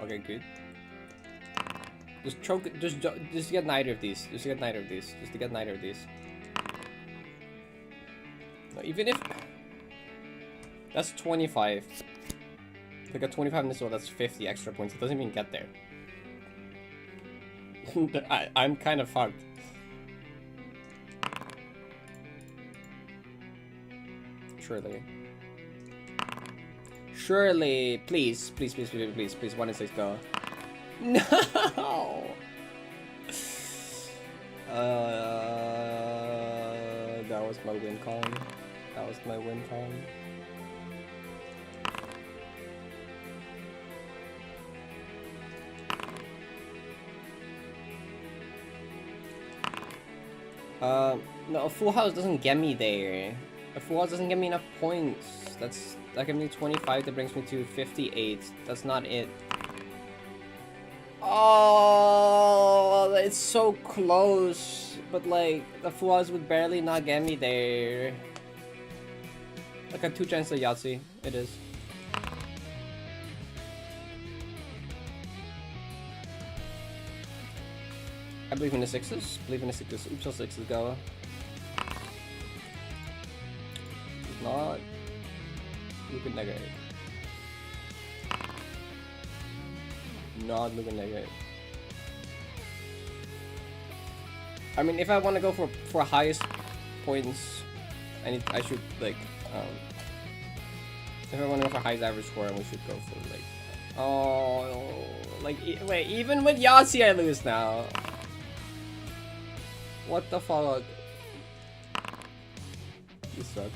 Okay, good. Just choke it. Just get neither of these. Just get neither of these. Just to get neither of these. No, even if that's 25. Like a 25 in this one, that's 50 extra points. It doesn't even get there. I'm kind of fucked. Surely. Surely. Please. Please, please, please, please, please. 1 and 6 go. No! That was my win con. That was my win con. No, a full house doesn't get me there. A full house doesn't get me enough points. That gives me 25, that brings me to 58. That's not it. Oh, it's so close. But like, the full house would barely not get me there. Like a 2 chance to Yahtzee. It is. I believe in the 6s. Believe in the 6s. Oops, all 6s go. Not looking negative. Not looking negative. I mean, if I want to go for highest points, I should like if I want to go for highest average score, we should go for like wait, even with Yahtzee I lose now. What the fuck? This sucks.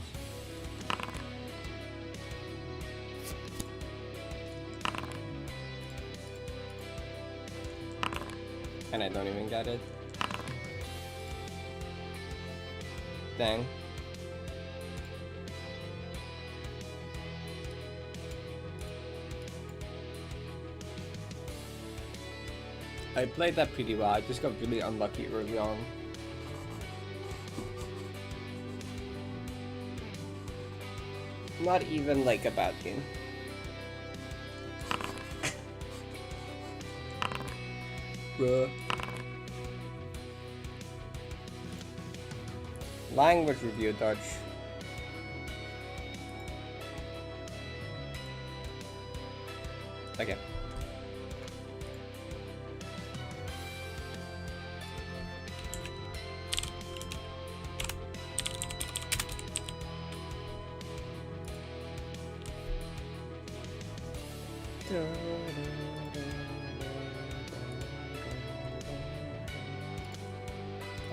And I don't even get it. Dang. I played that pretty well. I just got really unlucky early on. Not even like a bad game. Bruh. Language review, Dutch. Okay.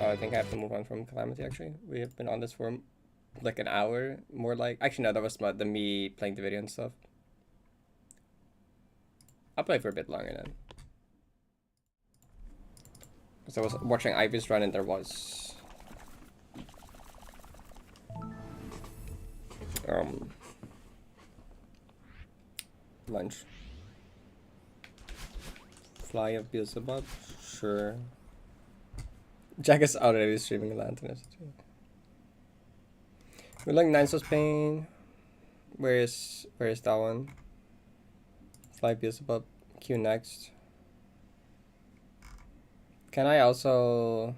Oh, I think I have to move on from Calamity, actually. We have been on this for like an hour, more like... Actually, no, that was the me playing the video and stuff. I'll play for a bit longer then. Because I was watching Ivy's run and there was... lunch. Fly of Beelzebub? Sure. Jack is already streaming Lantern. We like Nine Souls Pain. Where is that one? Fly Beelzebub. Q next. Can I also...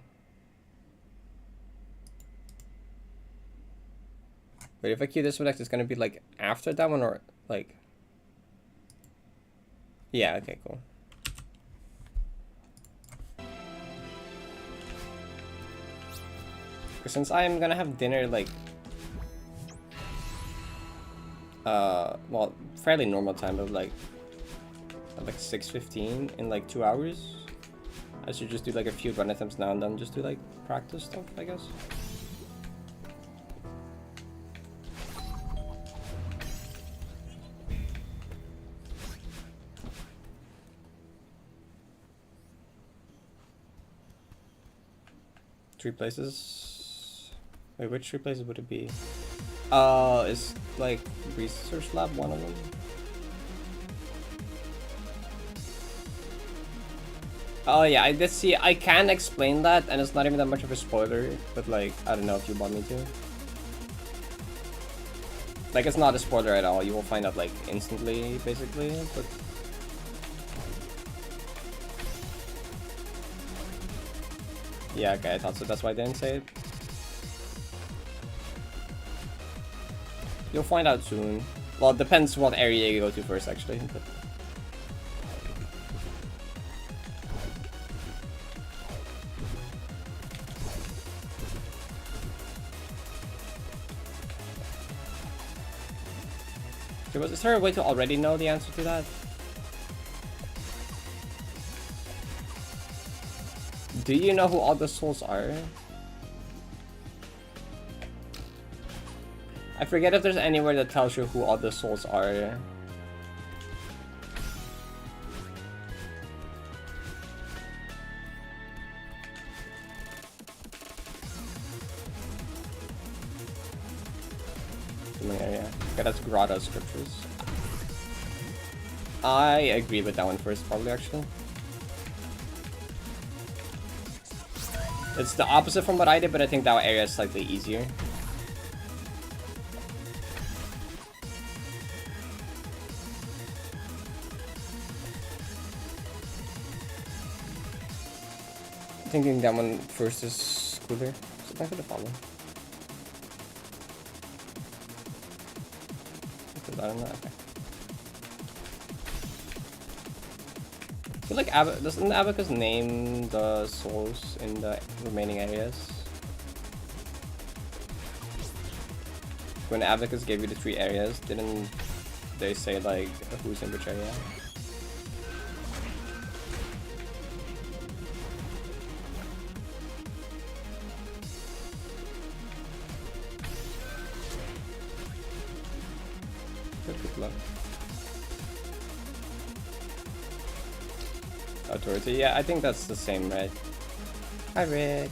Wait, if I queue this one next, it's gonna be like after that one or like... Yeah, okay, cool. Since I'm gonna have dinner like... well, fairly normal time of like... at like 6:15 in like 2 hours. I should just do like a few run attempts now and then just to like practice stuff, I guess. Three places. Wait, which three places would it be? Is like research lab one of them? Oh yeah, I did see. I can explain that, and it's not even that much of a spoiler. But like, I don't know if you want me to. Like, it's not a spoiler at all. You will find out like instantly, basically. But yeah, okay, I thought so. That's why I didn't say it. You'll find out soon. Well, it depends what area you go to first, actually. But is there a way to already know the answer to that? Do you know who all the souls are? I forget if there's anywhere that tells you who all the souls are. Area. Okay, that's Grotto Scriptures. I agree with that one first, probably, actually. It's the opposite from what I did, but I think that area is slightly easier. Thinking that one first is cooler. So back to the follow. I don't know. Okay. I feel like doesn't Abacus name the souls in the remaining areas? When Abacus gave you the 3 areas, didn't they say like who's in which area? Good luck. Authority, yeah, I think that's the same, right? Hi, Rick.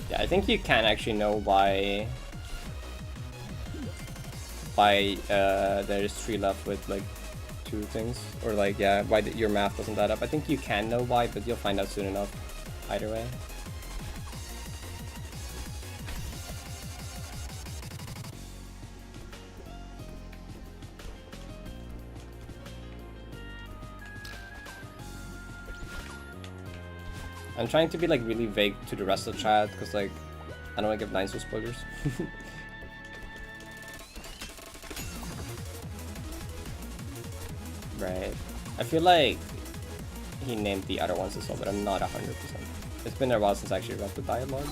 Yeah, I think you can actually know why there's 3 left with like 2 things, or like, yeah, why your math doesn't add up. I think you can know why, but you'll find out soon enough either way. I'm trying to be like really vague to the rest of the chat because like I don't want to give Nine Souls spoilers. Right. I feel like he named the other ones as well, but I'm not 100%. It's been a while since I actually read the dialogue.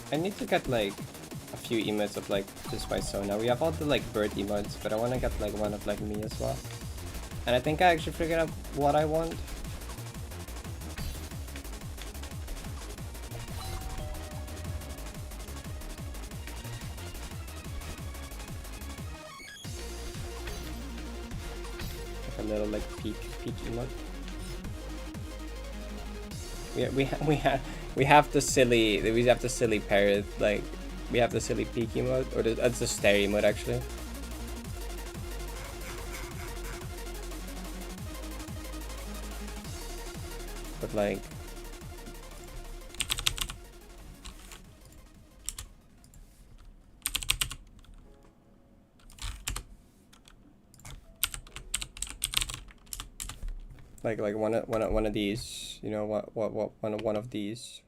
I need to get like a few emotes of like just my Sona. We have all the like bird emotes, but I want to get like one of like me as well. And I think I actually figured out what I want. Like a little like peak emote. We have the silly parrot, like we have the silly peak emote, or that's the stare emote actually. But like one of these, you know, one of these,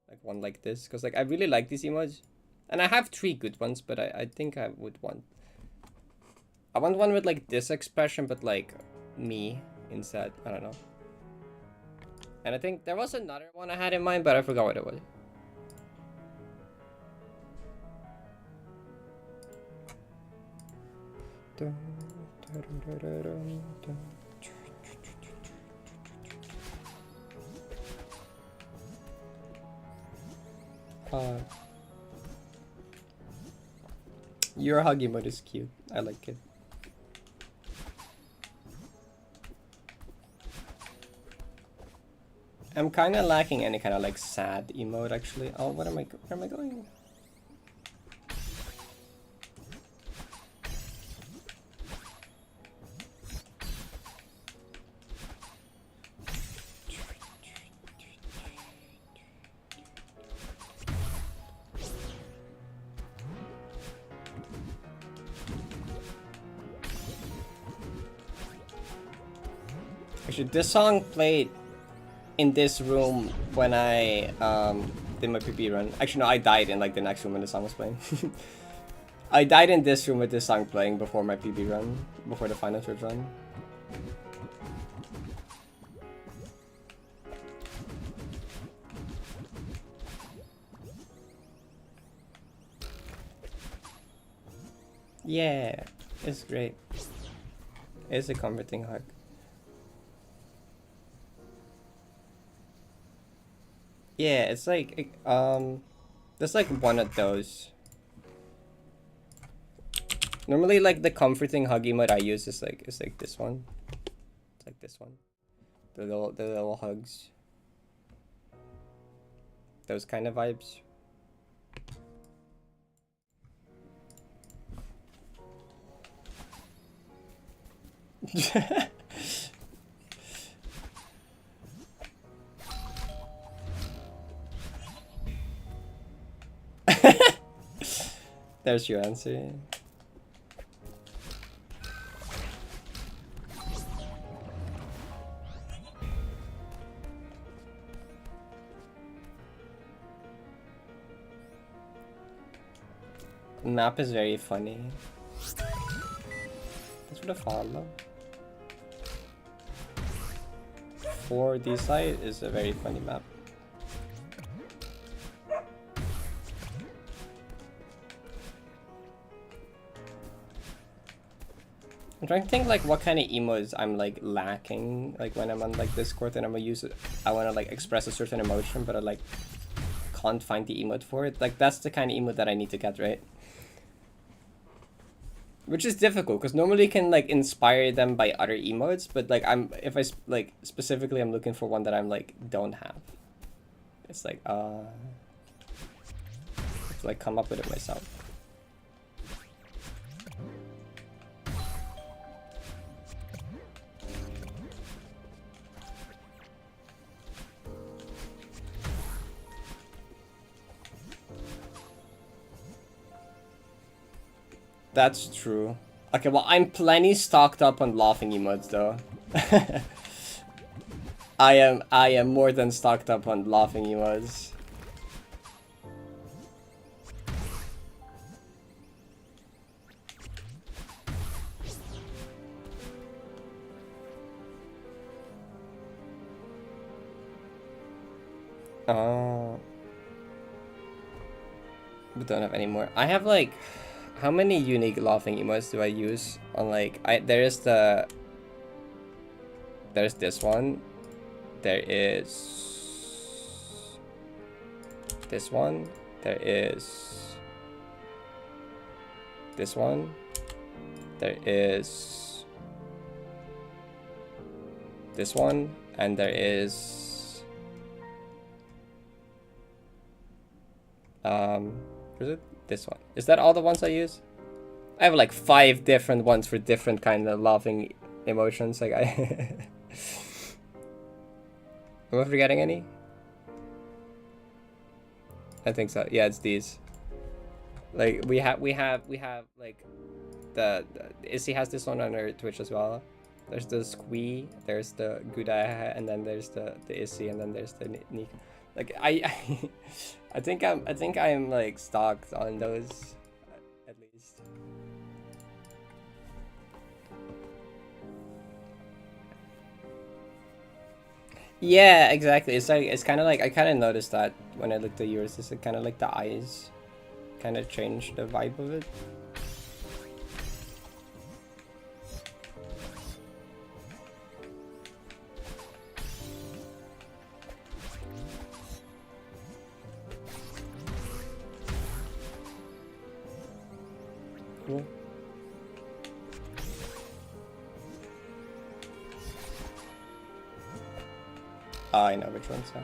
like one like this, because like I really like these emotes, and I have 3 good ones, but I think I want one with like this expression, but like me instead. I don't know. And I think there was another one I had in mind, but I forgot what it was. Your huggy mode is cute. I like it. I'm kind of lacking any kind of like sad emote actually. Oh, where am I going? Actually, this song played in this room when I did my PP run. Actually, no, I died in like the next room when the song was playing. I died in this room with this song playing before my PP run, before the final search run. Yeah, it's great. It's a comforting hug. Yeah, it's like, there's like one of those. Normally, like the comforting hug emote I use is like this one. It's like this one. The little hugs. Those kind of vibes. There's your answer. Map is very funny. That's what I follow. 4D side is a very funny map. I'm trying to think like what kind of emotes I'm like lacking, like when I'm on like Discord and I'm gonna use it. I want to like express a certain emotion, but I like can't find the emote for it. Like that's the kind of emote that I need to get, right? Which is difficult because normally you can like inspire them by other emotes, but like if I like specifically I'm looking for one that I'm like don't have. It's like I have to like come up with it myself. That's true. Okay, well, I'm plenty stocked up on laughing emotes though. I am more than stocked up on laughing emotes. Oh. But don't have any more. I have like, how many unique laughing emotes do I use on like, there's this one. There is this one. There is this one. There is this one, and there is is it this one? Is that all the ones I use? I have like 5 different ones for different kind of laughing emotions. Like I am I forgetting any? I think so. Yeah, it's these. Like we have like the Issy has this one on her Twitch as well. There's the Squee, there's the Gudaya, and then there's the Issy, and then there's the Nick. Like I think I'm like stocked on those at least. Yeah, exactly. It's like it's kind of like I kind of noticed that when I looked at yours. It's kind of like the eyes kind of changed the vibe of it. Cool. Oh, I know which ones now.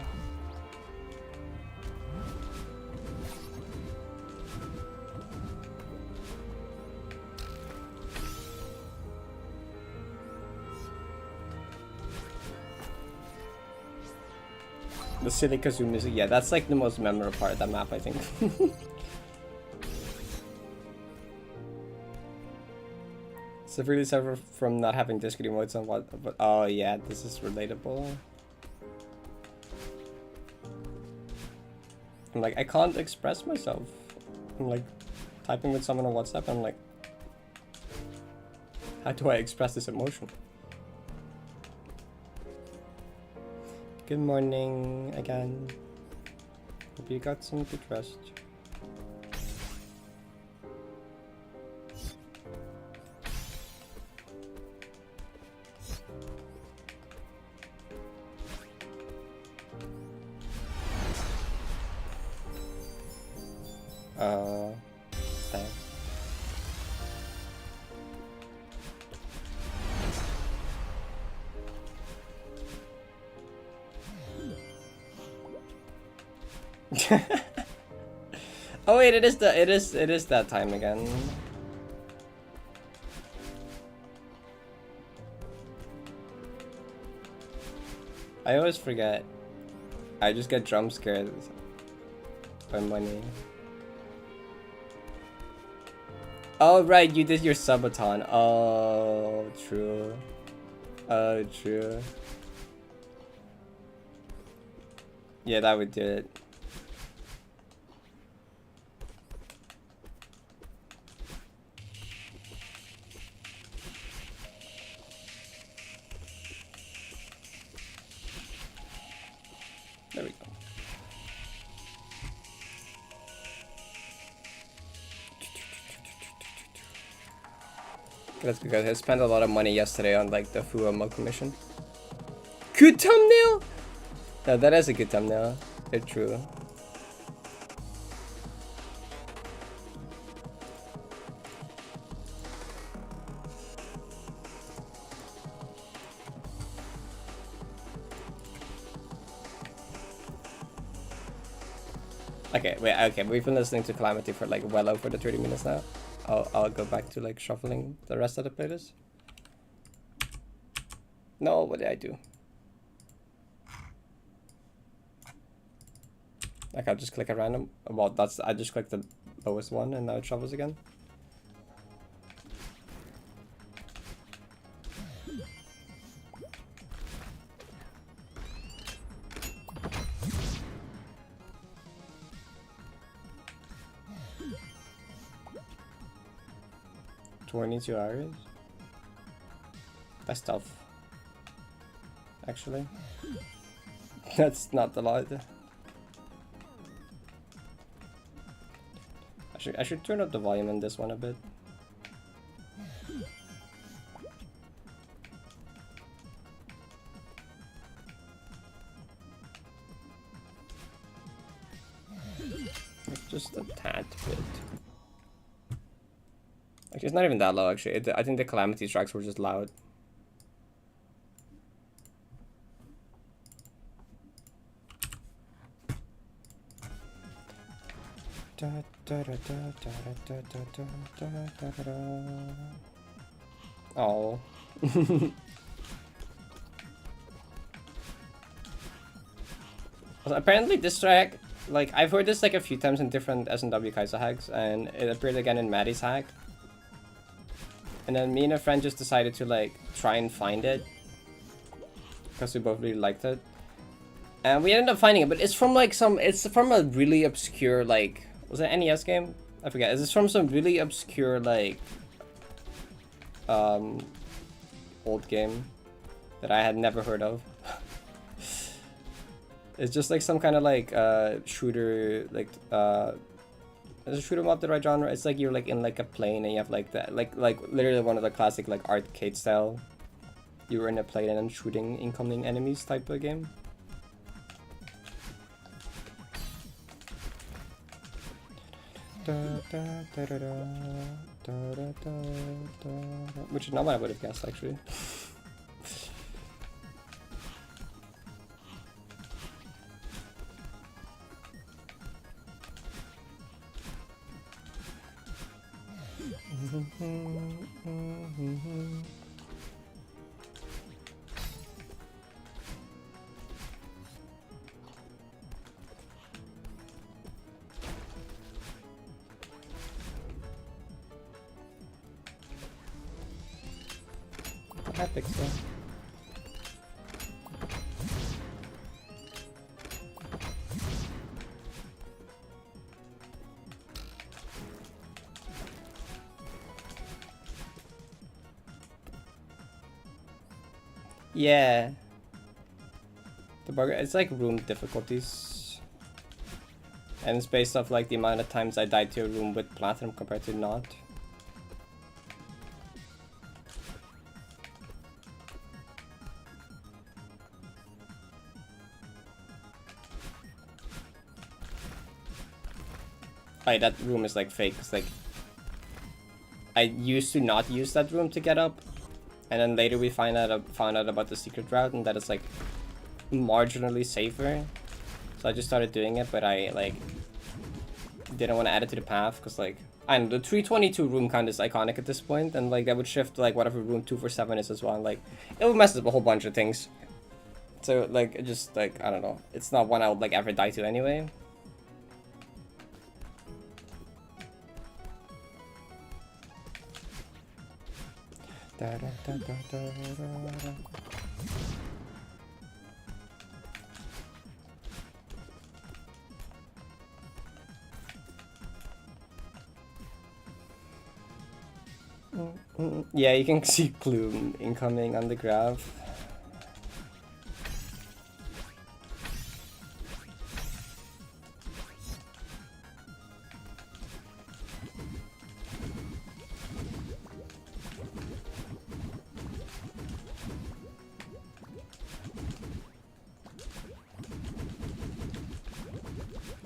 The silly kazoo music, yeah, that's like the most memorable part of that map, I think. Severely suffer from not having Discord emotes on what, but oh yeah, this is relatable. I'm like, I can't express myself. I'm like, typing with someone on WhatsApp, I'm like, how do I express this emotion? Good morning again. Hope you got some good rest. Thanks. Oh wait, it is that time again. I always forget. I just get jump scared by money. Oh right, you did your subathon. Oh true. Oh true. Yeah, that would do it. There we go. That's because I spent a lot of money yesterday on like the Fuamo commission. Good thumbnail! No, that is a good thumbnail. They're true. Okay, wait, okay, we've been listening to Calamity for like well over the 30 minutes now. I'll go back to like shuffling the rest of the playlist. No, what did I do? Like I'll just click a random. Well, I just clicked the lowest one and now it shuffles again. 22 hours. That's tough. Actually. That's not a lot. I should turn up the volume in this one a bit. Just a tad bit. Actually, it's not even that low, actually. I think the calamity strikes were just loud. Oh. Apparently this track, like, I've heard this like a few times in different S&W Kaiser hacks, and it appeared again in Maddie's hack. And then me and a friend just decided to like try and find it, because we both really liked it. And we ended up finding it, but it's from like it's from a really obscure, like, was it NES game? I forget. It's from some really obscure, like, old game that I had never heard of. It's just like some kind of like shooter, like is a shoot 'em up the right genre? It's like you're like in like a plane and you have like that, like literally one of the classic like arcade style. You were in a plane and then shooting incoming enemies type of game. Which is not what I would have guessed actually. Epic stuff. Yeah. The bug, it's like room difficulties. And it's based off like the amount of times I died to a room with platinum compared to not. Like, that room is like fake. It's like I used to not use that room to get up, and then later we found out about the secret route and that it's like marginally safer. So I just started doing it, but I like didn't want to add it to the path because like I know the 322 room count is iconic at this point, and like that would shift like whatever room 247 is as well. And, like it would mess up a whole bunch of things. So like it just like I don't know. It's not one I would like ever die to anyway. Yeah, you can see Gloom incoming on the graph.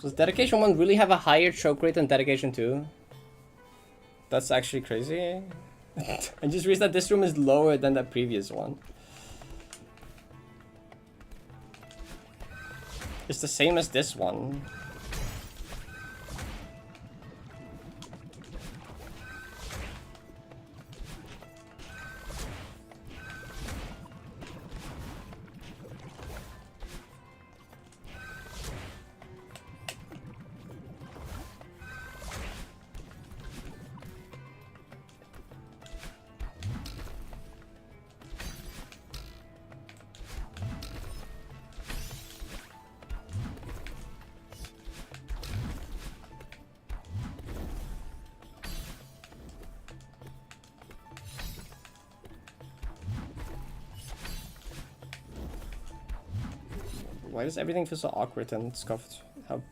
Does Dedication 1 really have a higher choke rate than Dedication 2? That's actually crazy. I just realized that this room is lower than the previous one. It's the same as this one. Why does everything feel so awkward and scuffed? How?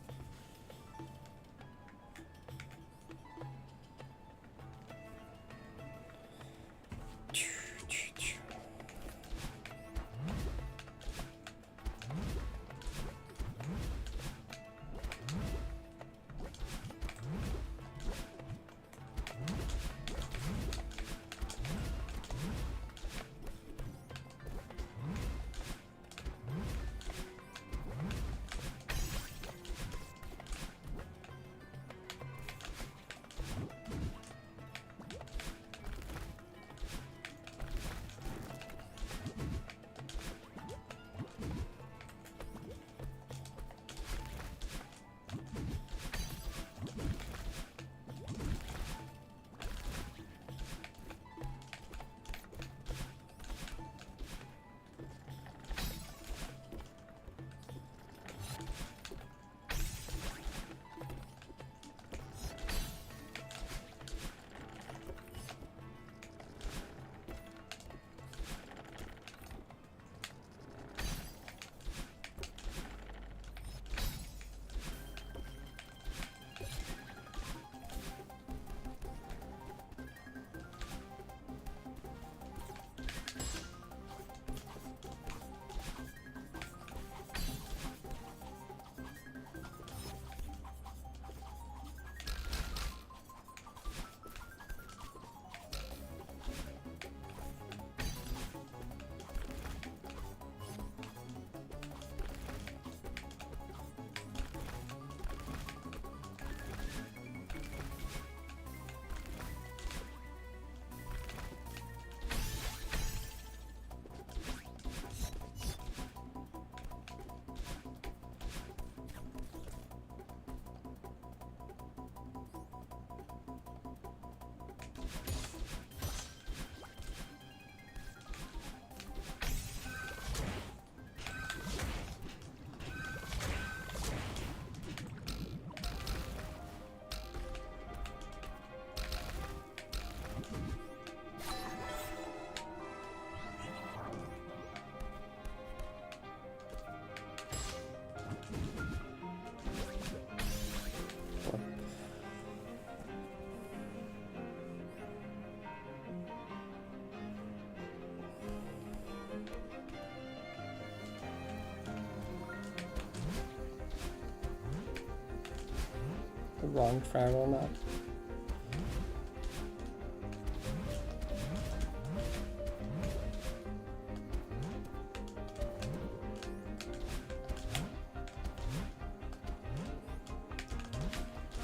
The wrong travel map.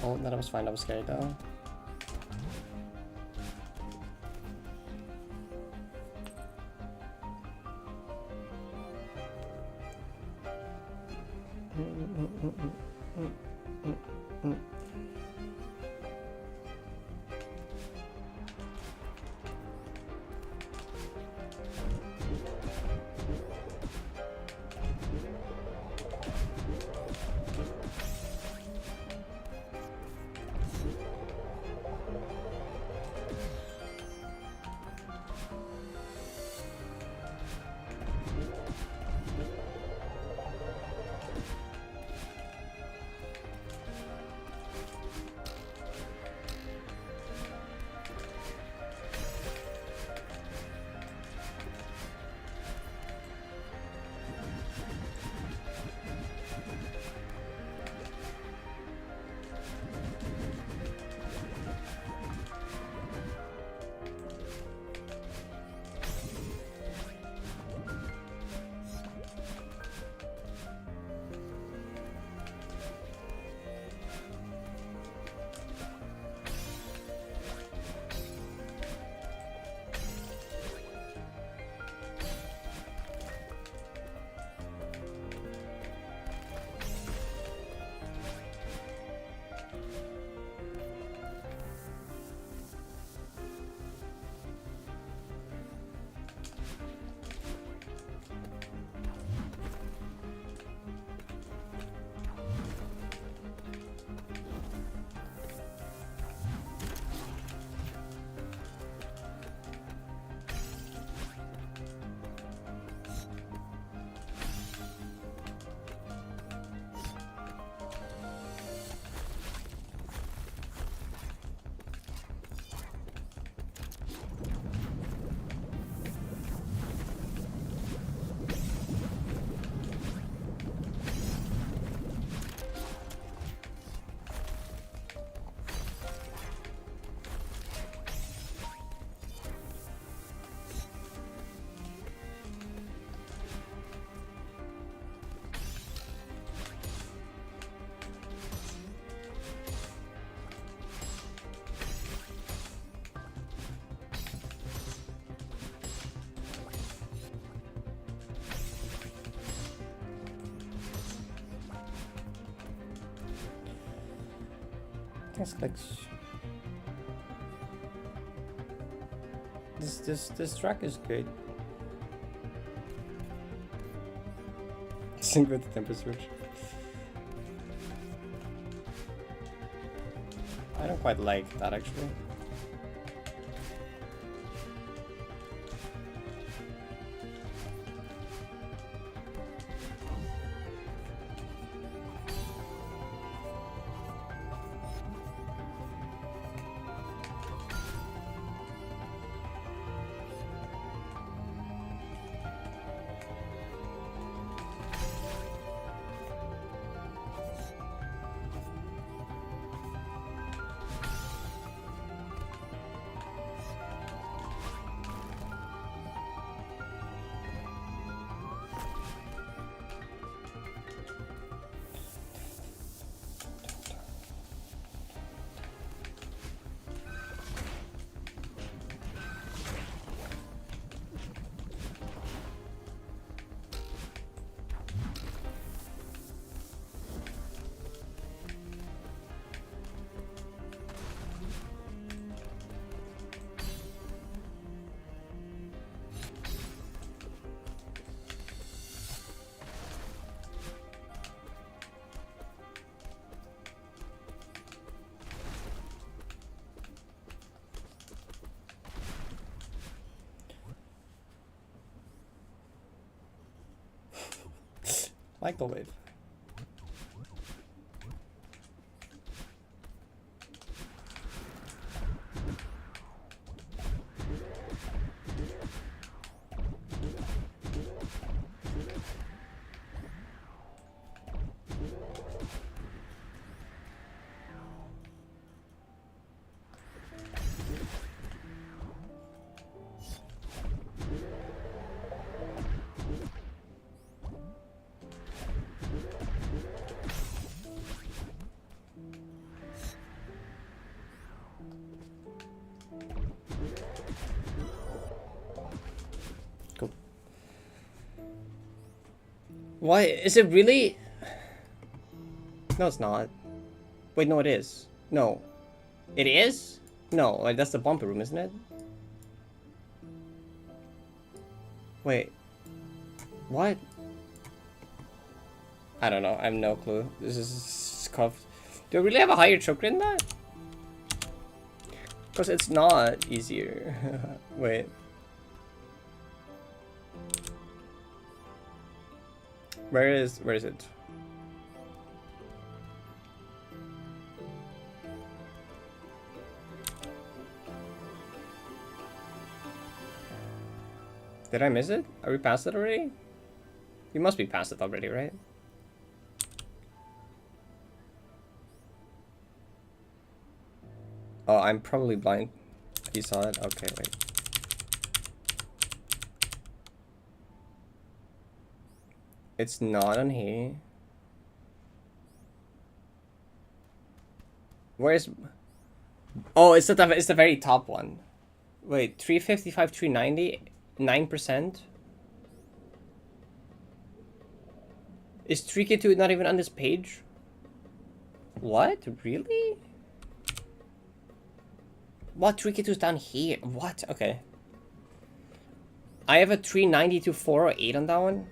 Oh, that was fine. I was scared though. Nice clicks. This track is good. Sync with the tempo switch. I don't quite like that actually. Like the wave. Cool. Why is it really? No, it's not. Wait, no, it is. No, it is. No, like that's the bumper room, isn't it? Wait, what? I don't know. I have no clue. This is scuffed. Do I really have a higher choke rate than that? Because it's not easier. Wait. Where is it? Did I miss it? Are we past it already? We must be past it already, right? Oh, I'm probably blind. You saw it? Okay, wait. It's not on here. Where's... Oh, it's the very top one. Wait, 355, 390, 9%? Is 3K2 not even on this page? What? Really? What? 3K2 is down here? What? Okay. I have a 390 to 408 on that one.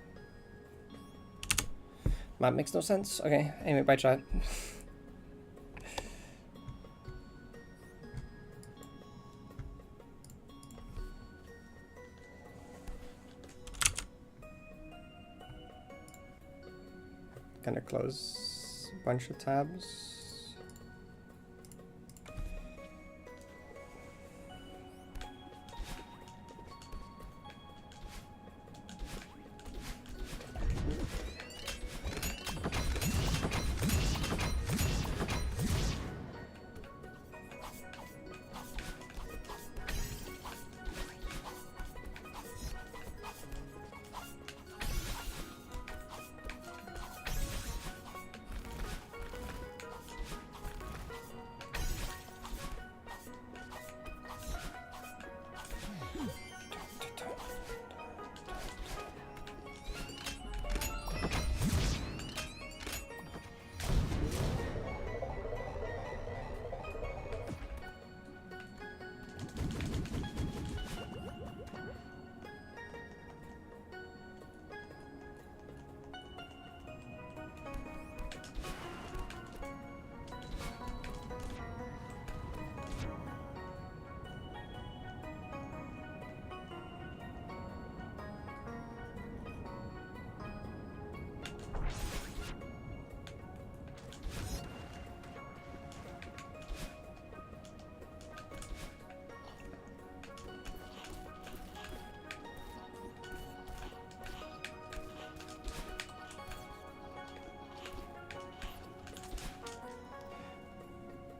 Map makes no sense. Okay, anyway, bye chat. Gonna close a bunch of tabs.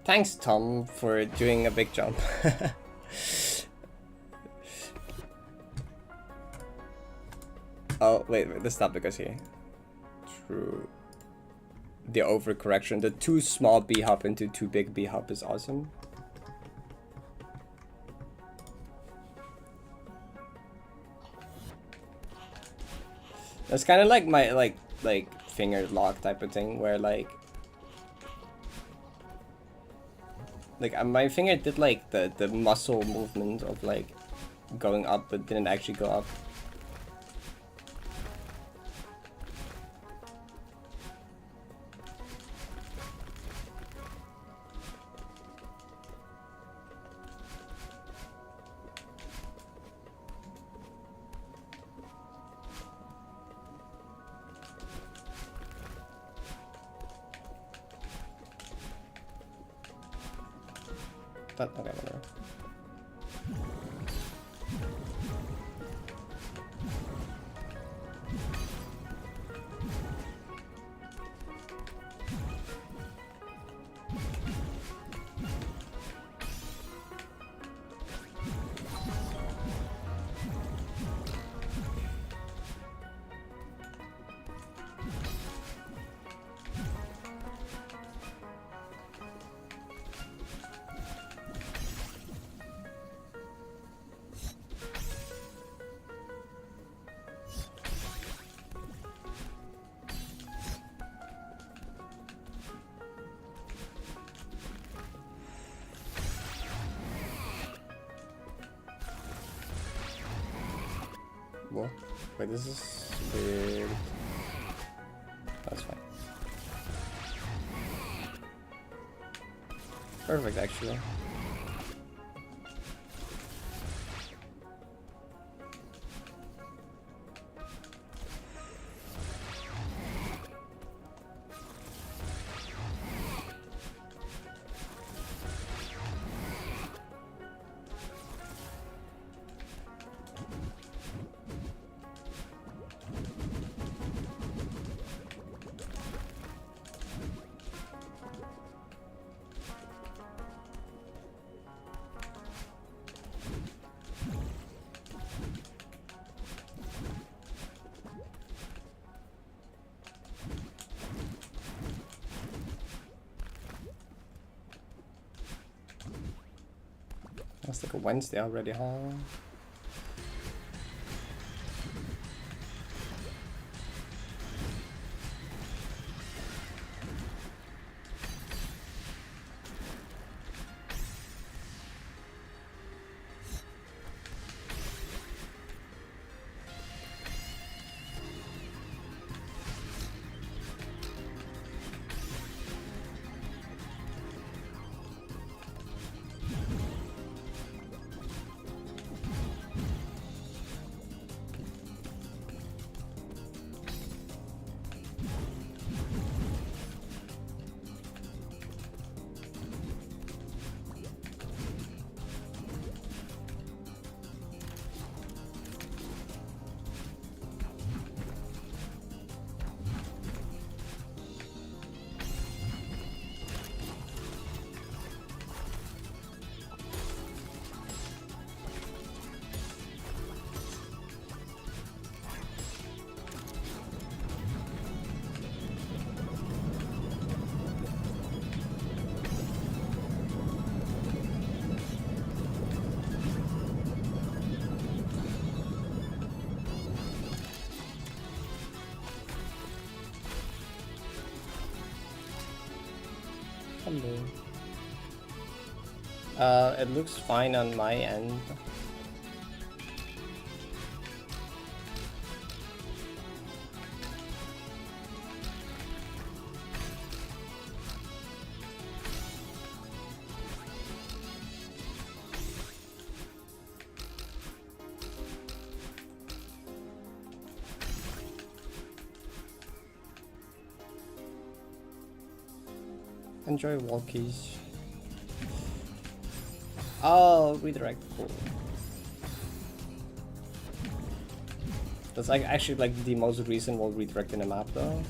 Thanks, Tom, for doing a big jump. Oh, wait, this topic is here. True. The overcorrection. The too small B hop into too big B hop is awesome. That's kind of like my like finger lock type of thing, where like my finger did like the muscle movement of like going up, but didn't actually go up. That, okay, whatever. What? Wait, this is weird. That's fine. Perfect, actually. It's like a Wednesday already, huh? Hello. It looks fine on my end. Enjoy walkies. Oh, redirect, cool. That's like actually like the most reasonable redirect in the map though.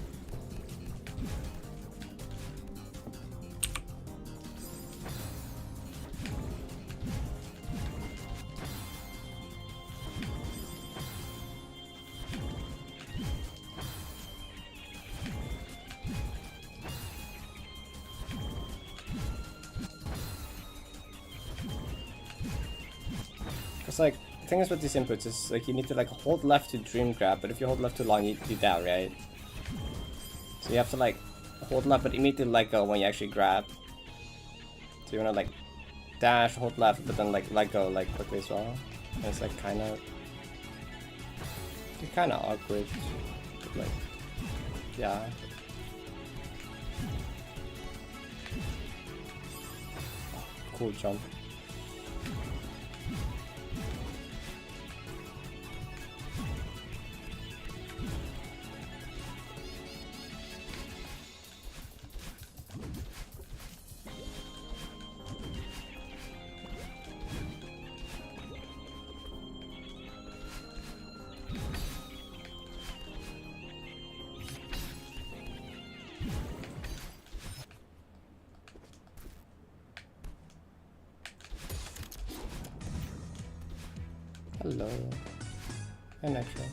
It's like, the thing is with these inputs is like you need to like hold left to dream grab, but if you hold left too long, you down, right? So you have to like hold left, but immediately let go when you actually grab. So you wanna like dash, hold left, but then like let go like quickly as well. And it's like kind of awkward. But, like, yeah. Cool jump. Hello. Hi, Nitro.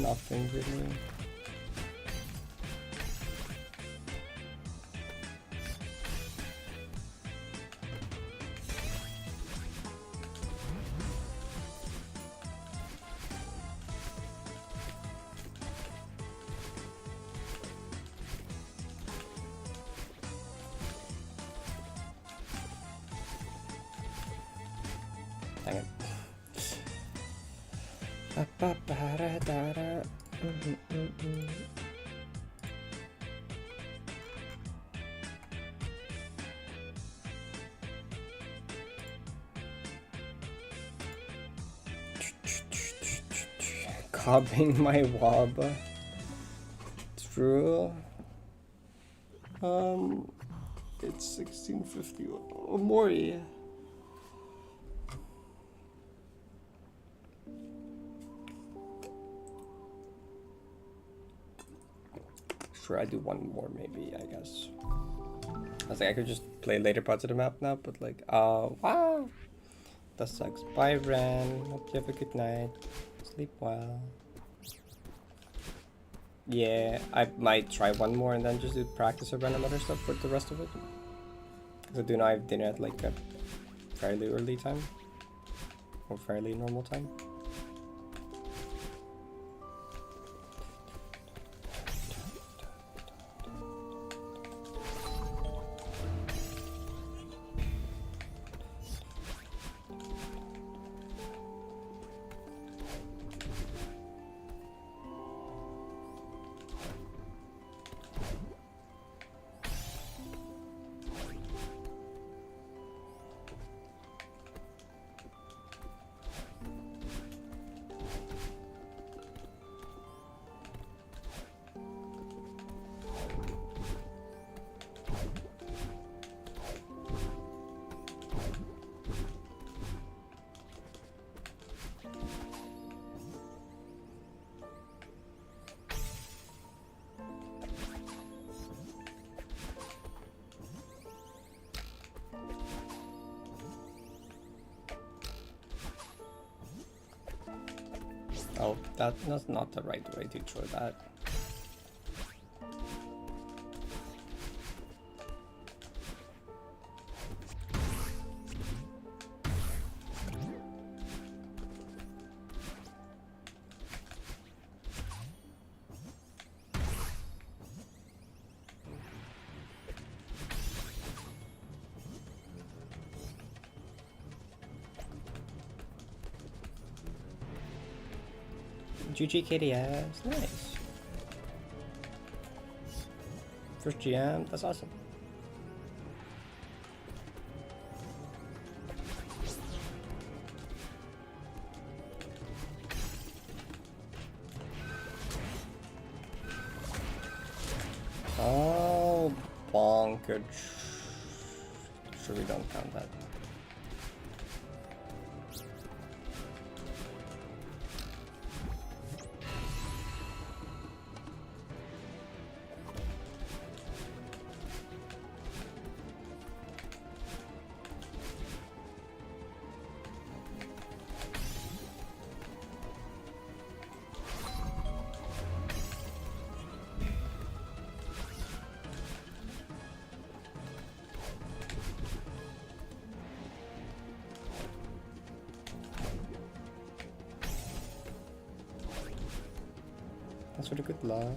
Nothing really. Dang it. Cobbing my wob. True. It's 1650 or more. Yeah. Sure, I do one more maybe, I guess. I was like, I could just play later parts of the map now, but like, wow. That sucks. Bye, Ren. Hope you have a good night. Sleep well. Yeah, I might try one more and then just do practice or random other stuff for the rest of it. Because I do know I have dinner at like a fairly early time. Or fairly normal time. Oh, that's not the right way to throw that. GG KDS, nice. First GM, that's awesome. Oh, bonkers. Sure, we don't count that. Thanks for the good luck.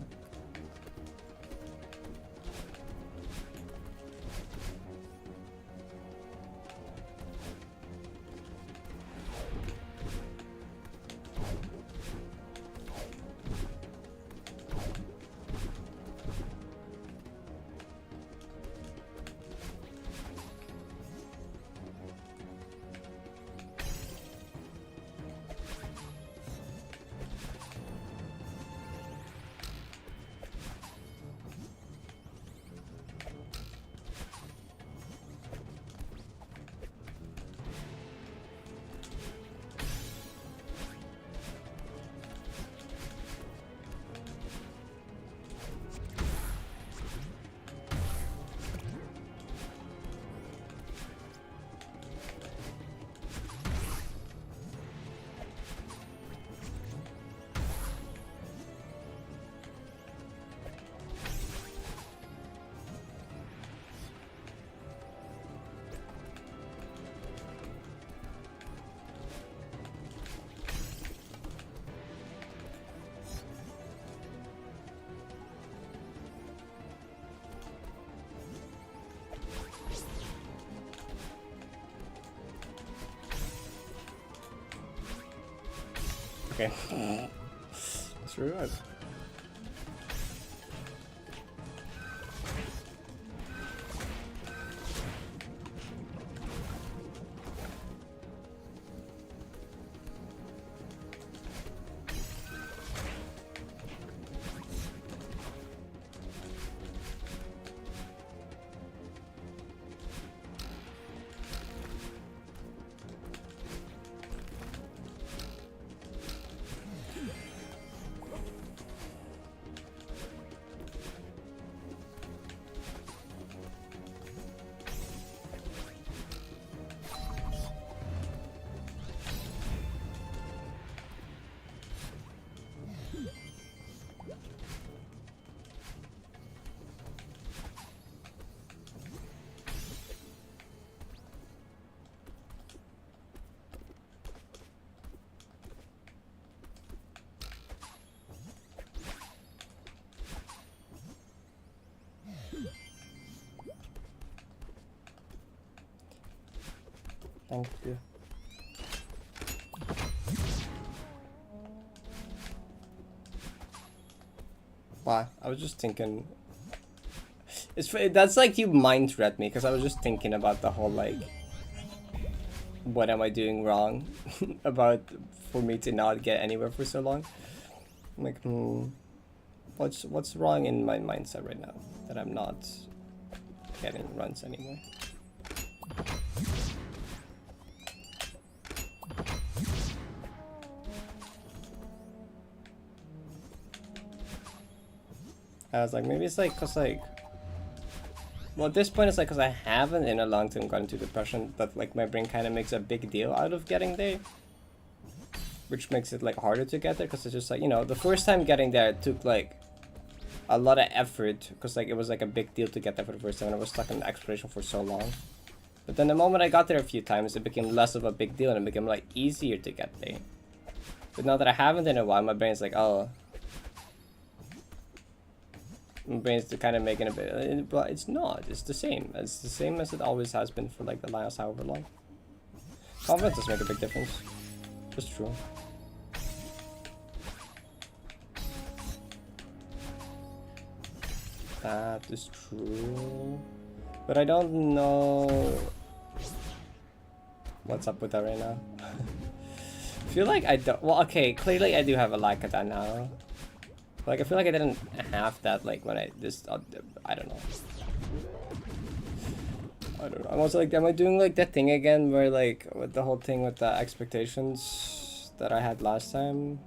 Okay. Let's revive. Thank you. Why? I was just thinking. That's like you mind read me because I was just thinking about the whole like, what am I doing wrong about for me to not get anywhere for so long? I'm like, what's wrong in my mindset right now that I'm not getting runs anymore? I was like, maybe it's like, cause like, well at this point it's like, cause I haven't in a long time gone into depression, but like my brain kind of makes a big deal out of getting there, which makes it like harder to get there, cause it's just like, you know, the first time getting there it took like a lot of effort, cause like it was like a big deal to get there for the first time, and I was stuck in the exploration for so long. But then the moment I got there a few times, it became less of a big deal and it became like easier to get there. But now that I haven't in a while, my brain's like, oh. My brain's kind of making a bit, but it's not. It's the same. It's the same as it always has been for like the last however long. Confidence does make a big difference. It's true. That is true. But I don't know what's up with that right now. I feel like I don't. Well, okay, clearly I do have a lack of that now. Like, I feel like I didn't have that, like, when I just, I don't know. I don't know. I'm also like, am I doing, like, that thing again where, like, with the whole thing with the expectations that I had last time?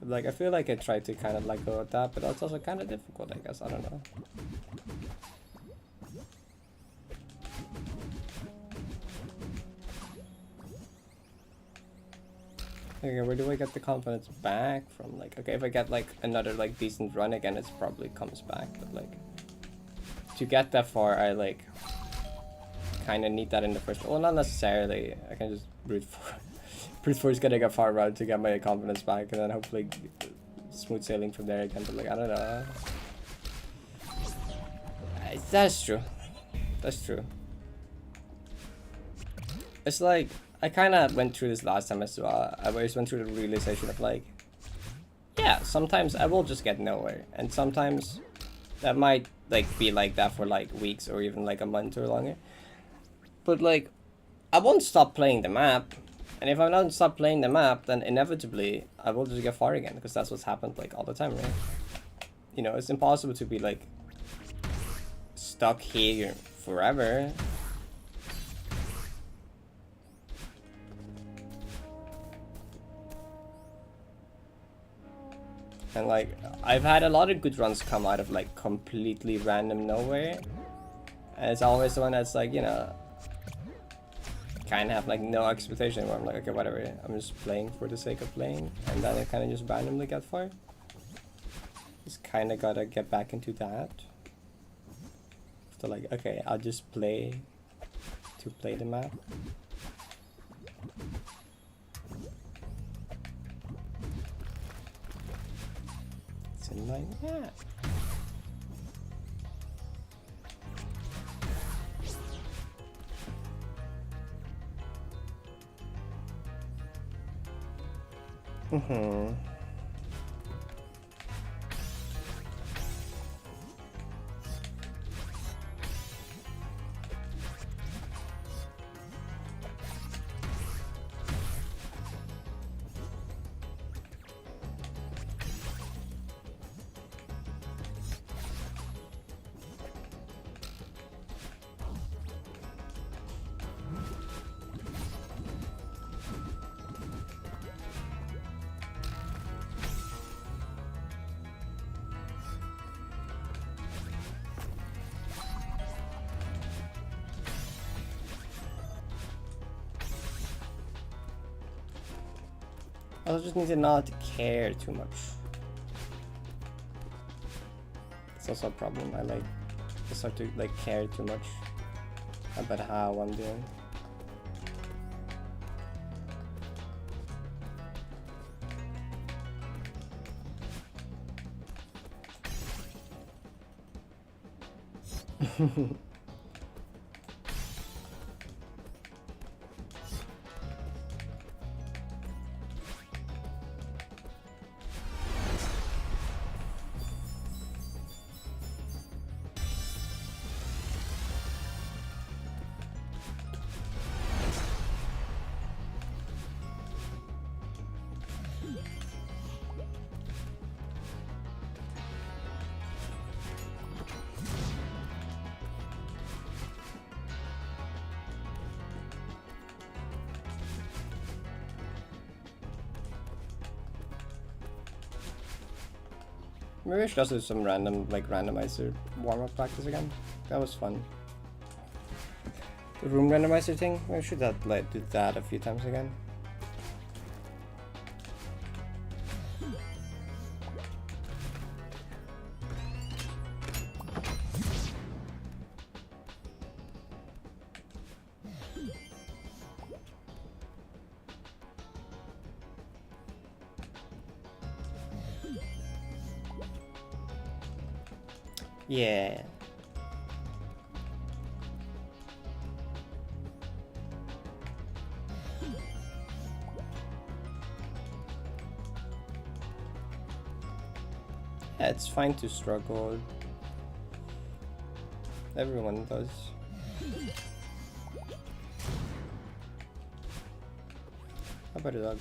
Like, I feel like I tried to kind of let go of that, but that's also kind of difficult, I guess. I don't know. Okay, where do I get the confidence back from? Like, okay, if I get like another like decent run again, it probably comes back. But like, to get that far, I like kind of need that in the first. Well, not necessarily. I can just brute force getting a far run to get my confidence back, and then hopefully smooth sailing from there again, but like, I don't know. That's true. That's true. It's like, I kind of went through this last time as well. I always went through the realization of like, yeah, sometimes I will just get nowhere. And sometimes that might like be like that for like weeks or even like a month or longer. But like, I won't stop playing the map. And if I don't stop playing the map, then inevitably I will just get far again, because that's what's happened like all the time, right? You know, it's impossible to be like stuck here forever. And like, I've had a lot of good runs come out of like completely random nowhere. And it's always the one that's like, you know, kind of have like no expectation, where I'm like, okay, whatever, I'm just playing for the sake of playing. And then I kind of just randomly get far. Just kind of gotta get back into that. So like, okay, I'll just play to play the map. Like that. I just need to not care too much. It's also a problem. I like start to like care too much about how I'm doing. Maybe I should also do some random, like, randomizer warm-up practice again. That was fun. The room randomizer thing, maybe I should have, like, do that a few times again. Yeah. Yeah, it's fine to struggle. Everyone does. How about a dog?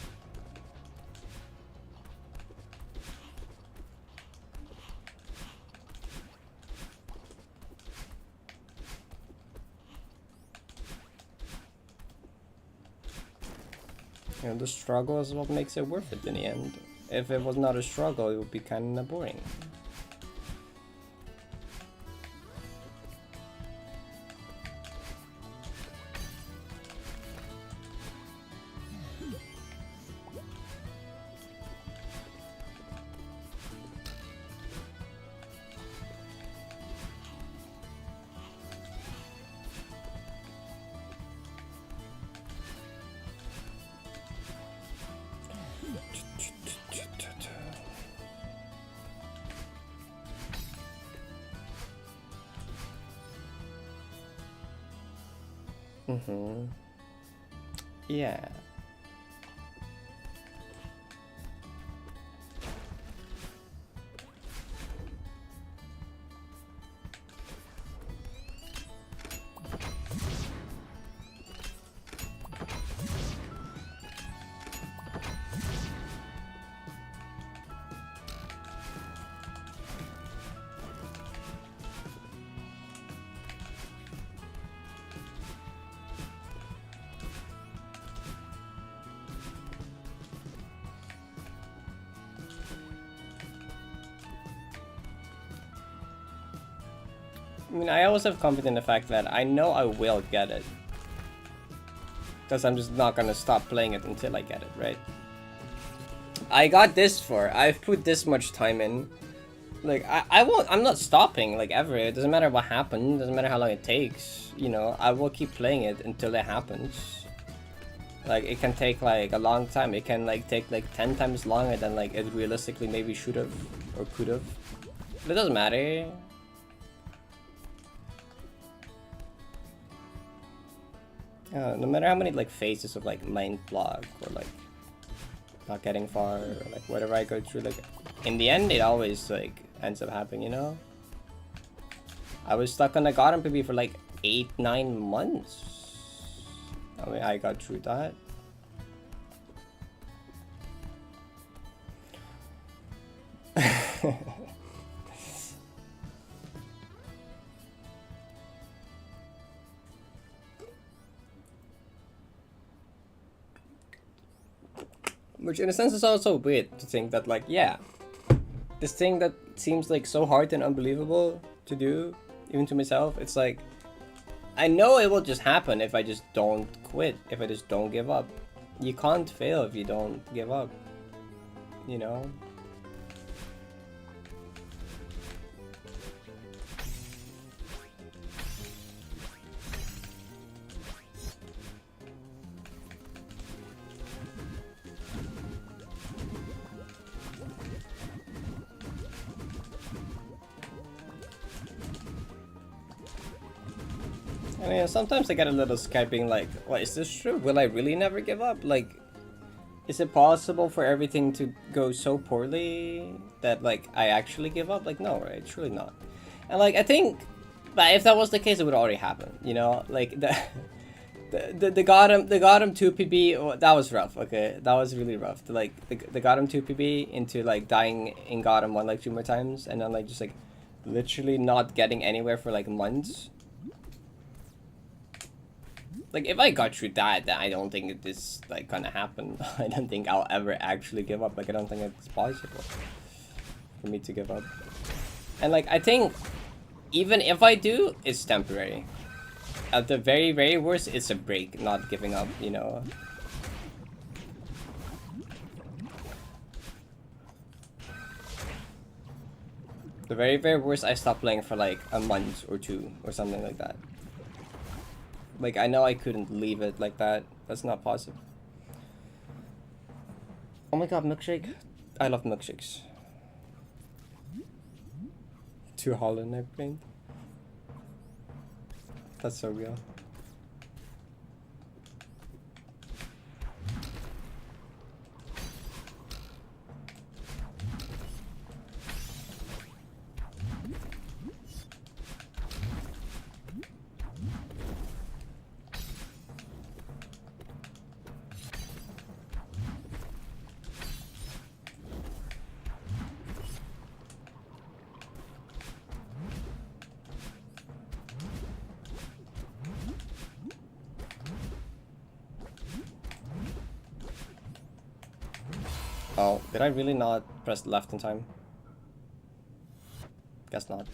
You know, the struggle is what makes it worth it in the end. If it was not a struggle, it would be kind of boring. Yeah. I mean, I always have confidence in the fact that I know I will get it. Because I'm just not gonna stop playing it until I get it, right? I got this for. I've put this much time in. Like, I'm not stopping, like, ever. It doesn't matter what happens, doesn't matter how long it takes, you know, I will keep playing it until it happens. Like, it can take, like, a long time. It can, like, take, like, 10 times longer than, like, it realistically maybe should have or could have. But it doesn't matter. No matter how many, like, phases of, like, mind block or, like, not getting far or, like, whatever I go through, like, in the end, it always, like, ends up happening, you know? I was stuck on the Gotham PB for, like, 8-9 months. I mean, I got through that. Which in a sense is also weird to think that, like, yeah, this thing that seems like so hard and unbelievable to do, even to myself, it's like, I know it will just happen if I just don't quit, if I just don't give up. You can't fail if you don't give up, you know? I mean, sometimes I get a little scared being like, what, is this true? Will I really never give up? Like, is it possible for everything to go so poorly that, like, I actually give up? Like, no, right? Surely not. And, like, I think that if that was the case, it would already happen, you know? Like, the Gotham 2 PB, oh, that was rough, okay? That was really rough. The Gotham 2 PB into, like, dying in Gotham 1, like, 2 more times, and then, like, just, like, literally not getting anywhere for, like, months. Like, if I got through that, then I don't think it is, like, gonna happen. I don't think I'll ever actually give up. Like, I don't think it's possible for me to give up. And, like, I think even if I do, it's temporary. At the very, very worst, it's a break, not giving up, you know? The very, very worst, I stop playing for, like, a month or 2 or something like that. Like, I know I couldn't leave it like that. That's not possible. Oh my god, milkshake. I love milkshakes. 2 Hollow Knight brain. That's so real. Oh, did I really not press left in time? Guess not.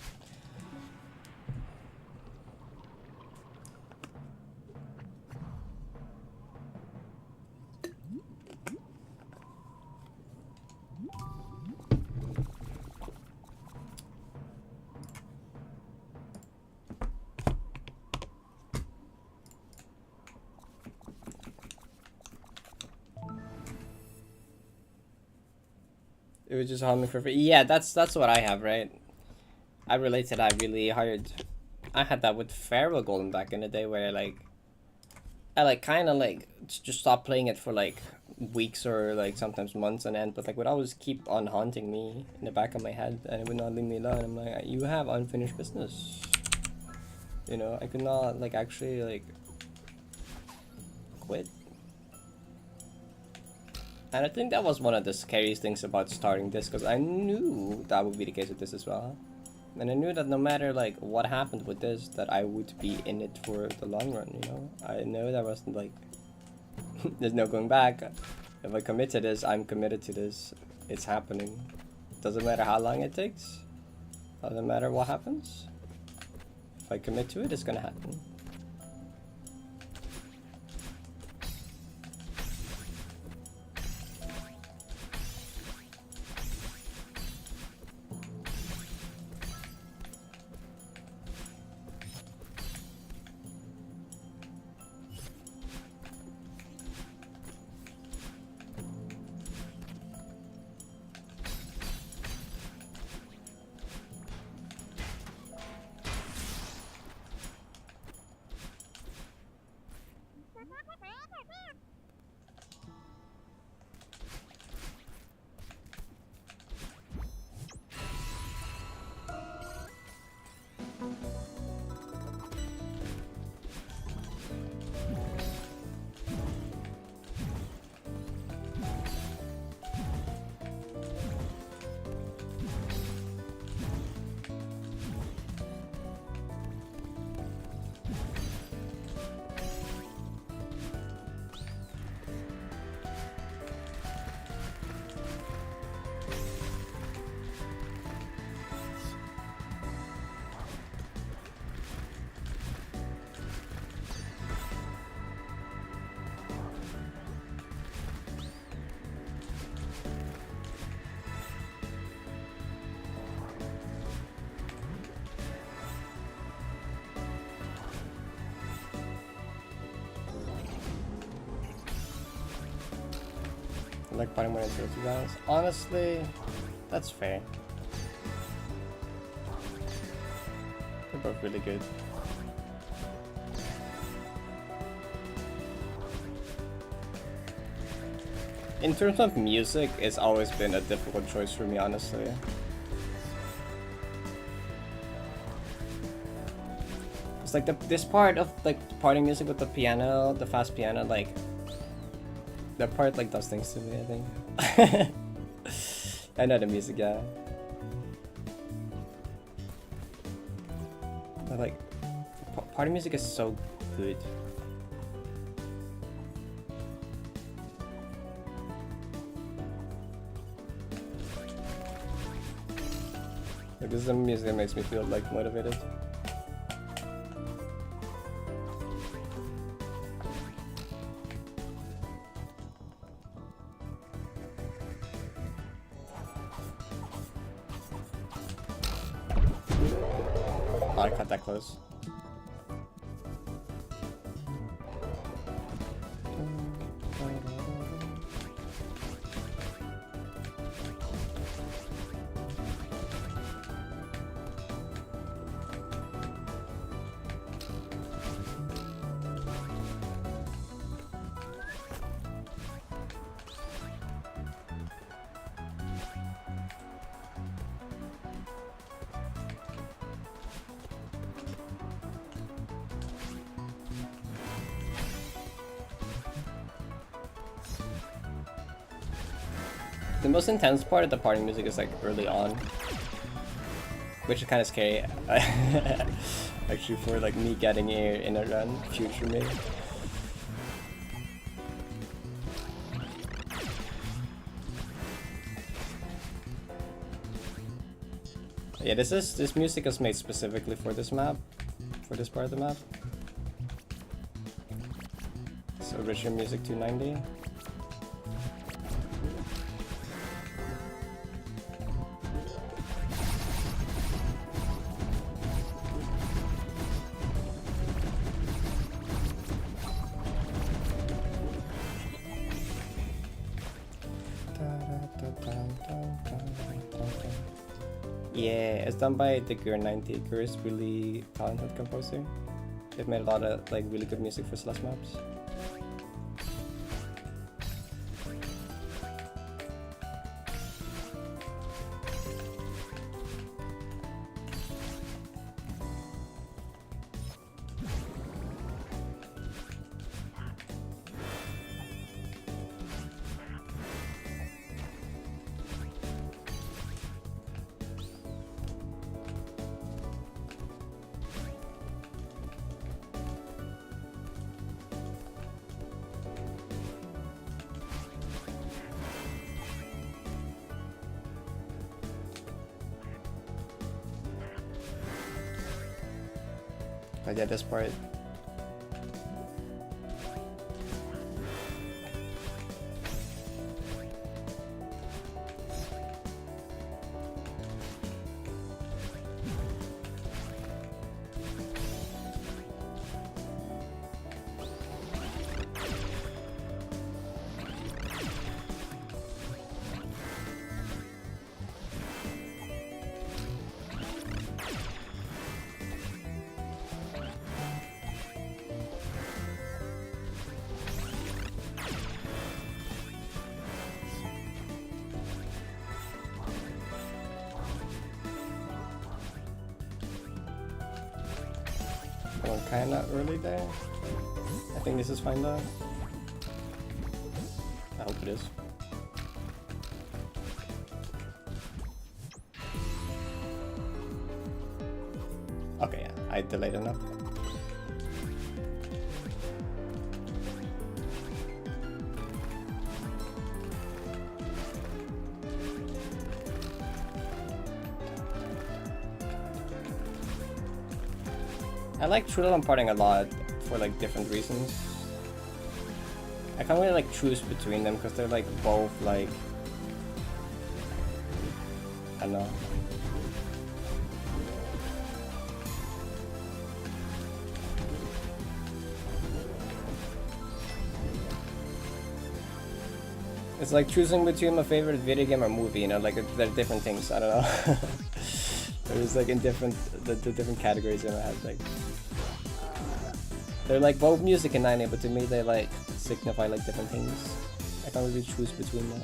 It was just humming for free. Yeah, that's what I have, right? I relate to that really hard. I had that with Feral Golden back in the day where, like, I like kind of like just stop playing it for like weeks or like sometimes months on end, but like would always keep on haunting me in the back of my head, and it would not leave me alone. I'm like, you have unfinished business. You know, I could not like actually like quit. And I think that was one of the scariest things about starting this, because I knew that would be the case with this as well. And I knew that no matter like what happened with this, that I would be in it for the long run, you know? I know there wasn't like, there's no going back. If I commit to this, I'm committed to this. It's happening. Doesn't matter how long it takes. Doesn't matter what happens. If I commit to it, it's gonna happen. I like party when it's to be honest. Honestly, that's fair. They're both really good. In terms of music, it's always been a difficult choice for me, honestly. It's like this part of like party music with the piano, the fast piano, like that part like does things to me, I think. I know the music, yeah. But like, party music is so good. Like, this is the music that makes me feel like motivated. Oh, I cut that close. The most intense part of the party music is like early on, which is kind of scary. Actually, for like me getting here in a run, future me. Yeah, this music is made specifically for this map, for this part of the map. So original music 290. Yeah, it's done by the Gur90. Gur is really talented composer. They've made a lot of like really good music for Celeste maps. But yeah, this part. I'm kinda early there. I think this is fine though. I hope it is. Okay, yeah, I delayed enough. I like True Little Parting a lot for like different reasons. I can't really like choose between them because they're like both like, I don't know. It's like choosing between my favorite video game or movie, you know, like they're different things. I don't know. There's like in different the different categories in my head. Like they're like both music and anime, but to me they like signify like different things. I can't really choose between them.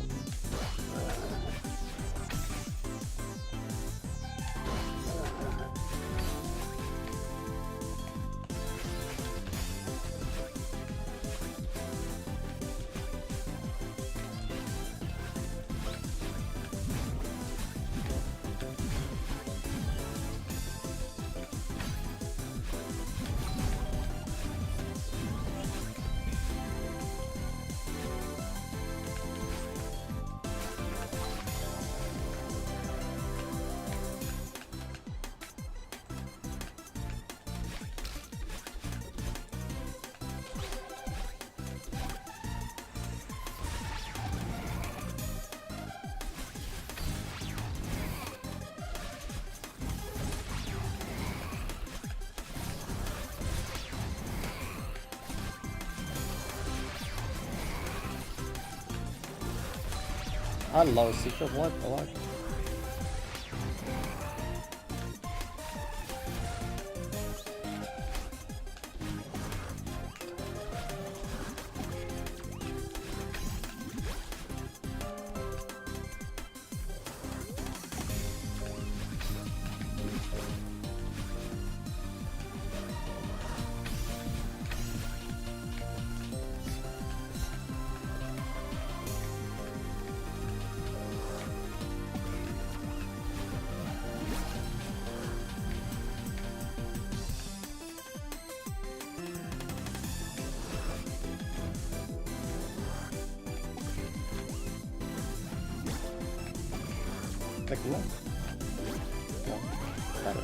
Hello, secret what? What? Like no. No. That is.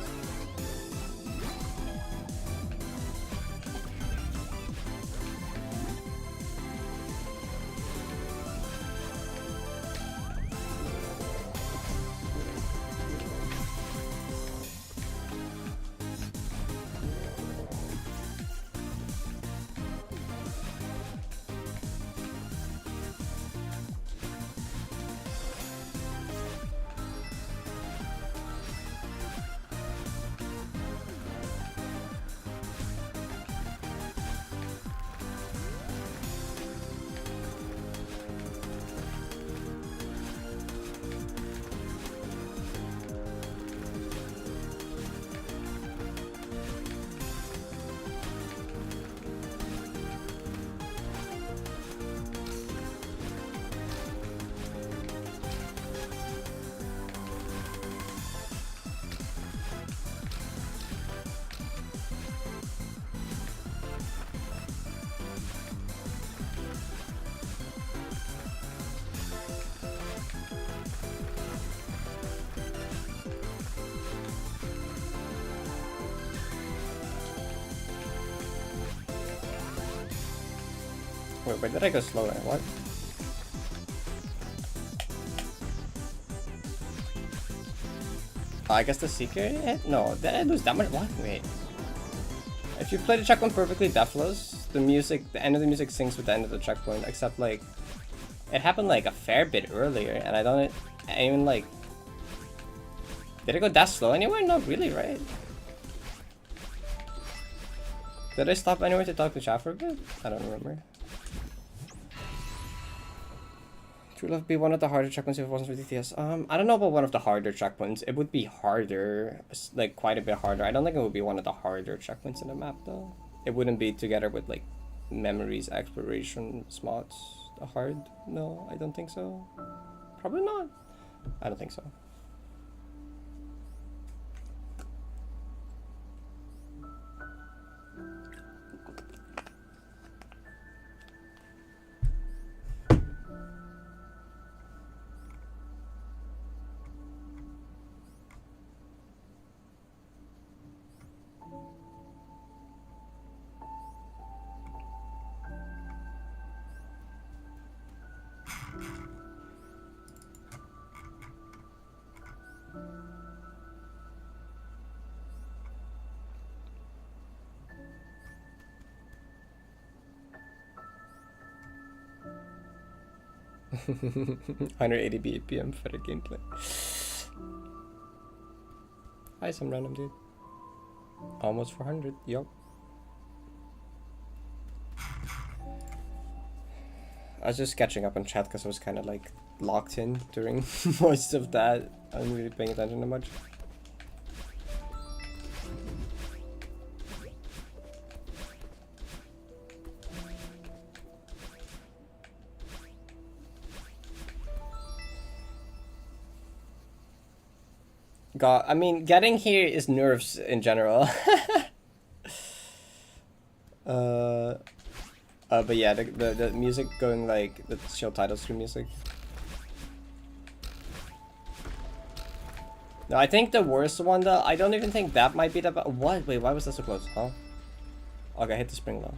Wait, where did I go slower? What? I guess the secret hit? No, did I lose that much? What? Wait. If you play the checkpoint perfectly deathless, the end of the music syncs with the end of the checkpoint, except like, it happened like a fair bit earlier, and I even like, did it go that slow anywhere? Not really, right? Did I stop anywhere to talk to chat for a bit? I don't remember. True Love be one of the harder checkpoints if it wasn't for DTS. I don't know about one of the harder checkpoints. It would be harder, like quite a bit harder. I don't think it would be one of the harder checkpoints in the map though. It wouldn't be together with like memories, exploration, spots, the hard. No, I don't think so. Probably not. I don't think so. $180 BPM for the gameplay. Hi, some random dude. Almost 400. Yup. I was just catching up on chat because I was kind of like locked in during most of that. I wasn't really paying attention to much. God, I mean, getting here is nerves in general. But yeah, the music going like the show title screen music. No, I think the worst one though, I don't even think that might be the what? Wait, why was that so close? Huh? Okay, I hit the spring low.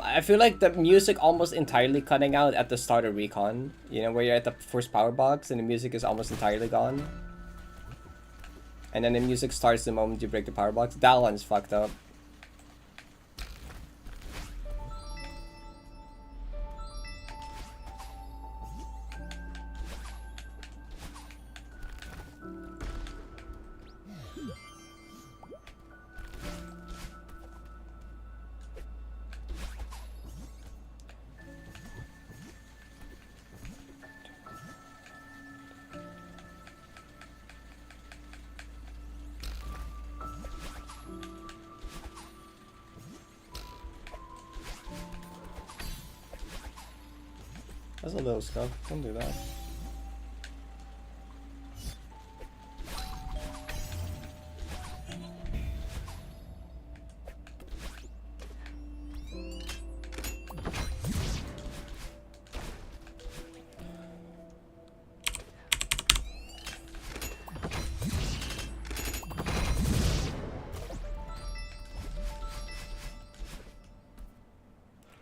I feel like the music almost entirely cutting out at the start of Recon. You know, where you're at the first power box and the music is almost entirely gone. And then the music starts the moment you break the power box. That one's fucked up. That's a little scuff. Don't do that.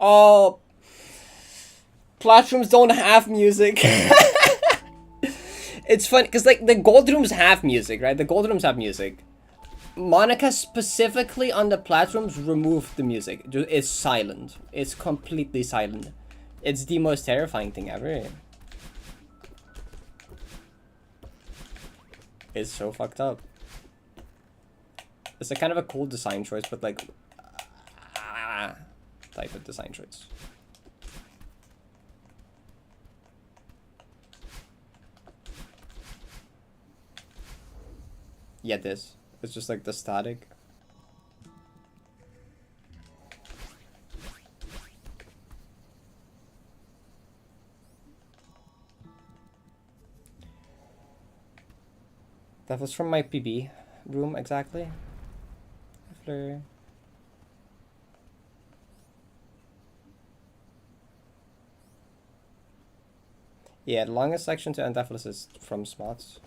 Oh, platforms don't have music. It's fun because like the gold rooms have music, right? The gold rooms have music. Monica specifically on the platforms removed the music. It's silent. It's completely silent. It's the most terrifying thing ever. It's so fucked up. It's a kind of a cool design choice, but like type of design choice. Yeah, this. It's just like the static. That was from my PB room, exactly. Fleur. Yeah, the longest section to Antipholus is from Smots.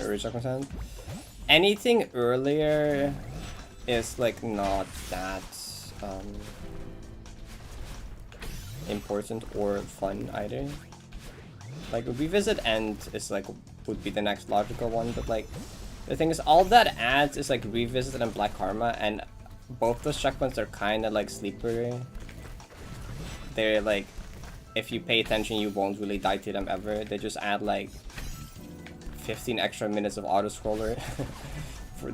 early circumstance. Anything earlier is like not that important or fun either. Like revisit end is like would be the next logical one, but like the thing is all that adds is like revisit and black karma, and both those checkpoints are kind of like sleeper. They're like, if you pay attention you won't really die to them ever. They just add like 15 extra minutes of auto scroller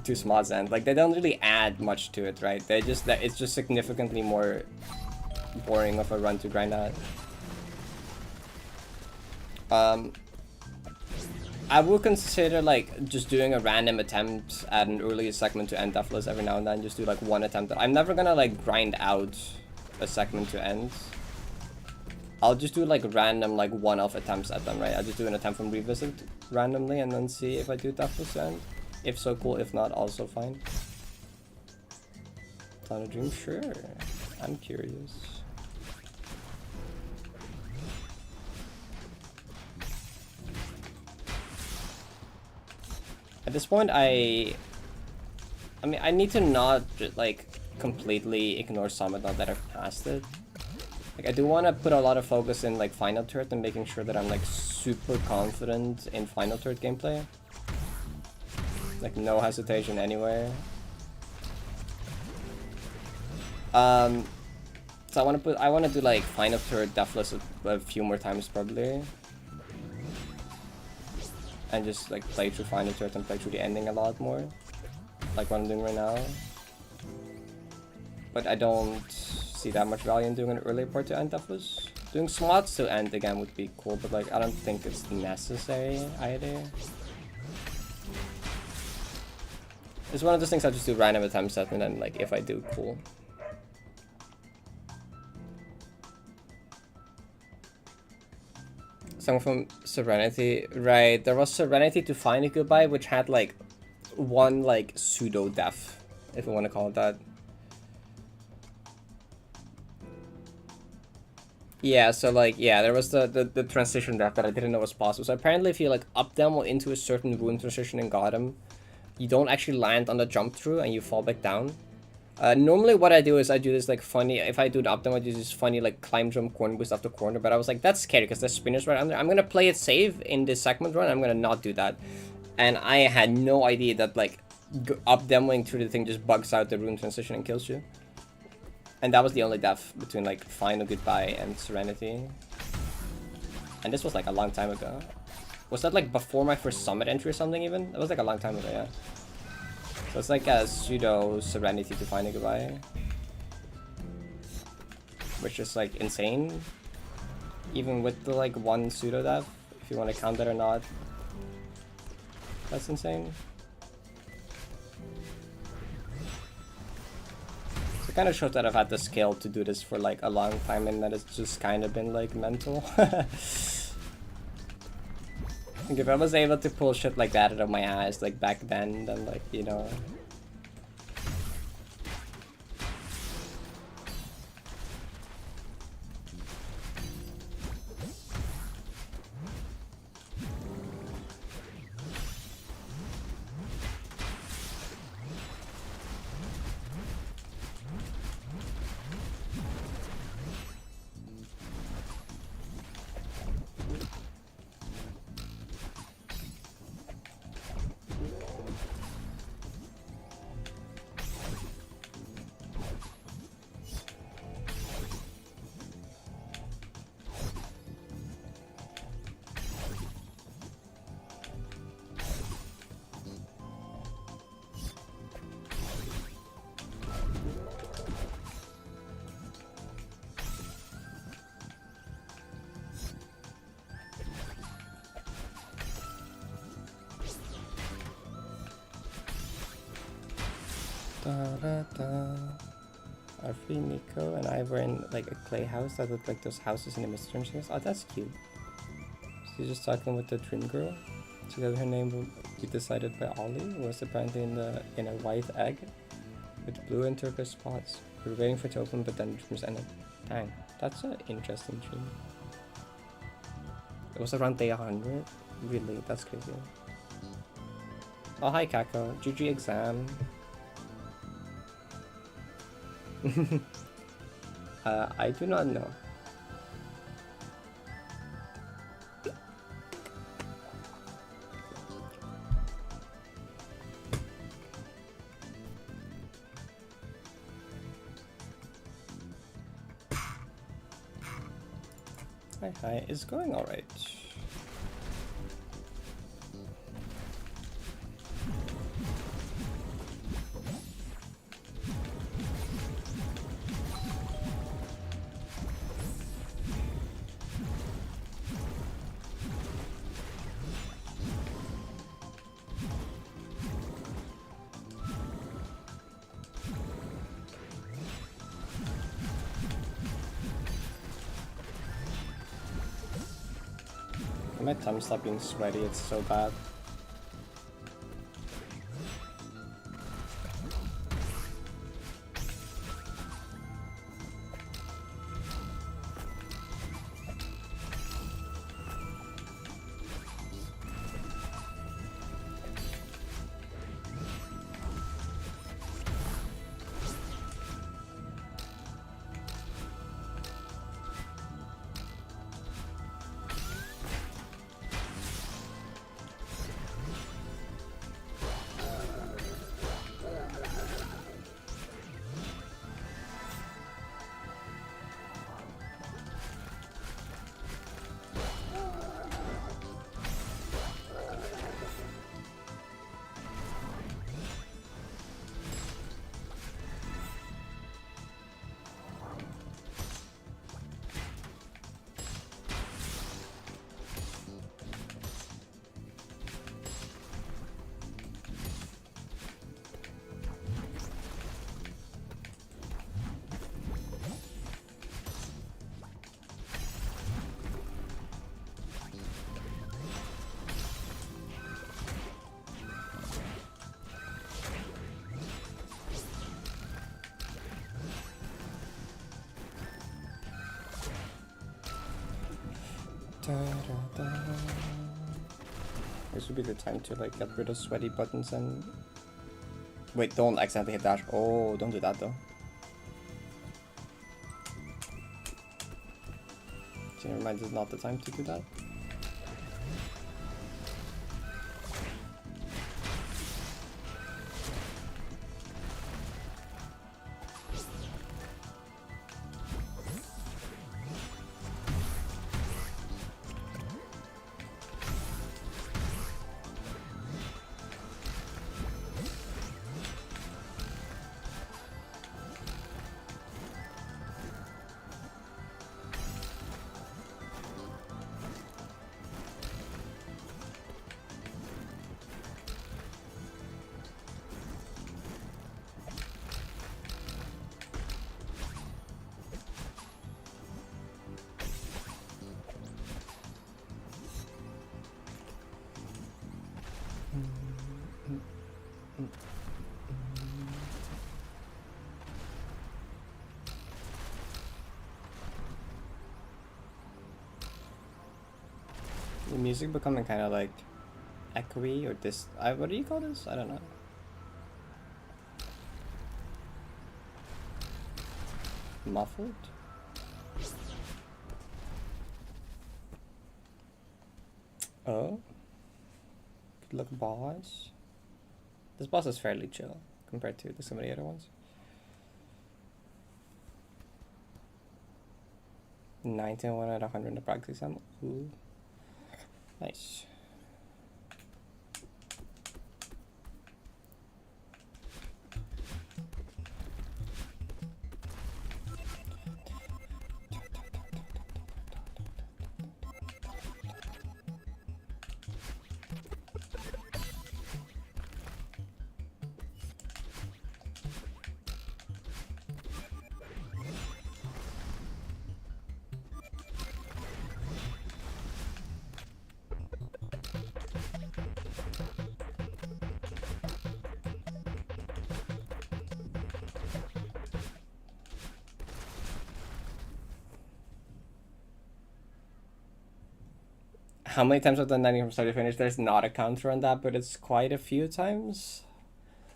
to Smod's end. Like they don't really add much to it, right? They just it's just significantly more boring of a run to grind out. I would consider like just doing a random attempt at an early segment to end Deathless every now and then. Just do like one attempt. I'm never gonna like grind out a segment to end. I'll just do like random like one-off attempts at them, right? I'll just do an attempt from revisit randomly and then see if I do Deathless to end. If so, cool. If not, also fine. Thunder Dream, sure. I'm curious. At this point, I mean, I need to not like completely ignore Summit now that I've passed it. Like, I do want to put a lot of focus in like Final Turret and making sure that I'm like super confident in Final Turret gameplay. Like no hesitation anywhere. So I want to do like Final Turret Deathless a few more times probably. And just like play through Final Turret and play through the ending a lot more, like what I'm doing right now. But I don't see that much value in doing an earlier part to end Deathless. Doing slots to end again would be cool, but like I don't think it's necessary either. It's one of those things I just do random attempts at, and then like if I do, cool. Song from Serenity, right? There was Serenity to Find a Goodbye, which had like one like pseudo death, if you want to call it that. Yeah, so like yeah, there was the transition death that I didn't know was possible. So apparently, if you like up demo into a certain rune transition and got him, you don't actually land on the jump through and you fall back down. Normally what I do is I do this like funny, if I do an up demo, I do this funny like climb jump corner boost after corner, but I was like, that's scary because the spinner's right under. I'm gonna play it safe in this segment run, I'm gonna not do that. And I had no idea that like up demoing through the thing just bugs out the rune transition and kills you. And that was the only death between like Final Goodbye and Serenity. And this was like a long time ago. Was that like before my first Summit entry or something even? That was like a long time ago, yeah. So it's like a pseudo Serenity to Find a Goodbye. Which is like insane. Even with the like one pseudo death, if you want to count that or not. That's insane. So it kind of shows that I've had the skill to do this for like a long time and that it's just kind of been like mental. Like if I was able to pull shit like that out of my ass like back then like, you know. Arfi, Nico, and I were in like a clay house that looked like those houses in the Midstream series. Oh, that's cute. She's just talking with the dream girl. She said her name would be decided by Ollie, who was apparently in a white egg with blue and turquoise spots. We were waiting for it to open, but then the dreams ended. Dang, that's an interesting dream. It was around day 100. Really, that's crazy. Oh, hi, Kako. GG exam. I do not know. Hi, it's going alright. My tongue stopped being sweaty, it's so bad. This would be the time to like get rid of sweaty buttons and... Wait, don't accidentally hit dash. Oh, don't do that though. See, never mind, this is not the time to do that. The music becoming kind of like echoey or this. What do you call this? I don't know. Muffled? Oh. Good luck, boss. This boss is fairly chill compared to some of the other ones. 91 out of 100 in the practice exam. Ooh. Nice. how many times I've done 90 from start to finish. There's not a counter on that, but it's quite a few times.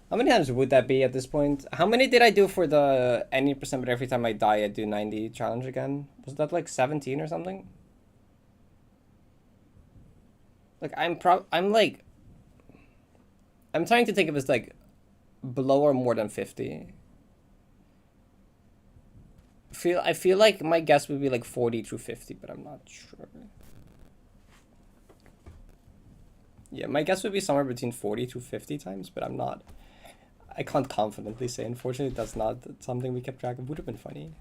How many times would that be at this point? How many did I do for the any percent, but every time I die I do 90 challenge again? Was that like 17 or something? Like I'm like I'm trying to think of it as like below or more than 50. I feel like my guess would be like 40 through 50, but I'm not sure. Yeah, my guess would be somewhere between 40 to 50 times, but I can't confidently say. Unfortunately, that's not something we kept track of. Would have been funny.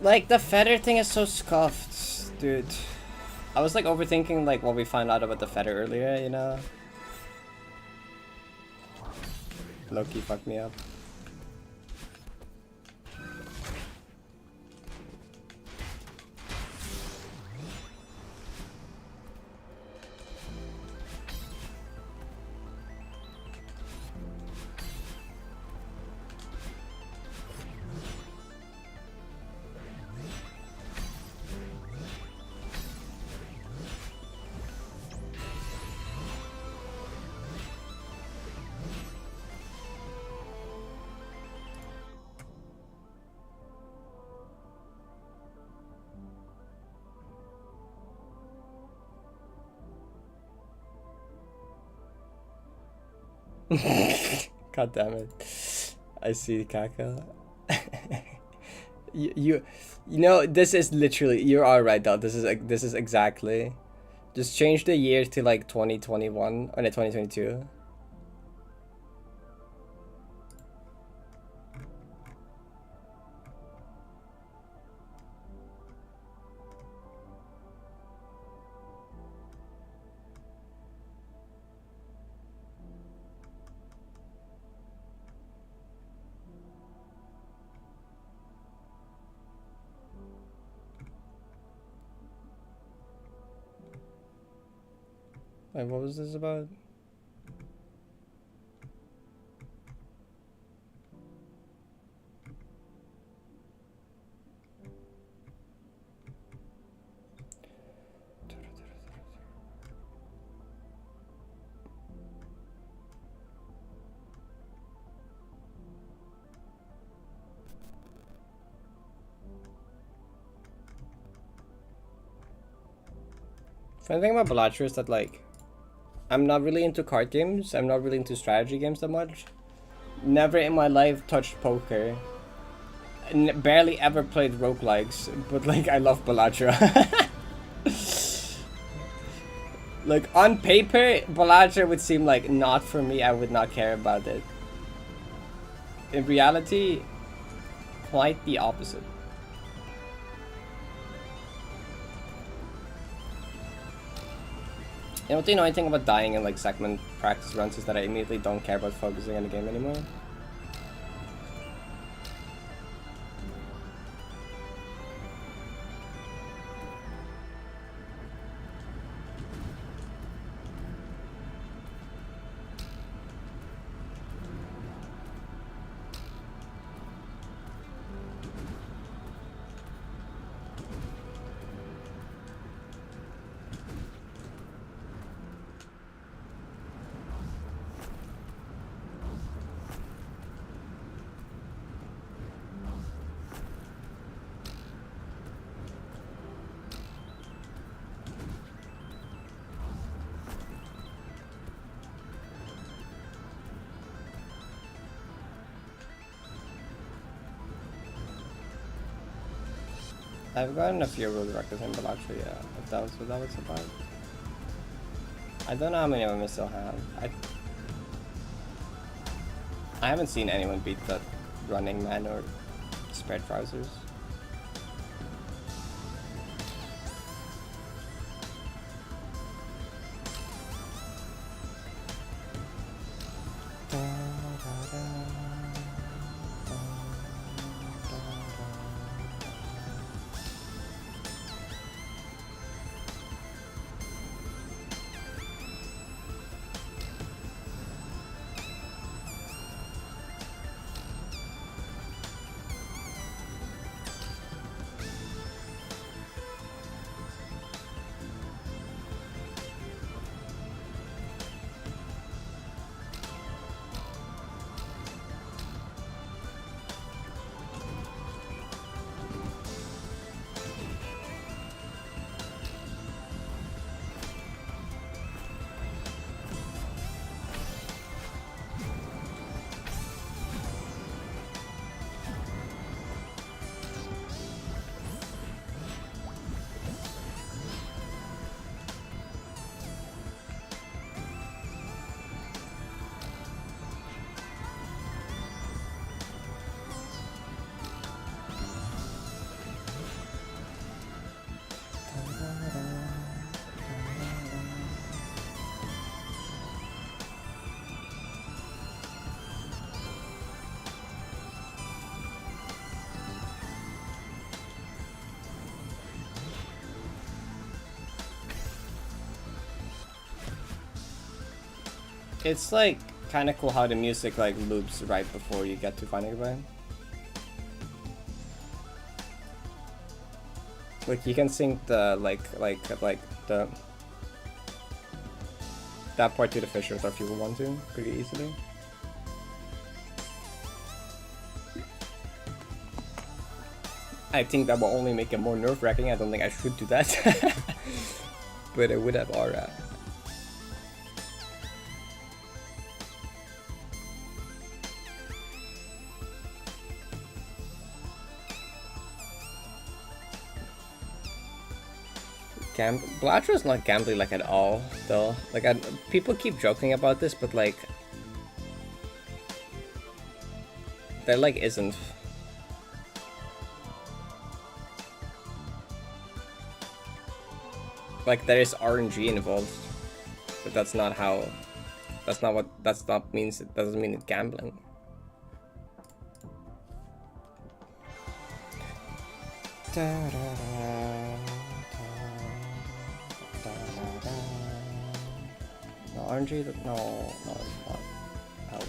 Like, the feather thing is so scuffed, dude. I was like overthinking like what we found out about the feather earlier, you know? Loki fucked me up. God damn it. I see, Kaka. you know, this is literally, you are right though. This is exactly. Just change the year to like 2021 or no, 2022. Wait, what was this about? Funny thing about Balacho is that, like, I'm not really into card games. I'm not really into strategy games that much. Never in my life touched poker. Barely ever played roguelikes, but like I love Balacho. Like on paper, Balacho would seem like not for me. I would not care about it. In reality, quite the opposite. You know, do you know anything about dying in like segment practice runs is that I immediately don't care about focusing on the game anymore. I've gotten a few road records in Balacho, yeah, if that was what that was about. I don't know how many of them I still have. I haven't seen anyone beat that running man or spread trousers. It's like kind of cool how the music like loops right before you get to Final Goodbye. Like you can sync the like the that part to the fissures if you want to pretty easily. I think that will only make it more nerve-wracking. I don't think I should do that, but it would have aura. Blatcher's not gambling like at all, though. Like, people keep joking about this, but like, there like isn't. Like, there is RNG involved, but that's not how. That's not what. That's not means. It doesn't mean it's gambling. Da, da, da. RNG? No, no, not powers.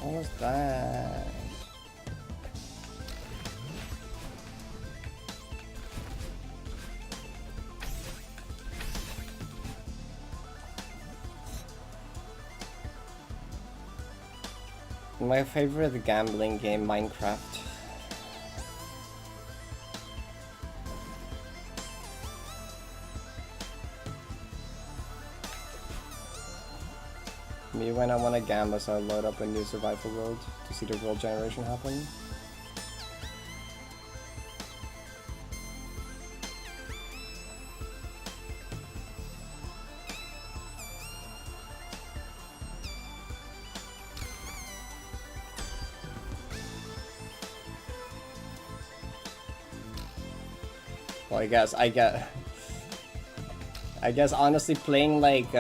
What was that? My favorite gambling game, Minecraft. Me when I want to gamble, so I load up a new survival world to see the world generation happen. Well, I guess honestly playing like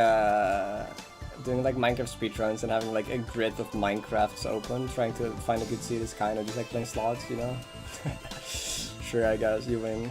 doing like Minecraft speedruns and having like a grid of Minecrafts open, trying to find a good seed is kind of just like playing slots, you know? Sure, I guess you win.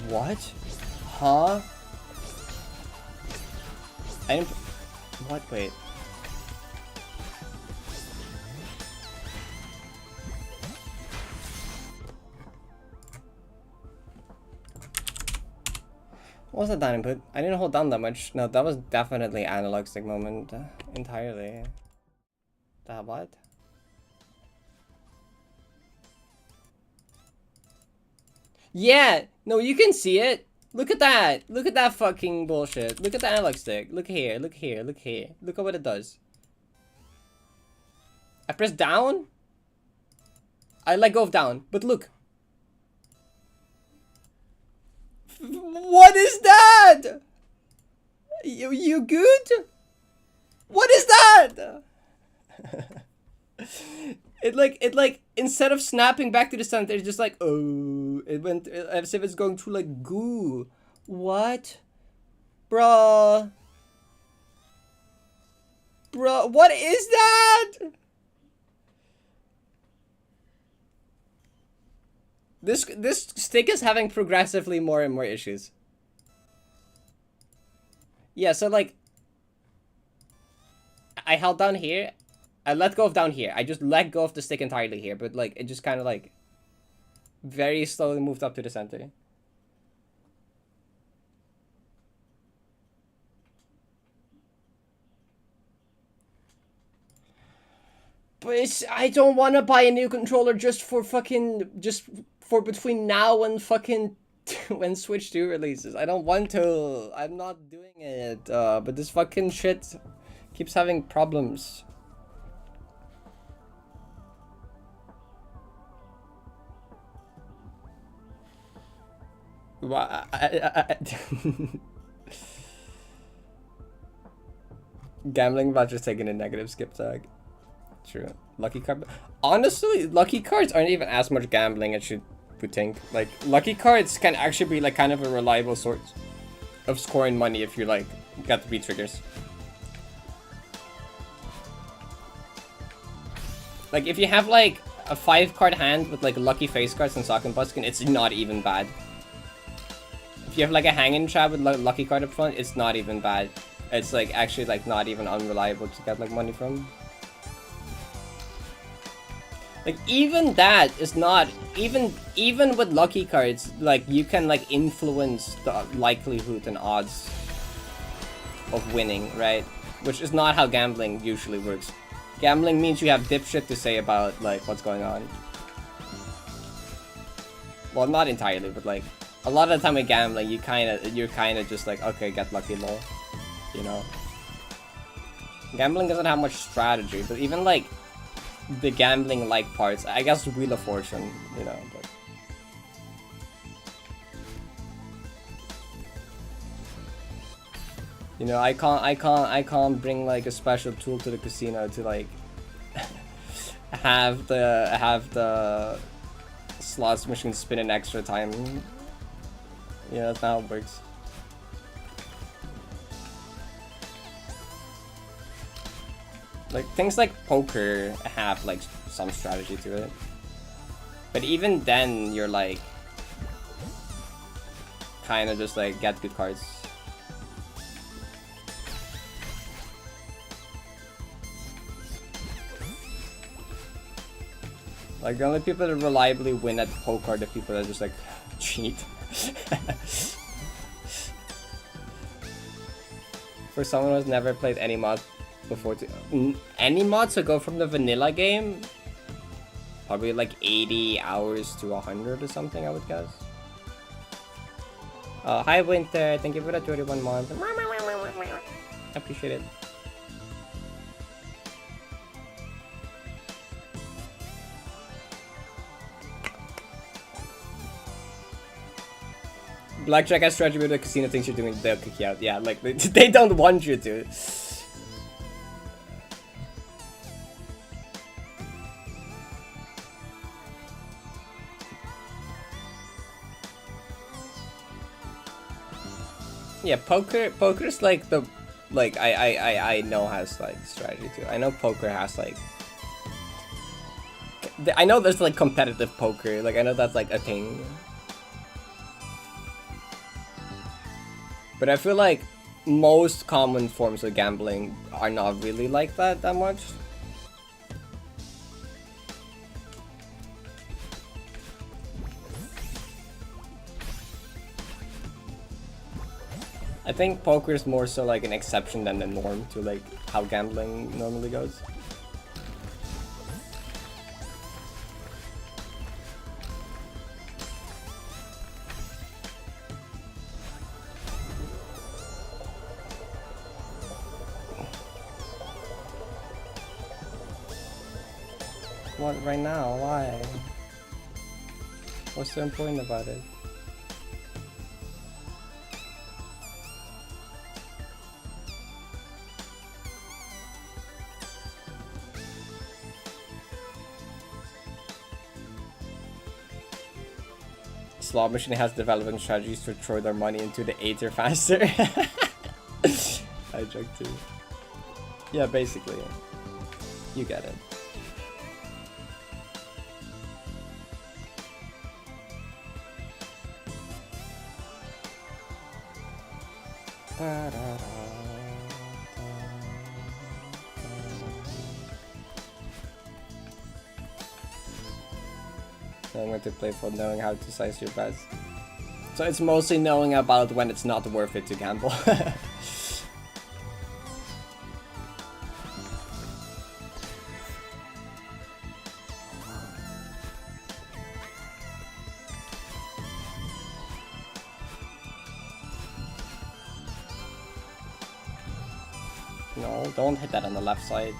What? Huh? I didn't... What? Wait. What was that down input? I didn't hold down that much. No, that was definitely analog stick moment entirely. That what? Yeah! No, you can see it! Look at that! Look at that fucking bullshit. Look at the analog stick. Look here, look here, look here. Look at what it does. I press down. I let go of down, but look. What is that? You good? What is that? It like instead of snapping back to the center, it's just like, oh, it went as if it's going through like goo. What? Bruh, what is that? This stick is having progressively more and more issues. Yeah, so like I held down here. I let go of down here. I just let go of the stick entirely here, but like it just kind of like very slowly moved up to the center. But I don't want to buy a new controller just for between now and fucking when Switch 2 releases. I don't want to. I'm not doing it. But this fucking shit keeps having problems. Gambling about just taking a negative skip tag. True. Lucky card. Honestly, lucky cards aren't even as much gambling as would think. Like, lucky cards can actually be like kind of a reliable source of scoring money if you like got the beat triggers. Like, if you have like a 5-card hand with like lucky face cards and sock and buskin, it's not even bad. If you have like a hanging trap with lucky card up front, it's not even bad. It's like actually like not even unreliable to get like money from. Like, even that is not even with lucky cards, like you can like influence the likelihood and odds of winning, right? Which is not how gambling usually works. Gambling means you have dipshit to say about like what's going on. Well, not entirely, but like a lot of the time with gambling, you're kind of just like, okay, get lucky, lol. You know, gambling doesn't have much strategy, but even like the gambling like parts, I guess Wheel of Fortune, you know, but you know, I can't bring like a special tool to the casino to like have the slots machine spin an extra time. Yeah, that's not how it works. Like, things like poker have, like, some strategy to it. But even then, you're, like, kind of just, like, get good cards. Like, the only people that reliably win at poker are the people that just, like, cheat. For someone who's never played any mod before, any mods to go from the vanilla game, probably like 80 hours to 100 or something, I would guess. Hi Winter, thank you for the 31 month. Appreciate it. Blackjack has strategy with the casino thinks you're doing, they'll kick you out. Yeah, like they don't want you to. Yeah, poker's like the, like, I know has like strategy too. I know poker has like, I know there's like competitive poker, like I know that's like a thing. But I feel like most common forms of gambling are not really like that much. I think poker is more so like an exception than the norm to like how gambling normally goes. What, right now? Why? What's so important about it? Slot machine has developing strategies to throw their money into the Aether faster. I joke too. Yeah, basically. You get it. I'm going to play for knowing how to size your bets. So it's mostly knowing about when it's not worth it to gamble. No, don't hit that on the left side.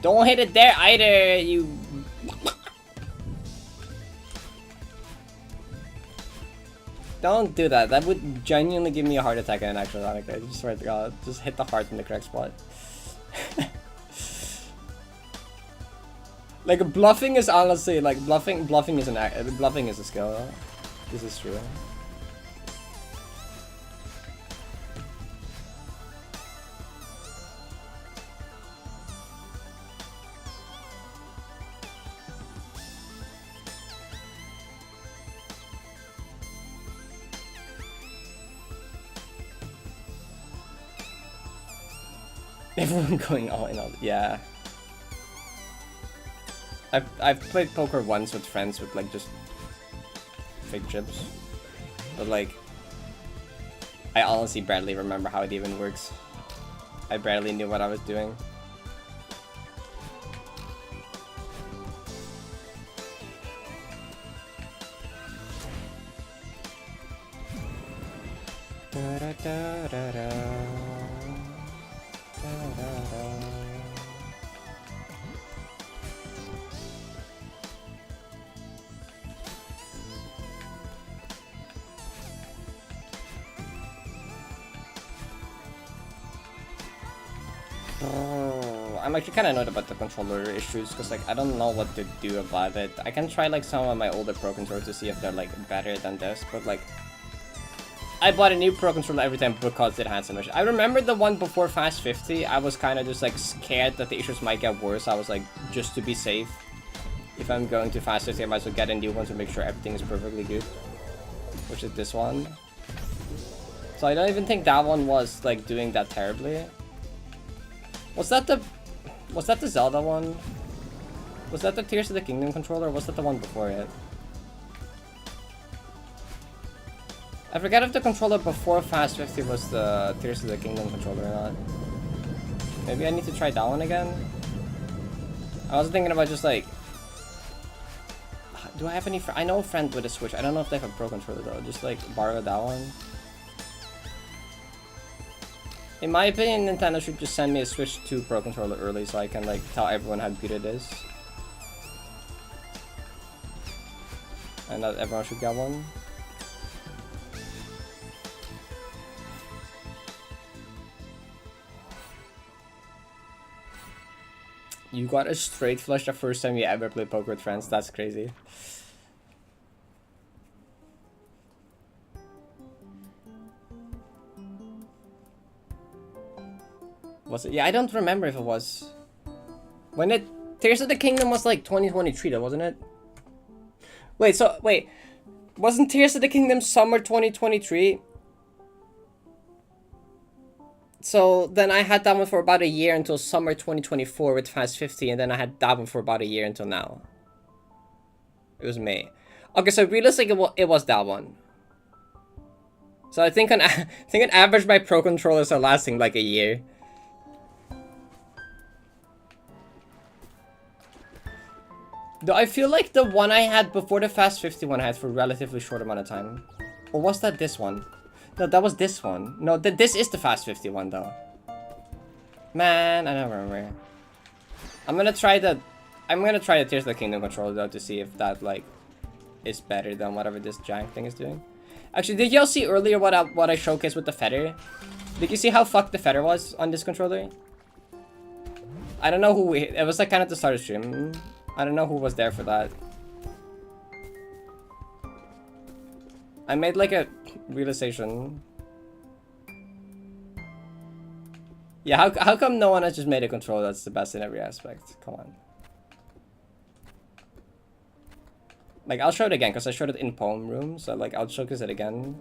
Don't hit it there either, you... Don't do that. That would genuinely give me a heart attack and an actual panic. I just swear to God, just hit the heart in the correct spot. Like bluffing is honestly like bluffing is bluffing is a skill. This is true. Everyone going all in on, yeah. I've played poker once with friends with like just fake chips, but like I honestly barely remember how it even works. I barely knew what I was doing. Da, da, da, da, da. I'm actually kind of annoyed about the controller issues because like I don't know what to do about it. I can try like some of my older Pro controllers to see if they're like better than this, but like I bought a new Pro controller every time because it had some issues. I remember the one before Fast 50, I was kind of just like scared that the issues might get worse. I was like, just to be safe, if I'm going to Fast 50, I might as well get a new one to make sure everything is perfectly good, which is this one. So I don't even think that one was like doing that terribly. Was that the Zelda one? Was that the Tears of the Kingdom controller, or was that the one before it? I forget if the controller before Fast 50 was the Tears of the Kingdom controller or not. Maybe I need to try that one again? I was thinking about just like... Do I have any I know a friend with a Switch. I don't know if they have a Pro controller though. Just like borrow that one. In my opinion, Nintendo should just send me a Switch 2 Pro controller early so I can like tell everyone how good it is. And that everyone should get one. You got a straight flush the first time you ever played poker with friends. That's crazy. Was it? Yeah, I don't remember if it was. When it Tears of the Kingdom was like 2023 though, wasn't it? Wait, wasn't Tears of the Kingdom summer 2023? So then I had that one for about a year until summer 2024 with Fast 50, and then I had that one for about a year until now. It was May. Okay, so realistically it was that one. So I think on average my Pro controllers are lasting like a year. Though I feel like the one I had before the Fast 50 one I had for a relatively short amount of time. Or was that this one? No, that was this one. No, this is the Fast 50 one though. Man, I don't remember. I'm gonna try the Tears of the Kingdom controller though to see if that like is better than whatever this giant thing is doing. Actually, did y'all see earlier what I showcased with the feather? Did you see how fucked the feather was on this controller? I don't know who it was like kind of the start of stream. I don't know who was there for that. I made like a realization. Yeah, how come no one has just made a controller that's the best in every aspect? Come on. Like, I'll show it again, because I showed it in Poem Room, so like, I'll showcase it again.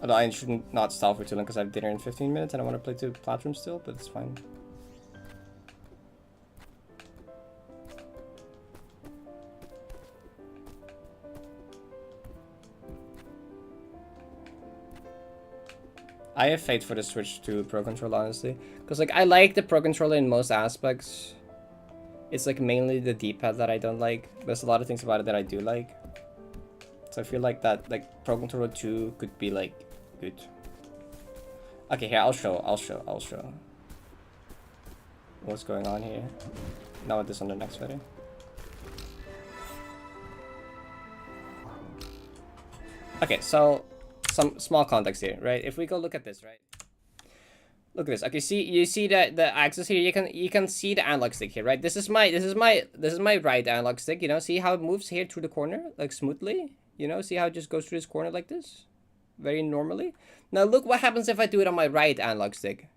Although I shouldn't not stall for too long because I have dinner in 15 minutes and I want to play 2 platforms still, but it's fine. I have faith for the Switch 2 Pro Controller, honestly. Because like, I like the Pro Controller in most aspects. It's like mainly the D-pad that I don't like. There's a lot of things about it that I do like. So I feel like that like Pro Controller 2 could be like good. Okay, here I'll show what's going on here. Now with this on the next video. Okay, so some small context here, right? If we go look at this, right? Look at this. Okay, see, you see the axis here. You can see the analog stick here, right? This is my right analog stick. You know, see how it moves here through the corner like smoothly. You know, see how it just goes through this corner like this, very normally. Now look what happens if I do it on my right analog stick.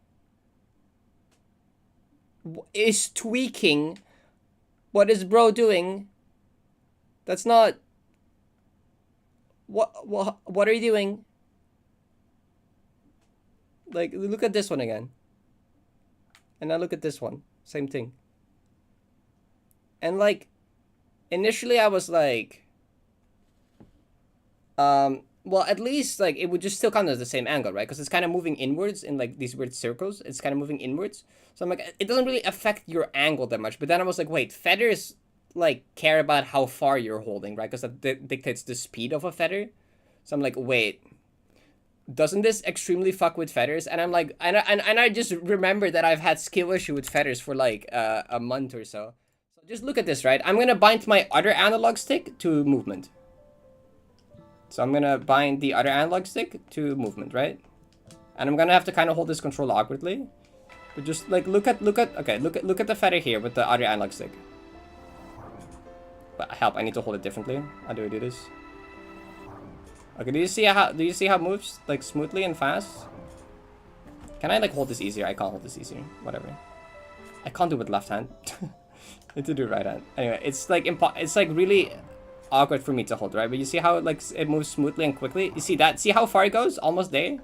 Is tweaking. What is bro doing? That's not. What are you doing? Like, look at this one again. And now look at this one. Same thing. And like, initially I was like, well, at least like it would just still count as the same angle, right? Because it's kind of moving inwards in like these weird circles. It's kind of moving inwards. So I'm like, it doesn't really affect your angle that much. But then I was like, wait, feathers like care about how far you're holding, right? Because that dictates the speed of a feather. So I'm like, wait, doesn't this extremely fuck with feathers? And I'm like, and I just remember that I've had skill issue with feathers for like a month or so. So just look at this, right? I'm gonna bind my other analog stick to movement. So I'm gonna bind the other analog stick to movement, right? And I'm gonna have to kind of hold this control awkwardly. But just like look at the feather here with the other analog stick. But help, I need to hold it differently. How do I do this? Okay, do you see how it moves like smoothly and fast? Can I like hold this easier? I can't hold this easier. Whatever. I can't do it with left hand. I need to do right hand. Anyway, it's like really awkward for me to hold, right? But you see how it moves smoothly and quickly? You see that? See how far it goes? Almost there.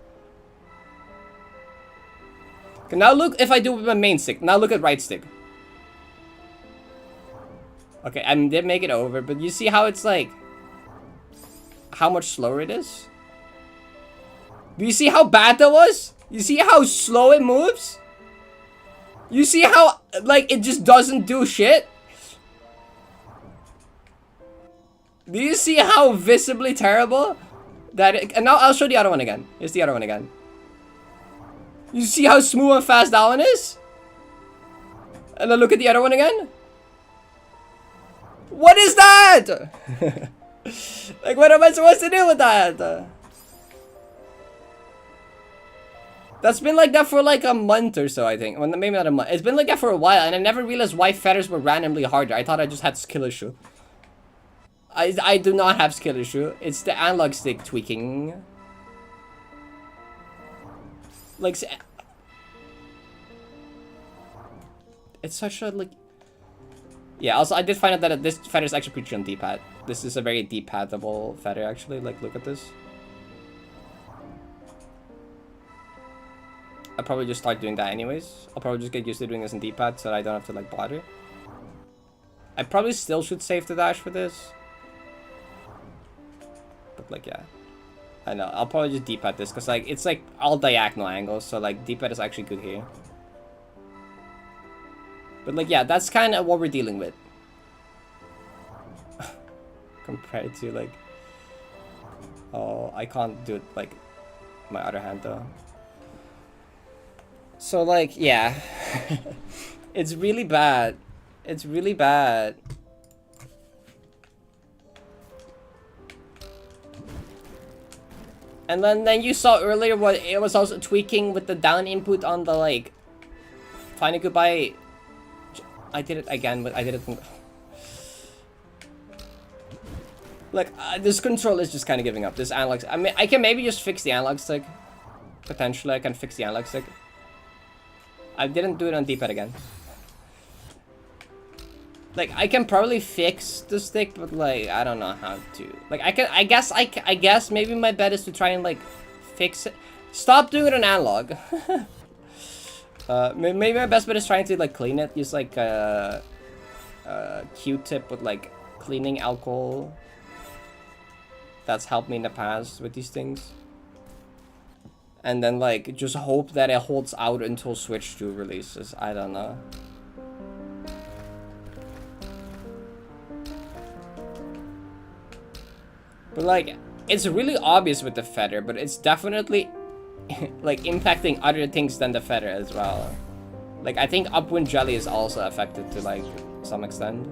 Okay, now look if I do it with my main stick. Now look at right stick. Okay, I did make it over, but you see how it's like how much slower it is? Do you see how bad that was? You see how slow it moves? You see how like it just doesn't do shit? Do you see how visibly terrible that it, and now I'll show the other one again. Here's the other one again. You see how smooth and fast that one is? And then look at the other one again. What is that? Like, what am I supposed to do with that? That's been like that for like a month or so, I think. Well, maybe not a month. It's been like that for a while, and I never realized why feathers were randomly harder. I thought I just had skill issue. I do not have skill issue. It's the analog stick tweaking. Like, it's such a like. Yeah, also I did find out that this feather is actually pretty on D-pad. This is a very D-padable feather actually. Like, look at this. I'll probably just start doing that anyways. I'll probably just get used to doing this in D-pad so that I don't have to like bother. I probably still should save the dash for this. But like, yeah. I know, I'll probably just D-pad this because like it's like all diagonal angles, so like D-pad is actually good here. But like, yeah, that's kind of what we're dealing with. Compared to like, oh, I can't do it like my other hand though. So like, yeah, it's really bad. It's really bad. And then you saw earlier what it was also tweaking with the down input on the like Final Goodbye. I did it again, but I did it. Like, this control is just kind of giving up. This analog. I mean, I can maybe just fix the analog stick. Potentially, I can fix the analog stick. I didn't do it on D-pad again. Like, I can probably fix the stick, but like, I don't know how to. Like, I guess maybe my bet is to try and like fix it. Stop doing it on analog. Maybe my best bet is trying to like clean it. Use like a Q-tip with like cleaning alcohol. That's helped me in the past with these things. And then like just hope that it holds out until Switch 2 releases. I don't know. But like, it's really obvious with the feather, but it's definitely like impacting other things than the feather as well. Like, I think upwind jelly is also affected to like some extent.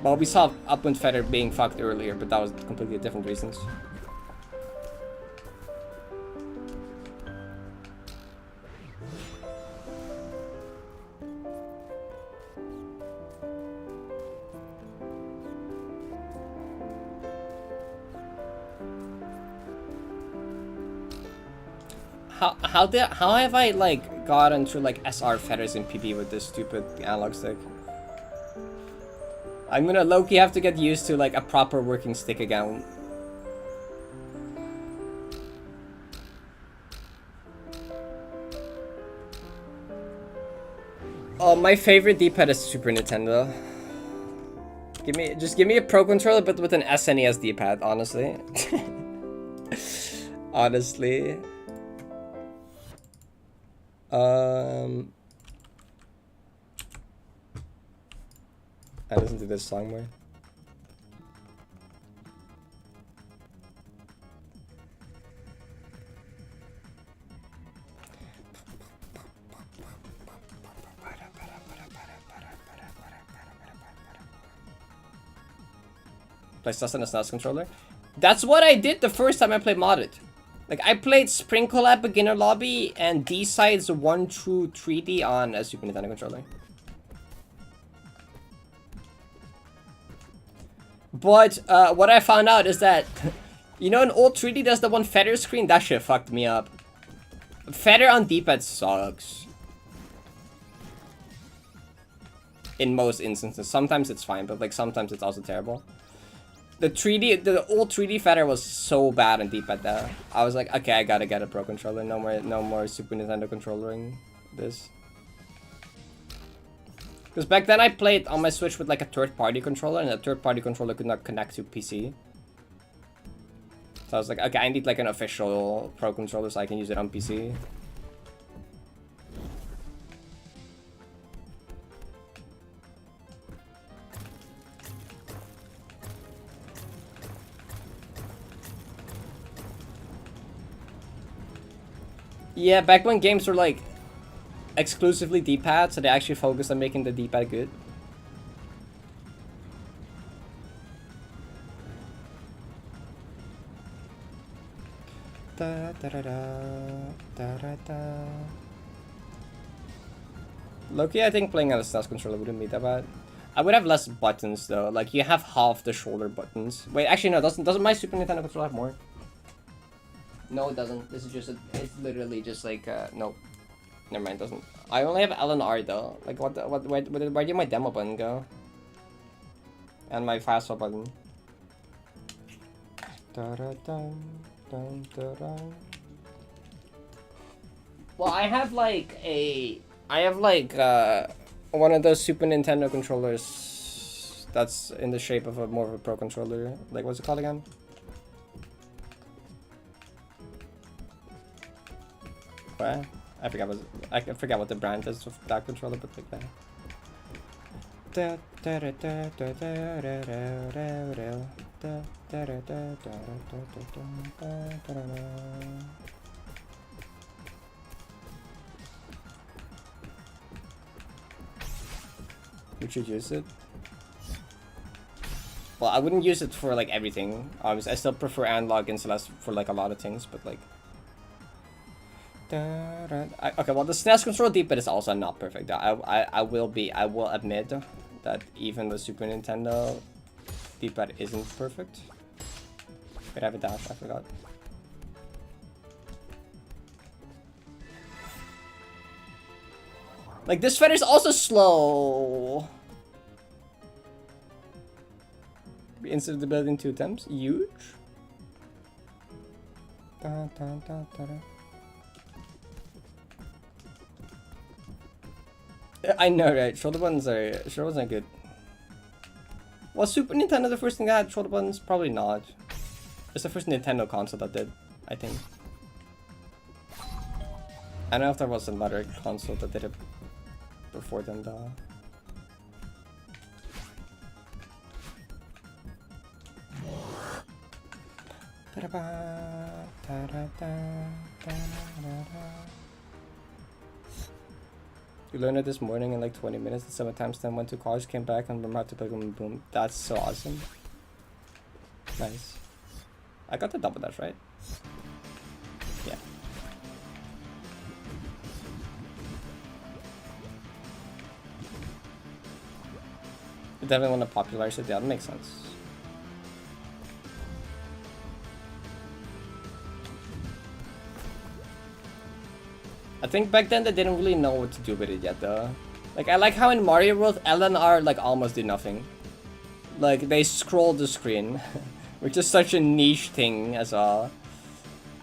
Well, we saw upwind feather being fucked earlier, but that was completely different reasons. How have I like gotten through like SR feathers in PP with this stupid analog stick? I'm gonna low-key have to get used to like a proper working stick again. Oh, my favorite D-pad is Super Nintendo. Just give me a Pro Controller but with an SNES D-pad, honestly. Honestly. I listen to this song more. Play SNES and a SNES controller. That's what I did the first time I played modded. Like, I played Spring Collab Beginner Lobby and D-Sides 1 through 3D on a Super Nintendo controller. But, what I found out is that, you know, in old 3D, there's the one feather screen? That shit fucked me up. Feather on D-pad sucks. In most instances. Sometimes it's fine, but, like, sometimes it's also terrible. The old 3D feather was so bad on D-pad there. I was like, okay, I gotta get a Pro Controller. No more Super Nintendo controllering this. Because back then I played on my Switch with like a third-party controller, and a third-party controller could not connect to PC. So I was like, okay, I need like an official Pro Controller so I can use it on PC. Yeah, back when games were like exclusively D-pad, so they actually focused on making the D-pad good. Da, da, da, da, da, da. Loki, I think playing on a SNES controller wouldn't be that bad. I would have less buttons though. Like you have half the shoulder buttons. Wait, actually no, doesn't my Super Nintendo controller have more? No, it doesn't. This is just it's literally just like nope. Never mind, it doesn't. I only have L and R though. Like where did my demo button go? And my fast swap button. Well, I have like one of those Super Nintendo controllers that's in the shape of more of a Pro Controller. Like what's it called again? What? I forgot what the brand is of that controller, but like that. You should use it. Well, I wouldn't use it for like everything. Obviously, I still prefer analog and Celeste for like a lot of things, but like. Okay, well the SNES control D-pad is also not perfect. I will admit that even the Super Nintendo D-pad isn't perfect. Wait, I have a dash, I forgot. Like this feather is also slow. Instant ability in 2 attempts, huge. I know, right? Shoulder buttons are good. Was Super Nintendo the first thing that had shoulder buttons? Probably not. It's the first Nintendo console that did, I think. I don't know if there was another console that did it before them though. You learned it this morning in like 20 minutes. The 7 times 10 went to college, came back, and remember how to play boom boom. That's so awesome. Nice. I got the double dash, right? Yeah. You definitely want to popularize it. Yeah, that makes sense. I think back then they didn't really know what to do with it yet though. Like I like how in Mario World LNR like almost did nothing. Like they scroll the screen, which is such a niche thing as well.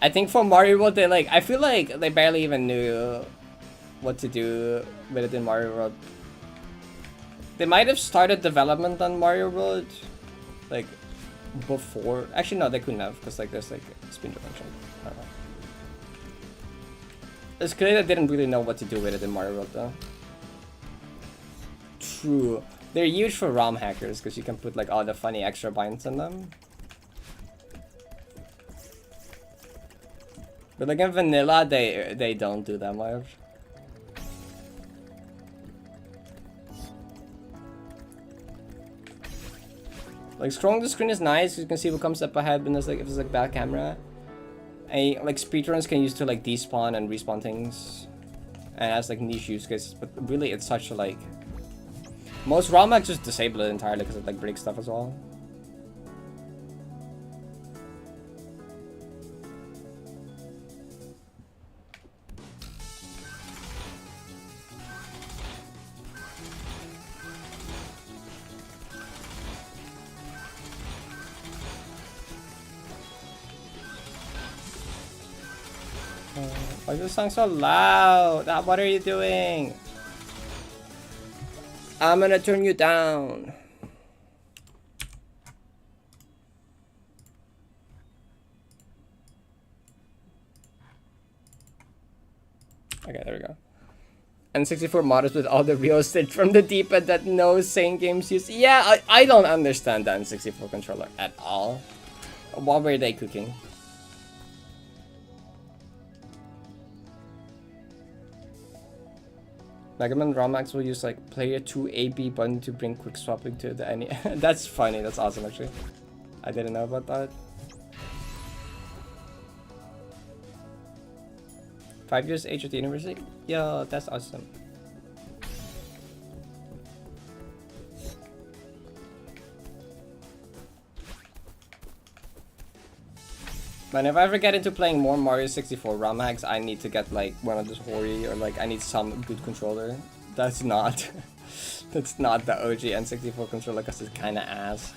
I think for Mario World they like I feel like they barely even knew what to do with it in Mario World. They might have started development on Mario World like before. Actually no, they couldn't have because like there's like spin function. I don't know. It's clear they didn't really know what to do with it in Mario World though. True. They're huge for ROM hackers because you can put like all the funny extra binds in them. But like in vanilla they don't do that much. Like scrolling the screen is nice, you can see what comes up ahead when there's like if it's like bad camera. And like speedruns can use to like despawn and respawn things. And it has like niche use cases, but really it's such a like most ROM hacks just disable it entirely because it like breaks stuff as well. Why is this song so loud? Ah, what are you doing? I'm gonna turn you down. Okay, there we go. N64 modders with all the real estate from the D-pad that no sane games use. Yeah, I don't understand the N64 controller at all. What were they cooking? Mega Man ROM hacks will use like player 2 AB button to bring quick swapping to the NES. That's funny, that's awesome actually. I didn't know about that. 5 years age of the university? Yo, that's awesome. Man, if I ever get into playing more Mario 64 ROM hacks, I need to get like one of those Hori or like I need some good controller. That's not that's not the OG N64 controller because it's kinda ass.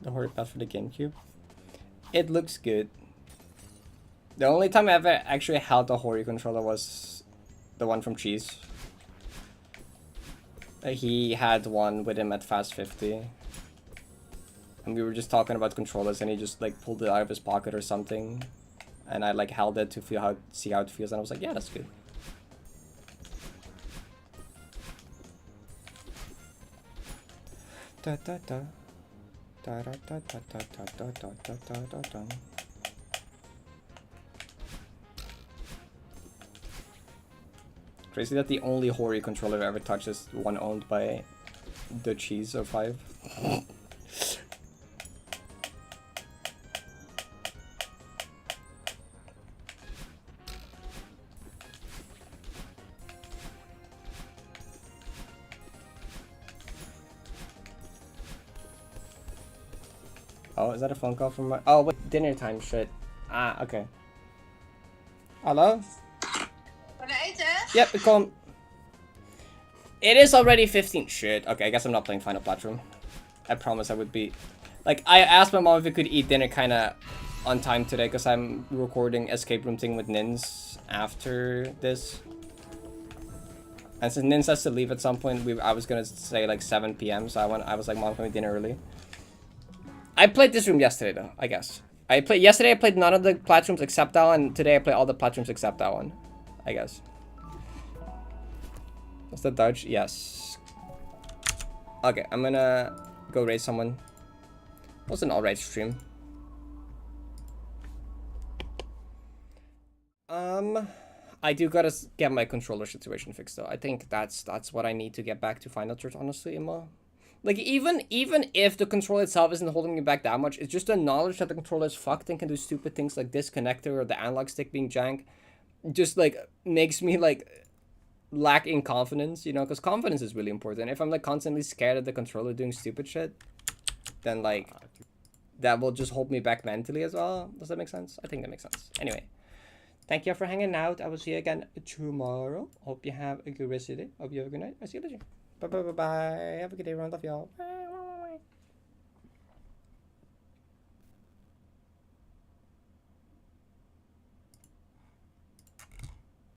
The Hori path for the GameCube. It looks good. The only time I ever actually held a Hori controller was the one from Cheese. He had one with him at Fast 50. And we were just talking about controllers and he just like pulled it out of his pocket or something. And I like held it to see how it feels and I was like, yeah, that's good. Da da da. Da, da, da, da, da, da, da, da, da, da, da. Crazy that the only Hori controller I've ever touched is one owned by the Cheese of 5. Oh, is that a phone call from my... Oh, wait, dinner time shit. Ah, okay. Hello? Yep, come. It is already 15. Shit. Okay, I guess I'm not playing Final Platform. I promise I would be... Like, I asked my mom if we could eat dinner kinda on time today because I'm recording escape room thing with Nins after this. And since Nins has to leave at some point, I was gonna say like 7 p.m. So I was like, Mom, can we dinner early? I played this room yesterday though, I guess. Yesterday I played none of the platforms except that one, and today I played all the platforms except that one, I guess. What's the dodge? Yes. Okay, I'm gonna go raid someone. It was an alright stream. I do gotta get my controller situation fixed though. I think that's what I need to get back to Final Church, honestly, Emma. Like, even if the controller itself isn't holding me back that much, it's just the knowledge that the controller is fucked and can do stupid things like disconnector or the analog stick being jank. Just, like, makes me, like, lack in confidence, you know? Because confidence is really important. If I'm, like, constantly scared of the controller doing stupid shit, then, like, that will just hold me back mentally as well. Does that make sense? I think that makes sense. Anyway, thank you for hanging out. I will see you again tomorrow. Hope you have a good rest of your day. Hope you have a good night. I'll see you later. Bye. Have a good day, round of y'all.